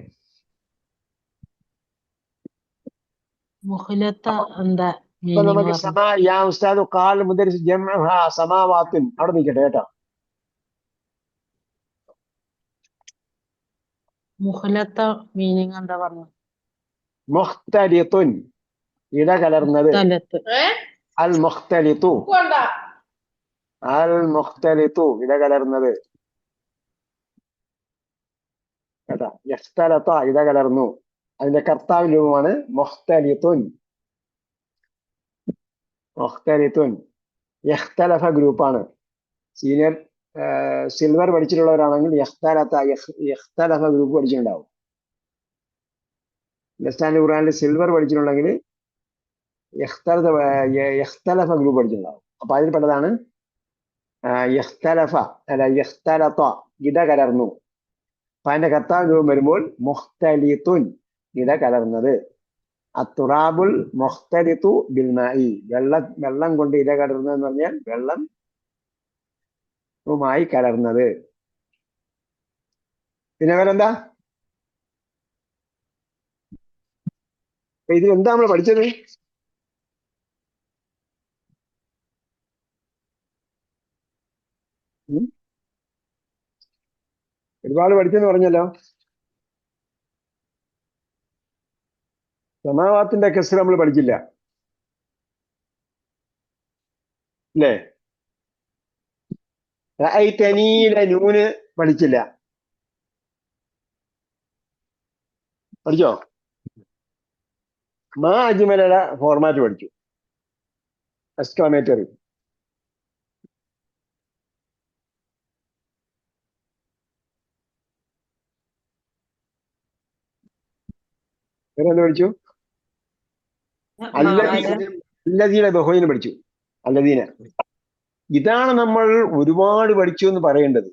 മുഖലത്ത എന്താ ഇപ്പൊ മീനിങ് നമുക്ക് പറഞ്ഞു? യാ ഉസ്താദ് ഖാൽ മുദരിസ് ജംഅഹ സമാവാത്തുൻ, അവിടെ നിൽക്കട്ടെ കേട്ടോ. മുഖലത്ത മീനിങ് എന്താ പറഞ്ഞു? മുഖ്തലിത്തുൻ, ഇടകലർന്നത്. മുഖ്തലത്ത്. അൽ മുഖ്തലിത്തു, അൽ മുഖ്തലിത്തു, ഇടകലർന്നത് കേട്ടാ. യഖ്തലത, ഇടകലർന്നു. അതിന്റെ കർത്താവ് രൂപമാണ് മുഖ്തലിത്തുൻ. മുഖ്തലിത്തുൻ. യഖ്തലഫ ഗ്രൂപ്പാണ്. സീനിയർ സിൽവർ പഠിച്ചിട്ടുള്ളവരാണെങ്കിൽ യഖ്തലഫ ഗ്രൂപ്പ് പഠിച്ചിട്ടുണ്ടാവും. ലെസ്റ്റാൻഡ് ഖുർആനിൽ സിൽവർ പഠിച്ചിട്ടുണ്ടെങ്കിൽ യഖ്തലഫ ഗ്രൂപ്പ് പഠിച്ചിട്ടുണ്ടാവും. അപ്പൊ അതിൽ പെട്ടതാണ് യഖ്തലഫ, അല്ല യഖ്തലത, ഇടകലർന്നു. അപ്പൊ അതിന്റെ കർത്താവ് രൂപം വരുമ്പോൾ മുഖ്തലിത്തുൻ, ഇടകലർന്നത്. അത്തുറാബുൽ മുഖ്തലിത്തു ബിൽമായി, വെള്ളം കൊണ്ട് ഇടകലർന്നത് എന്ന് പറഞ്ഞാൽ വെള്ളവുമായി കലർന്നത്. പിന്നെ വേറെന്താ? ഇത് എന്താ നമ്മൾ പഠിച്ചത്? ഒരുപാട് പഠിച്ചെന്ന് പറഞ്ഞല്ലോ. സമാവാത്തിന്റെ കെസ്ർ നമ്മൾ പഠിച്ചില്ല അല്ലേ? റഅയ്തനീലെ നൂന് പഠിച്ചില്ല. പഠിച്ചോ? മാ അജ്മലയുടെ ഫോർമാറ്റ് പഠിച്ചു, എക്സ്ക്ലമേറ്ററി. വേറെ എന്ത് പഠിച്ചു? അല്ലദീന ബഹുവിനെ പഠിച്ചു. അല്ലദീന. ഇതാണ് നമ്മൾ ഒരുപാട് പഠിച്ചു എന്ന് പറയേണ്ടത്.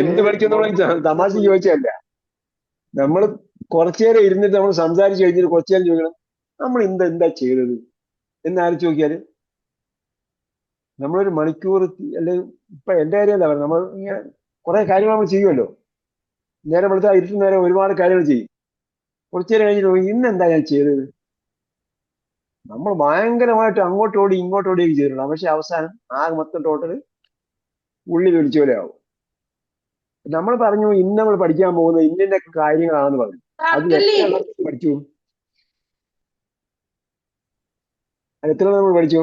എന്ത് പഠിച്ചു നമ്മൾ തമാശ ചോദിച്ചതല്ല. നമ്മൾ കുറച്ചേരം ഇരുന്നിട്ട് നമ്മൾ സംസാരിച്ചു കഴിഞ്ഞിട്ട് കുറച്ചേരം ചോദിക്കണം നമ്മൾ എന്താ ചെയ്തത് എന്ന് ആലോചിച്ച് നോക്കിയാല് നമ്മളൊരു മണിക്കൂർ അല്ലെങ്കിൽ ഇപ്പൊ എന്റെ കാര്യമല്ല പറയുന്നത്, നമ്മൾ ഇങ്ങനെ കുറെ കാര്യങ്ങൾ നമ്മൾ ചെയ്യുമല്ലോ. നേരം വെളുത്താൽ ഇരുട്ടുന്ന നേരം ഒരുപാട് കാര്യങ്ങൾ ചെയ്യും. കുറച്ചു നേരം കഴിഞ്ഞിട്ട് നോക്കും, ഇന്ന് എന്താ ഞാൻ ചെയ്തത്. നമ്മൾ ഭയങ്കരമായിട്ട് അങ്ങോട്ടോടി ഇങ്ങോട്ടോടിയൊക്കെ ചെയ്തിട്ടുണ്ട്. പക്ഷെ അവസാനം ആകെ മൊത്തം ടോട്ടൽ ഉള്ളി പിടിച്ച പോലെ ആവും. നമ്മൾ പറഞ്ഞു ഇന്ന് നമ്മൾ പഠിക്കാൻ പോകുന്നത് ഇന്ന കാര്യങ്ങളാണെന്ന് പറഞ്ഞു. അതിൽ എത്ര പഠിച്ചു? അത് എത്ര നമ്മൾ പഠിച്ചു?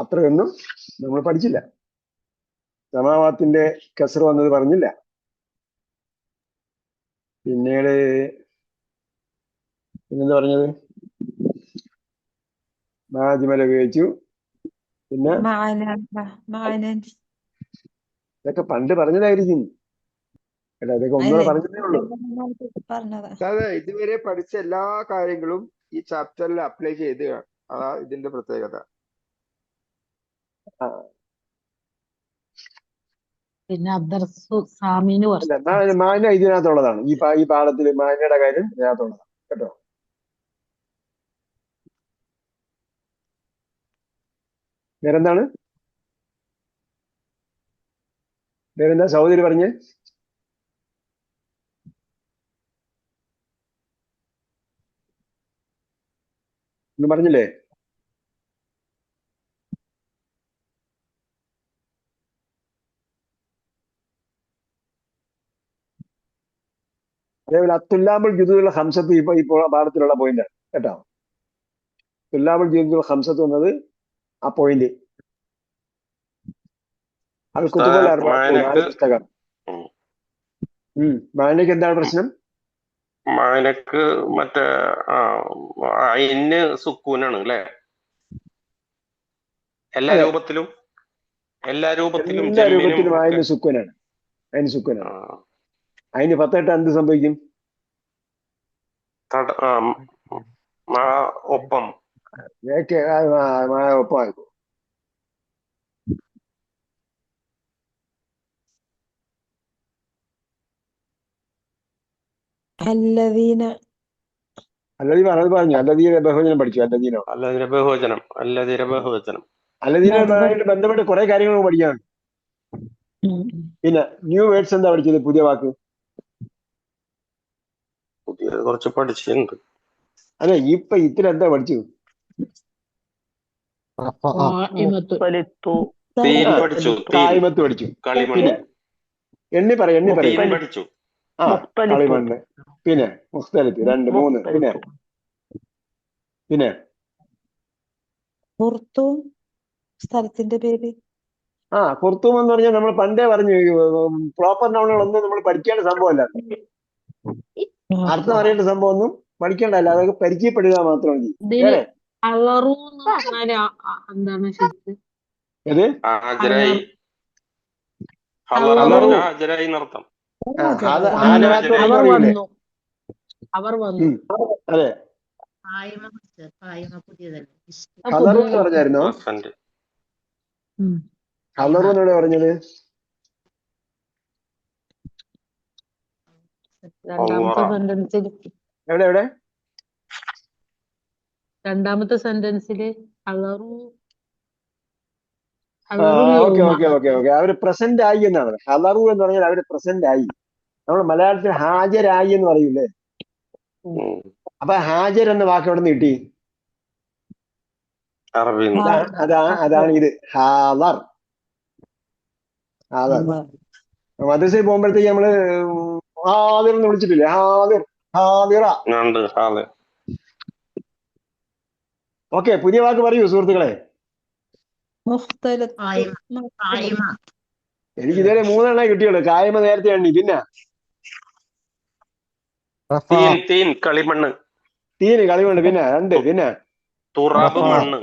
അത്രയൊന്നും നമ്മൾ പഠിച്ചില്ല. സമാവാത്തിന്റെ കസർ വന്നത് പറഞ്ഞില്ല. പിന്നീട് പിന്നെന്താ പറഞ്ഞത്? മാജിമല ഉപയോഗിച്ചു. പിന്നെ ഇതൊക്കെ പണ്ട് പറഞ്ഞതായിരിക്കും കേട്ടോ. ഇതൊക്കെ ഒന്നുകൂടെ പറഞ്ഞതേ ഉള്ളൂ. അതായത് ഇതുവരെ പഠിച്ച എല്ലാ കാര്യങ്ങളും ഈ ചാപ്റ്ററിൽ അപ്ലൈ ചെയ്ത് അതാ ഇതിന്റെ പ്രത്യേകത. പിന്നെ അദ്ദർസു സാമീന് അല്ല, കുറച്ച് മാന ഇതിനകത്തുള്ളതാണ്. ഈ പാഠത്തിൽ മാനയുടെ കാര്യം ഇതിനകത്തുള്ളതാണ് കേട്ടോ. വേറെന്താണ്? വേറെന്താ സഹോദരി പറഞ്ഞ്? ഒന്നും പറഞ്ഞില്ലേ? അതേപോലെ അത്തുല്ലാബുൽ ജുദുൽ ഹംസത്ത് ഇപ്പോൾ പാഠത്തിലുള്ള പോയിന്റാണ് കേട്ടോ. തുല്ലാബുൽ ജുദുൽ ഹംസത്ത് വന്നത് ആ പോയിന്റ്. അത് കുത്തുപോലെ മാനക്ക് പുസ്തകം. മാനയ്ക്ക് എന്താണ് പ്രശ്നം? മാനക്ക് മറ്റേ അയിന് സുക്കൂനാണ് അല്ലെ? എല്ലാ രൂപത്തിലും എല്ലാ രൂപത്തിലും അതിന് സുക്കൂനാണ്. അതിന് 10 എന്ത് സംഭവിക്കും? ഒപ്പം ഒപ്പമായിരിക്കും. അത് പറഞ്ഞു. അല്ലദീന ബഹുവചനം പഠിച്ചു. അല്ലദീനായിട്ട് ബന്ധപ്പെട്ട് കുറെ കാര്യങ്ങൾ പഠിക്കാനുണ്ട്. പിന്നെ ന്യൂ വേർഡ്സ് എന്താ പഠിച്ചത്? പുതിയ വാക്ക് കുറച്ച് പഠിച്ചിട്ടുണ്ട്. അതെ, ഇപ്പൊ ഇത്തിരെന്താ പഠിച്ചു? കായ്മത്ത് പഠിച്ചു. പിന്നെ എണ്ണി പറയും പഠിച്ചു. കളിമണ്ണ്. പിന്നെ മുഖ്തലിഫ് 2 3. പിന്നെ സ്ഥലത്തിന്റെ പേര് കുർത്തൂം എന്ന് പറഞ്ഞാൽ നമ്മൾ പണ്ടേ പറഞ്ഞു, പ്രോപ്പർ നൗണുകളൊന്നും നമ്മൾ പഠിക്കേണ്ട സംഭവമല്ല. അർത്ഥം അറിയേണ്ട സംഭവം ഒന്നും പഠിക്കേണ്ടല്ല. അതൊക്കെ പരിചയപ്പെടുക മാത്രം മതി. വേറെ എന്താണ് ശരിക്കും? ഏത്? അവർ വന്നു. അതെ, കളറു എന്ന് പറഞ്ഞായിരുന്നോ? കളറു എന്നോട് പറഞ്ഞത് എവിടെ? രണ്ടാമത്തെ സെന്റൻസില് കളറു. ഓക്കെ. അവര് പ്രസന്റ് ആയി എന്നാണ്. ഹലറു എന്ന് പറഞ്ഞാൽ അവര് പ്രസന്റ് ആയി. നമ്മൾ മലയാളത്തിൽ ഹാജരായി എന്ന് പറയൂലേ? അപ്പൊ ഹാജർ എന്ന വാക്ക് എവിടെ നിന്ന് കിട്ടി? അതാണ് ഇത് ഹാദർ. മദ്രസയിൽ പോകുമ്പോഴത്തേക്ക് നമ്മള് ഹാദിർ എന്ന് വിളിച്ചിട്ടില്ലേ? ഹാദിറ. ഓക്കെ, പുതിയ വാക്ക് പറയൂ സുഹൃത്തുക്കളെ. എനിക്ക് ഇതുവരെ 3 കിട്ടിയുള്ളൂ. കായ്മ നേരത്തെ എണ്ണി. പിന്നെ കളിമണ്ണ്. തീന് കളിമണ്ണ്. പിന്നെ 2. പിന്നെ തുറാബ് മണ്ണ്.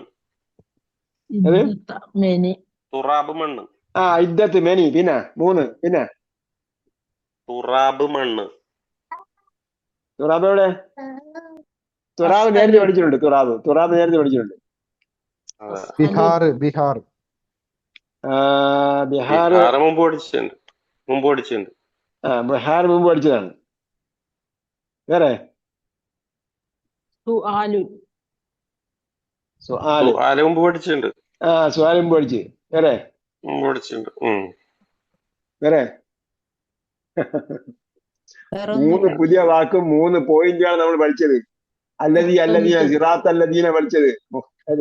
ഇദ്ദത്ത് മെനി. പിന്നെ 3. പിന്നെ തുറാബ് മണ്ണ്. തുറാബ് എവിടെ? തുറാബ് നേരത്തെ പഠിച്ചിട്ടുണ്ട്. തുറാബ് നേരത്തെ പഠിച്ചിട്ടുണ്ട്. ബിഹാർ മുമ്പ് പഠിച്ചിട്ടുണ്ട്. ബിഹാർ മുമ്പ് പഠിച്ചതാണ്. വേറെ മുമ്പ് പഠിച്ചിട്ടുണ്ട്. സ്വാലും പഠിച്ച് വേറെ പഠിച്ചിട്ടുണ്ട്. വേറെ വേറെ 3 ഒന്നുമില്ല. പുതിയ വാക്കും 3 പോയിന്റാണ് നമ്മൾ പഠിച്ചത്. അല്ലദീന സിറാത്ത് അല്ലദീന പഠിച്ചത്.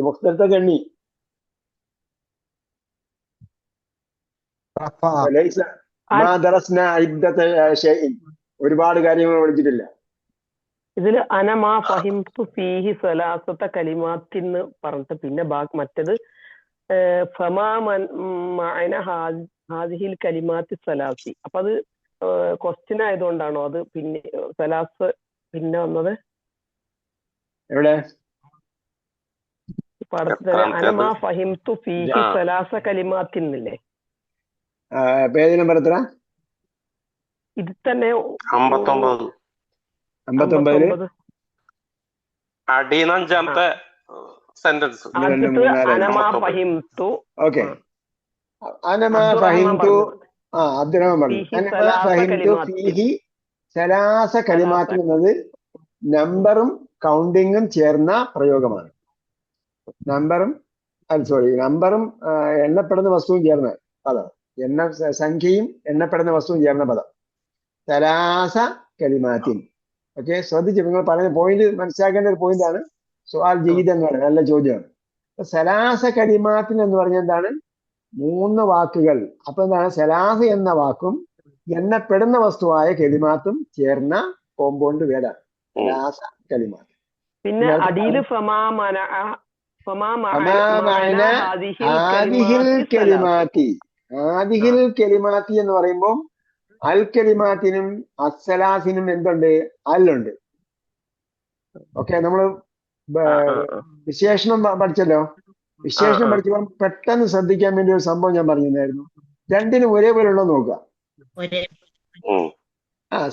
മുഖ്തത്തൊക്കെ എണ്ണി. ലൈസ മാ ദറസ്ന ഇദ്ദത ഷൈഇൻ. ഒരുപാട് കാര്യങ്ങൾ പഠിച്ചിട്ടില്ല. ഇതില് അനമാ ഫഹിംതു ഫീഹി സലാസത്ത കലിമാത്തിന്ന് പറഞ്ഞിട്ട് പിന്നെ മറ്റത് ഫമാ മഅന ഹാദിഹിൽ കലിമാത്തി സലാസി. അപ്പൊ അത് ക്വസ്റ്റ്യൻ ആയതുകൊണ്ടാണോ അത് പിന്നെ സലാസ് പിന്നെ വന്നത്? എവിടെ പാഠത്തിൽ അനമാ ഫഹിംതു ഫീഹി സലാസ കലിമാത്തിന്നില്ലേ? പേജ് നമ്പർ എത്ര? ഇത് തന്നെ 59 അടിയിൽ 5ാമത്തെ സെന്റൻസ്. അനമാ ഫഹിംതു. ഓക്കെ, അനമാ ഫഹിംതു. അബ്ദുറഹ്മാൻ പറഞ്ഞു അനമാ ഫഹിംതു ഫീഹി സലാസ കലിമാത്ത് എന്നത് നമ്പറും കൗണ്ടിങ്ങും ചേർന്ന പ്രയോഗമാണ്. നമ്പറും എണ്ണപ്പെടുന്ന വസ്തുവും ചേർന്ന പദം. സംഖ്യയും എണ്ണപ്പെടുന്ന വസ്തുവും ചേർന്ന പദം സലാസ കലിമാത്തിൻ. ഓക്കെ, ശ്രദ്ധിച്ചു. നിങ്ങൾ പറഞ്ഞ പോയിന്റ് മനസ്സിലാക്കേണ്ട ഒരു പോയിന്റ് ആണ്. സുആൽ ജയ്യിദ് എന്ന് പറയുന്നത് നല്ല ചോദ്യമാണ്. സലാസ കലിമാത്തിൻ എന്ന് പറഞ്ഞ എന്താണ്? 3 വാക്കുകൾ. അപ്പൊ എന്താണ്? സലാസ എന്ന വാക്കും എണ്ണപ്പെടുന്ന വസ്തുവായ കലിമാത്തും ചേർന്ന കോമ്പൗണ്ട് വേർഡാണ് സലാസ കലിമാത്ത്. പിന്നെ അടിയിൽ ആദിഹിൽ കലിമാത്തി എന്ന് പറയുമ്പോൾ അൽ കലിമാത്തിനും അസ്സലാസിനും എന്തുണ്ട്? അല്ലുണ്ട്. ഓക്കെ, നമ്മള് വിശേഷണം പഠിച്ചല്ലോ. വിശേഷണം പഠിച്ചപ്പോൾ പെട്ടെന്ന് ശ്രദ്ധിക്കാൻ വേണ്ടി ഒരു സംഭവം ഞാൻ പറഞ്ഞിരുന്നായിരുന്നു. രണ്ടിനും ഒരേപോലെ ഉണ്ടോ നോക്കുക.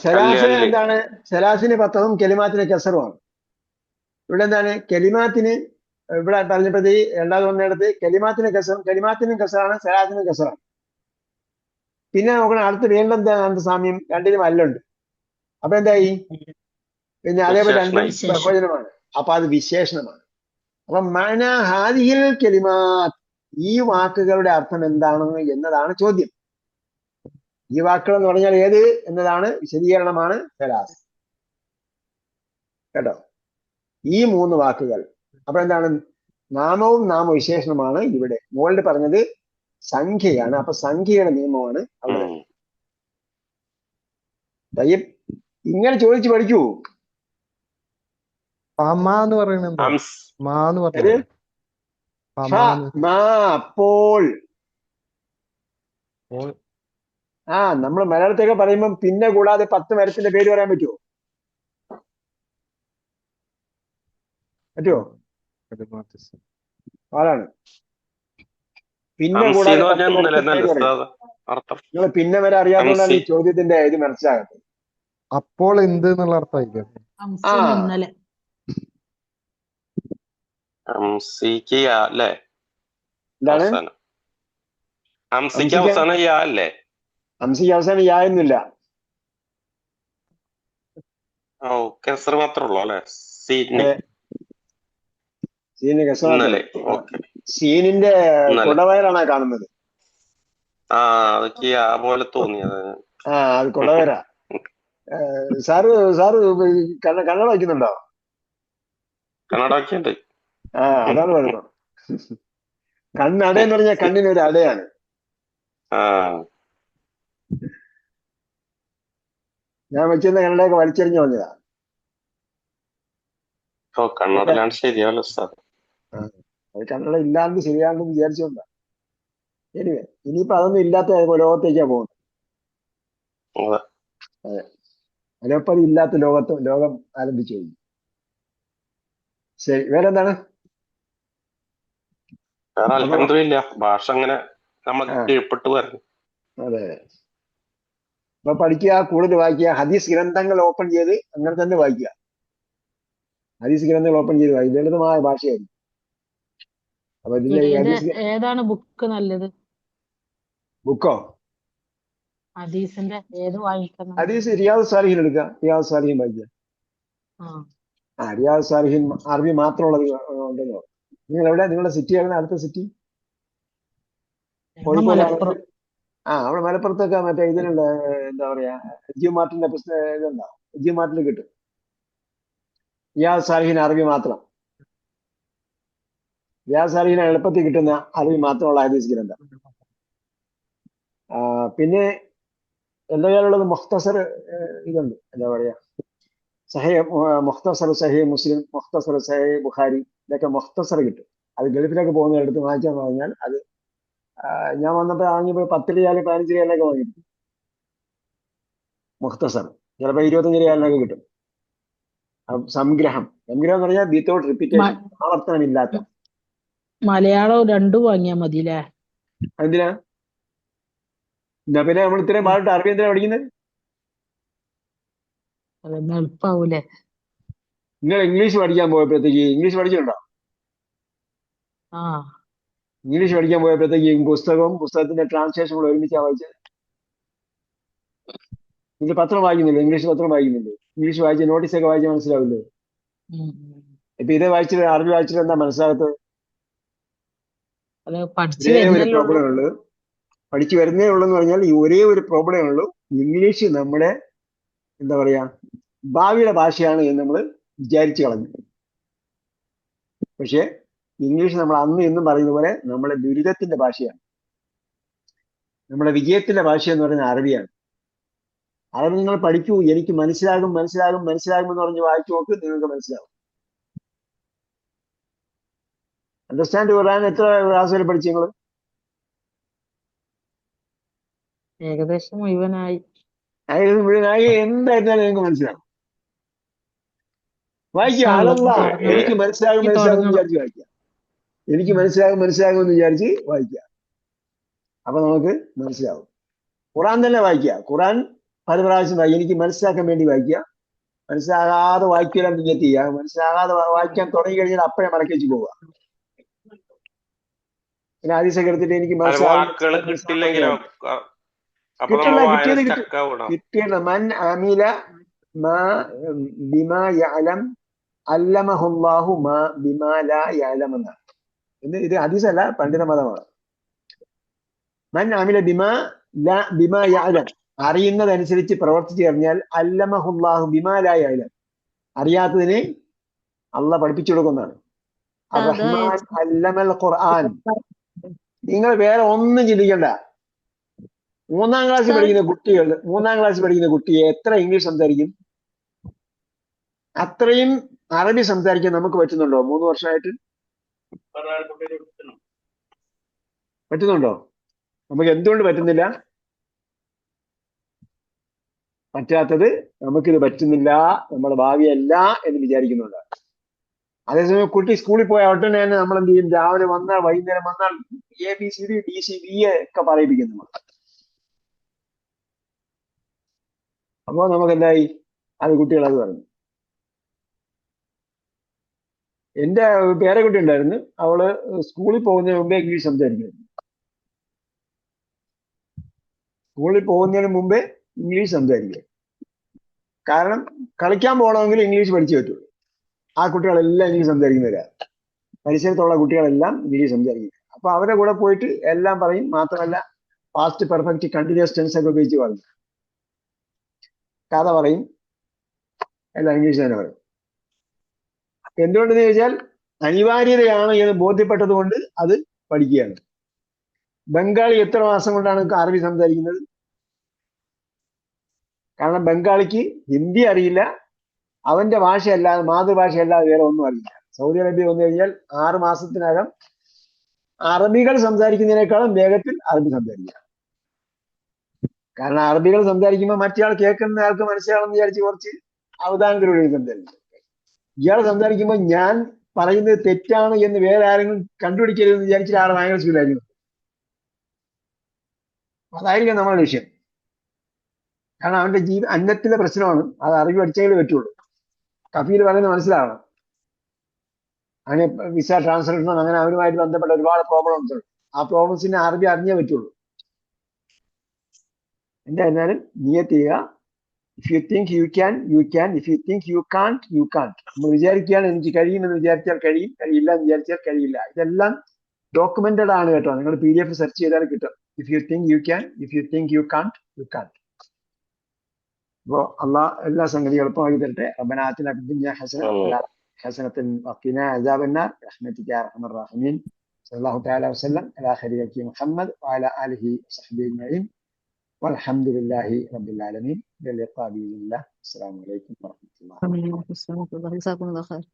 സലാസ് എന്താണ്? സലാസിന് 10ഉം കലിമാത്തിന് കസറുമാണ്. ഇവിടെ എന്താണ്? കലിമാത്തിന് ഇവിടെ പറഞ്ഞപ്പോഴത്തേ രണ്ടാമത് വന്നിടത്ത് കലിമാത്തിന് കസറാണ്, സലാസിനും കസറാണ്. പിന്നെ നോക്കണം അടുത്ത് വീണ്ടും എന്താ സാമ്യം? രണ്ടിനും അല്ലുണ്ട്. അപ്പൊ എന്തായി? പിന്നെ അതേപോലെ രണ്ടും ബഹുവചനമാണ്. അപ്പൊ അത് വിശേഷണമാണ്. അപ്പൊ മഅന ഹാദിഹിൽ കലിമാത്ത്, ഈ വാക്കുകളുടെ അർത്ഥം എന്താണ് എന്നതാണ് ചോദ്യം. ഈ വാക്കുകൾ എന്ന് പറഞ്ഞാൽ ഏത് എന്നതാണ് വിശദീകരണമാണ് സലാസ്. കേട്ടോ, ഈ 3 വാക്കുകൾ. അപ്പൊ എന്താണ്? നാമവും നാമവിശേഷണമാണ് ഇവിടെ. മുകളിൽ പറഞ്ഞത് സംഖ്യയാണ്. അപ്പൊ സംഖ്യയുടെ നിയമമാണ് അവിടെ. ഇങ്ങനെ ചോദിച്ചു പഠിക്കൂ. അപ്പോൾ നമ്മൾ മലയാളത്തൊക്കെ പറയുമ്പോൾ പിന്നെ കൂടാതെ 10 മരത്തിന്റെ പേര് പറയാൻ പറ്റുമോ? ആളാണ് പിന്നെ കൂടാതെ നിങ്ങൾ പിന്നെ വരെ അറിയാത്തതുകൊണ്ടാണ് ഈ ചോദ്യത്തിന്റെ ഇത് മനസ്സിലാകത്തത്. അപ്പോൾ എന്ത് എന്നുള്ള അർത്ഥമായിരിക്കും. ഹംസിക്ക് അവസാനം യാ എന്നില്ല. സീനിന്റെ കുടവയറാണ് കാണുന്നത്. അത് കുടവയറ. സാറ് കന്നഡ വയ്ക്കുന്നുണ്ടോ? അതാണ് കുഴപ്പം. കണ്ണടയെന്ന് പറഞ്ഞാൽ കണ്ണിനൊരു അടയാണ്. ഞാൻ വെച്ചിരുന്ന കന്നഡയൊക്കെ വലിച്ചെറിഞ്ഞു വന്നതാ. അത് കന്നഡ ഇല്ലാണ്ട് ശരിയാണെന്ന് വിചാരിച്ചോണ്ടാ. എനിവേ, ഇനിയിപ്പോ അതൊന്നും ഇല്ലാത്ത ലോകത്തേക്കാ പോകുന്നത്. അതെ, അതിനൊപ്പം അത് ഇല്ലാത്ത ലോകം ആരംഭിച്ചു കഴിഞ്ഞു. ശരി, വേറെന്താണ്? ഭാഷ അങ്ങനെ അതെ, അപ്പൊ പഠിക്കുക, കൂടുതൽ വായിക്കുക. ഹദീസ് ഗ്രന്ഥങ്ങൾ ഓപ്പൺ ചെയ്ത് അങ്ങനെ തന്നെ വായിക്കുക. ഹദീസ് ഗ്രന്ഥങ്ങൾ ഓപ്പൺ ചെയ്ത് വായിക്കുക. ലളിതമായ ഭാഷയായിരിക്കും. അപ്പൊ ഏതാണ് ബുക്ക് നല്ലത്? ബുക്കോ? ഹദീസിന്റെ ഏത് വായിക്കണം? ഹദീസ് റിയാദ് സാലിഹിൻ എടുക്കുക. റിയാദ് സാലിഹിൻ വായിക്കുക. റിയാദ് സാലിഹിൻ അറബി മാത്രമുള്ളത് ഉണ്ടെന്നോ? നിങ്ങൾ എവിടെ? നിങ്ങളുടെ സിറ്റി ആണ് അടുത്ത സിറ്റി? കോഴിക്കോടാണെങ്കിൽ മലപ്പുറം. അവിടെ മലപ്പുറത്തൊക്കെ മറ്റേ ഇതിനുള്ള എന്താ പറയാ ജിയോ മാർട്ടിന്റെ പുസ്തകം ഇതുണ്ടാവും. ജിയോ മാർട്ടിൽ കിട്ടും. റിയാദ് സാലിഹിൻ അറബി മാത്രം. റിയാദ് സാലിഹിന് എളുപ്പത്തിൽ കിട്ടുന്ന അറബി മാത്രമുള്ള ഹദീസ് ഗ്രന്ഥം. പിന്നെ എന്റെ കയ്യിലുള്ളത് മുഖ്തസർ ഇതുണ്ട്, എന്താ പറയാ മുഖ്തസർ സഹീഹ് മുസ്ലിം, മുഖ്തസർ സഹീഹ് ബുഖാരി, ഇതൊക്കെ മുഖ്തസർ കിട്ടും. അത് ഗൾഫിലൊക്കെ പോകുന്ന എടുത്ത് വാങ്ങിക്കാൻ പറഞ്ഞാൽ അത് ഞാൻ വന്നപ്പോൾ വാങ്ങിയപ്പോൾ 10 റിയാല് 15 റിയാലൊക്കെ വാങ്ങിയിട്ടു. മുഖ്തസർ ചിലപ്പോൾ 25 റിയാലിനൊക്കെ കിട്ടും. സംഗ്രഹം എന്ന് പറഞ്ഞാൽ വിത്തൗട്ട് റിപ്പീറ്റേഷൻ, ആവർത്തനമില്ലാത്ത. മലയാളം രണ്ടും വാങ്ങിയാ മതി അല്ലേ? എന്തിനാ? എന്നാ പിന്നെ നമ്മൾ ഇത്രയും പാടിട്ട് അറബി എന്തിനാ പഠിക്കുന്നത്? അതൊന്ന് എളുപ്പാവൂലേ? നിങ്ങൾ ഇംഗ്ലീഷ് പഠിക്കാൻ പോയപ്പോഴത്തേക്ക് ഇംഗ്ലീഷ് പഠിച്ചിട്ടുണ്ടോ? ആ ഇംഗ്ലീഷ് പഠിക്കാൻ പോയപ്പോഴത്തേക്ക് പുസ്തകവും പുസ്തകത്തിന്റെ ട്രാൻസ്ലേഷൻ കൂടെ ഒരുമിച്ചാണ് വായിച്ചത്. നിങ്ങൾ പത്രം വായിക്കുന്നില്ലേ? ഇംഗ്ലീഷ് പത്രം വായിക്കുന്നില്ലേ? ഇംഗ്ലീഷ് വായിച്ച് നോട്ടീസൊക്കെ വായിച്ച് മനസ്സിലാവില്ലേ? ഇപ്പൊ ഇതേ വായിച്ചിട്ട് അറബി വായിച്ചിട്ട് എന്താ മനസ്സിലാകത്തത്? അത് പഠിച്ചു ഒരേ ഒരു വരുന്നല്ലേ ഉള്ളൂ. പ്രോബ്ലം ഉള്ളൂ. പഠിച്ചു വരുന്നേ ഉള്ളൂ എന്ന് പറഞ്ഞാൽ ഈ ഒരേ ഒരു പ്രോബ്ലമേ ഉള്ളൂ. ഇംഗ്ലീഷ് നമ്മുടെ എന്താ പറയാ ഭാവിയുടെ ഭാഷയാണ് എന്ന് നമ്മൾ വിചാരിച്ചു കളഞ്ഞു. പക്ഷെ ഇംഗ്ലീഷ് നമ്മൾ അന്ന് എന്നും പറയുന്ന പോലെ നമ്മുടെ ദുരിതത്തിന്റെ ഭാഷയാണ്. നമ്മുടെ വിജയത്തിന്റെ ഭാഷ എന്ന് പറയുന്നത് അറബിയാണ്. അറബി നിങ്ങൾ പഠിക്കൂ, എനിക്ക് മനസ്സിലാകും മനസ്സിലാകും മനസ്സിലാകും എന്ന് പറഞ്ഞ് വായിച്ചു നോക്ക്, നിങ്ങൾക്ക് മനസ്സിലാവും. അണ്ടർസ്റ്റാൻഡ് ഖുർആൻ എത്ര ക്ലാസ് വരെ പഠിച്ചു നിങ്ങൾ? ഏകദേശം മുഴുവനായി. അതായത് മുഴുവനായി എന്തായിരുന്നാലും നിങ്ങൾക്ക് മനസ്സിലാവും. വായിക്കുക. ഇൻഷാ അല്ലാഹ് അലല്ലാ തുടങ്ങണം. എനിക്ക് മനസ്സിലാകും ഇനി മനസ്സിലാകും എന്ന് തുടങ്ങണം. വിചാരിച്ച് വായിക്കുക. എനിക്ക് മനസ്സിലാകും മനസ്സിലാകും എന്ന് വിചാരിച്ച് വായിക്കുക. അപ്പൊ നമുക്ക് മനസ്സിലാവും. ഖുറാൻ തന്നെ വായിക്കുക. ഖുറാൻ പല പ്രാവശ്യം വായിക്കുക. എനിക്ക് മനസ്സിലാക്കാൻ വേണ്ടി വായിക്കുക. മനസ്സിലാകാതെ വായിക്കാൻ നിയത്ത് ചെയ്യുക. മനസ്സിലാകാതെ വായിക്കാൻ തുടങ്ങി കഴിഞ്ഞാൽ അപ്പഴേ മടക്കി വെച്ച് പോവുക. പിന്നെ ഹദീസൊക്കെ എടുത്തിട്ട് എനിക്ക് വാക്കുകൾ കിട്ടില്ലെങ്കിലോ? അപ്പൊ കിട്ടണ്ട, നമ്മൾ കിട്ടിയത് വായന കിട്ടും, സ്റ്റക്കാവണം. കിട്ടിയത് മൻ അമില ബിമാ യഅലം അല്ലമഹുല്ലാഹു ബിമാ ലാ യഅലം എന്നാണ്. ഇത് ഹദീസല്ല, പണ്ഡിത മതമാണ്. മൻ അമില ബിമാ യഅലം, അറിയുന്നതനുസരിച്ച് പ്രവർത്തിച്ചു കഴിഞ്ഞാൽ അല്ലമഹുല്ലാഹു ബിമാ ലാ യഅലം, അറിയാത്തതിനെ അള്ളാഹ് പഠിപ്പിച്ചു കൊടുക്കുന്നതാണ്. അർറഹ്മാൻ അല്ലമൽ ഖുർആൻ. നിങ്ങൾ വേറെ ഒന്നും ചിന്തിക്കണ്ട. 3ാം ക്ലാസ്സിൽ പഠിക്കുന്ന കുട്ടിയെ എത്ര ഇംഗ്ലീഷ് സംസാരിക്കും? അത്രയും അറബി സംസാരിക്കാൻ നമുക്ക് പറ്റുന്നുണ്ടോ? 3 വർഷമായിട്ട് പറ്റുന്നുണ്ടോ? നമുക്ക് എന്തുകൊണ്ട് പറ്റുന്നില്ല? പറ്റാത്തത് നമുക്കിത് പറ്റുന്നില്ല, നമ്മുടെ ഭാവിയല്ല എന്ന് വിചാരിക്കുന്നുണ്ട്. അതേസമയം കുട്ടി സ്കൂളിൽ പോയ ഉടനെ തന്നെ നമ്മൾ എന്ത് ചെയ്യും? രാവിലെ വന്നാൽ വൈകുന്നേരം വന്നാൽ ABCD DCBA ഒക്കെ പറയിപ്പിക്കുന്നു നമ്മൾ. അപ്പോ നമുക്ക് എന്തായി? അത് കുട്ടികൾ അത് പറഞ്ഞു. എന്റെ പേരക്കുട്ടി ഉണ്ടായിരുന്നു, അവള് സ്കൂളിൽ പോകുന്നതിന് മുമ്പേ ഇംഗ്ലീഷ് സംസാരിക്കുന്നു. സ്കൂളിൽ പോകുന്നതിന് മുമ്പേ ഇംഗ്ലീഷ് സംസാരിക്കുക. കാരണം കളിക്കാൻ പോകണമെങ്കിൽ ഇംഗ്ലീഷ് പഠിച്ചേ പറ്റുള്ളൂ. ആ കുട്ടികളെല്ലാം ഇംഗ്ലീഷ് സംസാരിക്കുന്നവരാ. പരിസരത്തുള്ള കുട്ടികളെല്ലാം ഇംഗ്ലീഷ് സംസാരിക്കുക. അപ്പൊ അവരുടെ കൂടെ പോയിട്ട് എല്ലാം പറയും. മാത്രമല്ല പാസ്റ്റ് പെർഫെക്റ്റ് കണ്ടിന്യൂസ് ടെൻസ് ഒക്കെ ഉപയോഗിച്ച് പറയും, കഥ പറയും, എല്ലാം ഇംഗ്ലീഷ് തന്നെ പറയും. എന്തുകൊണ്ടെന്ന് ചോദിച്ചാൽ അനിവാര്യതയാണ് എന്ന് ബോധ്യപ്പെട്ടത് കൊണ്ട് അത് പഠിക്കുകയാണ്. ബംഗാളി എത്ര മാസം കൊണ്ടാണ് അറബി സംസാരിക്കുന്നത്? കാരണം ബംഗാളിക്ക് ഹിന്ദി അറിയില്ല, അവന്റെ ഭാഷയല്ലാതെ മാതൃഭാഷയല്ലാതെ വേറെ ഒന്നും അറിയില്ല. സൗദി അറേബ്യ വന്നു കഴിഞ്ഞാൽ 6 മാസത്തിനകം അറബികൾ സംസാരിക്കുന്നതിനേക്കാളും വേഗത്തിൽ അറബി സംസാരിക്കുക. കാരണം അറബികൾ സംസാരിക്കുമ്പോൾ മറ്റേയാൾ കേൾക്കുന്ന ആൾക്ക് മനസ്സിലാണെന്ന് വിചാരിച്ച് കുറച്ച് അവധാനത്തിലൂടെ സംസാരിക്കും. ഇയാൾ സംസാരിക്കുമ്പോൾ ഞാൻ പറയുന്നത് തെറ്റാണ് എന്ന് വേറെ ആരെങ്കിലും കണ്ടുപിടിക്കരുതെന്ന് വിചാരിച്ചിട്ട് ആളെ ഭയങ്കര സ്പീഡായിരിക്കും. അതായിരിക്കും നമ്മുടെ വിഷയം. കാരണം അവന്റെ അന്നത്തിലെ പ്രശ്നമാണ്. അത് അറബി പഠിച്ചെങ്കിലേ പറ്റുള്ളൂ. കഫീൽ പറയുന്നത് മനസ്സിലാവണം. അങ്ങനെ വിസ ട്രാൻസ്ലേഷൻ അങ്ങനെ അവരുമായിട്ട് ബന്ധപ്പെട്ട ഒരുപാട് പ്രോബ്ലംസ് ഉണ്ട്. ആ പ്രോബ്ലംസിനെ അറബി അറിഞ്ഞേ പറ്റുള്ളൂ. എന്തായിരുന്നാലും നിയത്ത് ചെയ്യുക. If you think you can you can, if you think you can't U can't. നമ്മൾ വിചാരിക്കുകയാണ് എനിക്ക് കഴിയുമെന്ന് വിചാരിച്ചാൽ കഴിയും, കഴിയില്ല എന്ന് വിചാരിച്ചാൽ കഴിയില്ല. ഇതെല്ലാം ഡോക്യുമെന്റഡ് ആണ് കേട്ടോ. നിങ്ങൾ PDF സെർച്ച് ചെയ്താൽ കിട്ടും. If you think you can, if you think you can't, U can't. അപ്പോ അള്ളാഹ് എല്ലാ സംഗതിയും എളുപ്പമാക്കി തരട്ടെ. റബ്ബനാ ആതിനാ ഫിദ്ദുനിയ ഹസന ഹസനത്തുൻ വഖിനാ അദാബന്നാർ ബിറഹ്മതിക യാ അർഹമർ റഹീമീൻ. സല്ലല്ലാഹു തആല വസല്ലം അലാ ഖൈരി ഖൽഖി മുഹമ്മദ് വഅലാ ആലിഹി വസഹ്ബിഹി അജ്മഈൻ. വൽഹംദുലില്ലാഹി റബ്ബിൽ ആലമീൻ. ബിൽ ലിഖാ ബിഇذنില്ലാഹ്. അസ്സലാമു അലൈക്കും വറഹ്മത്തുള്ളാഹി. ജസാക്കുമുല്ലാഹ് ഖൈർ.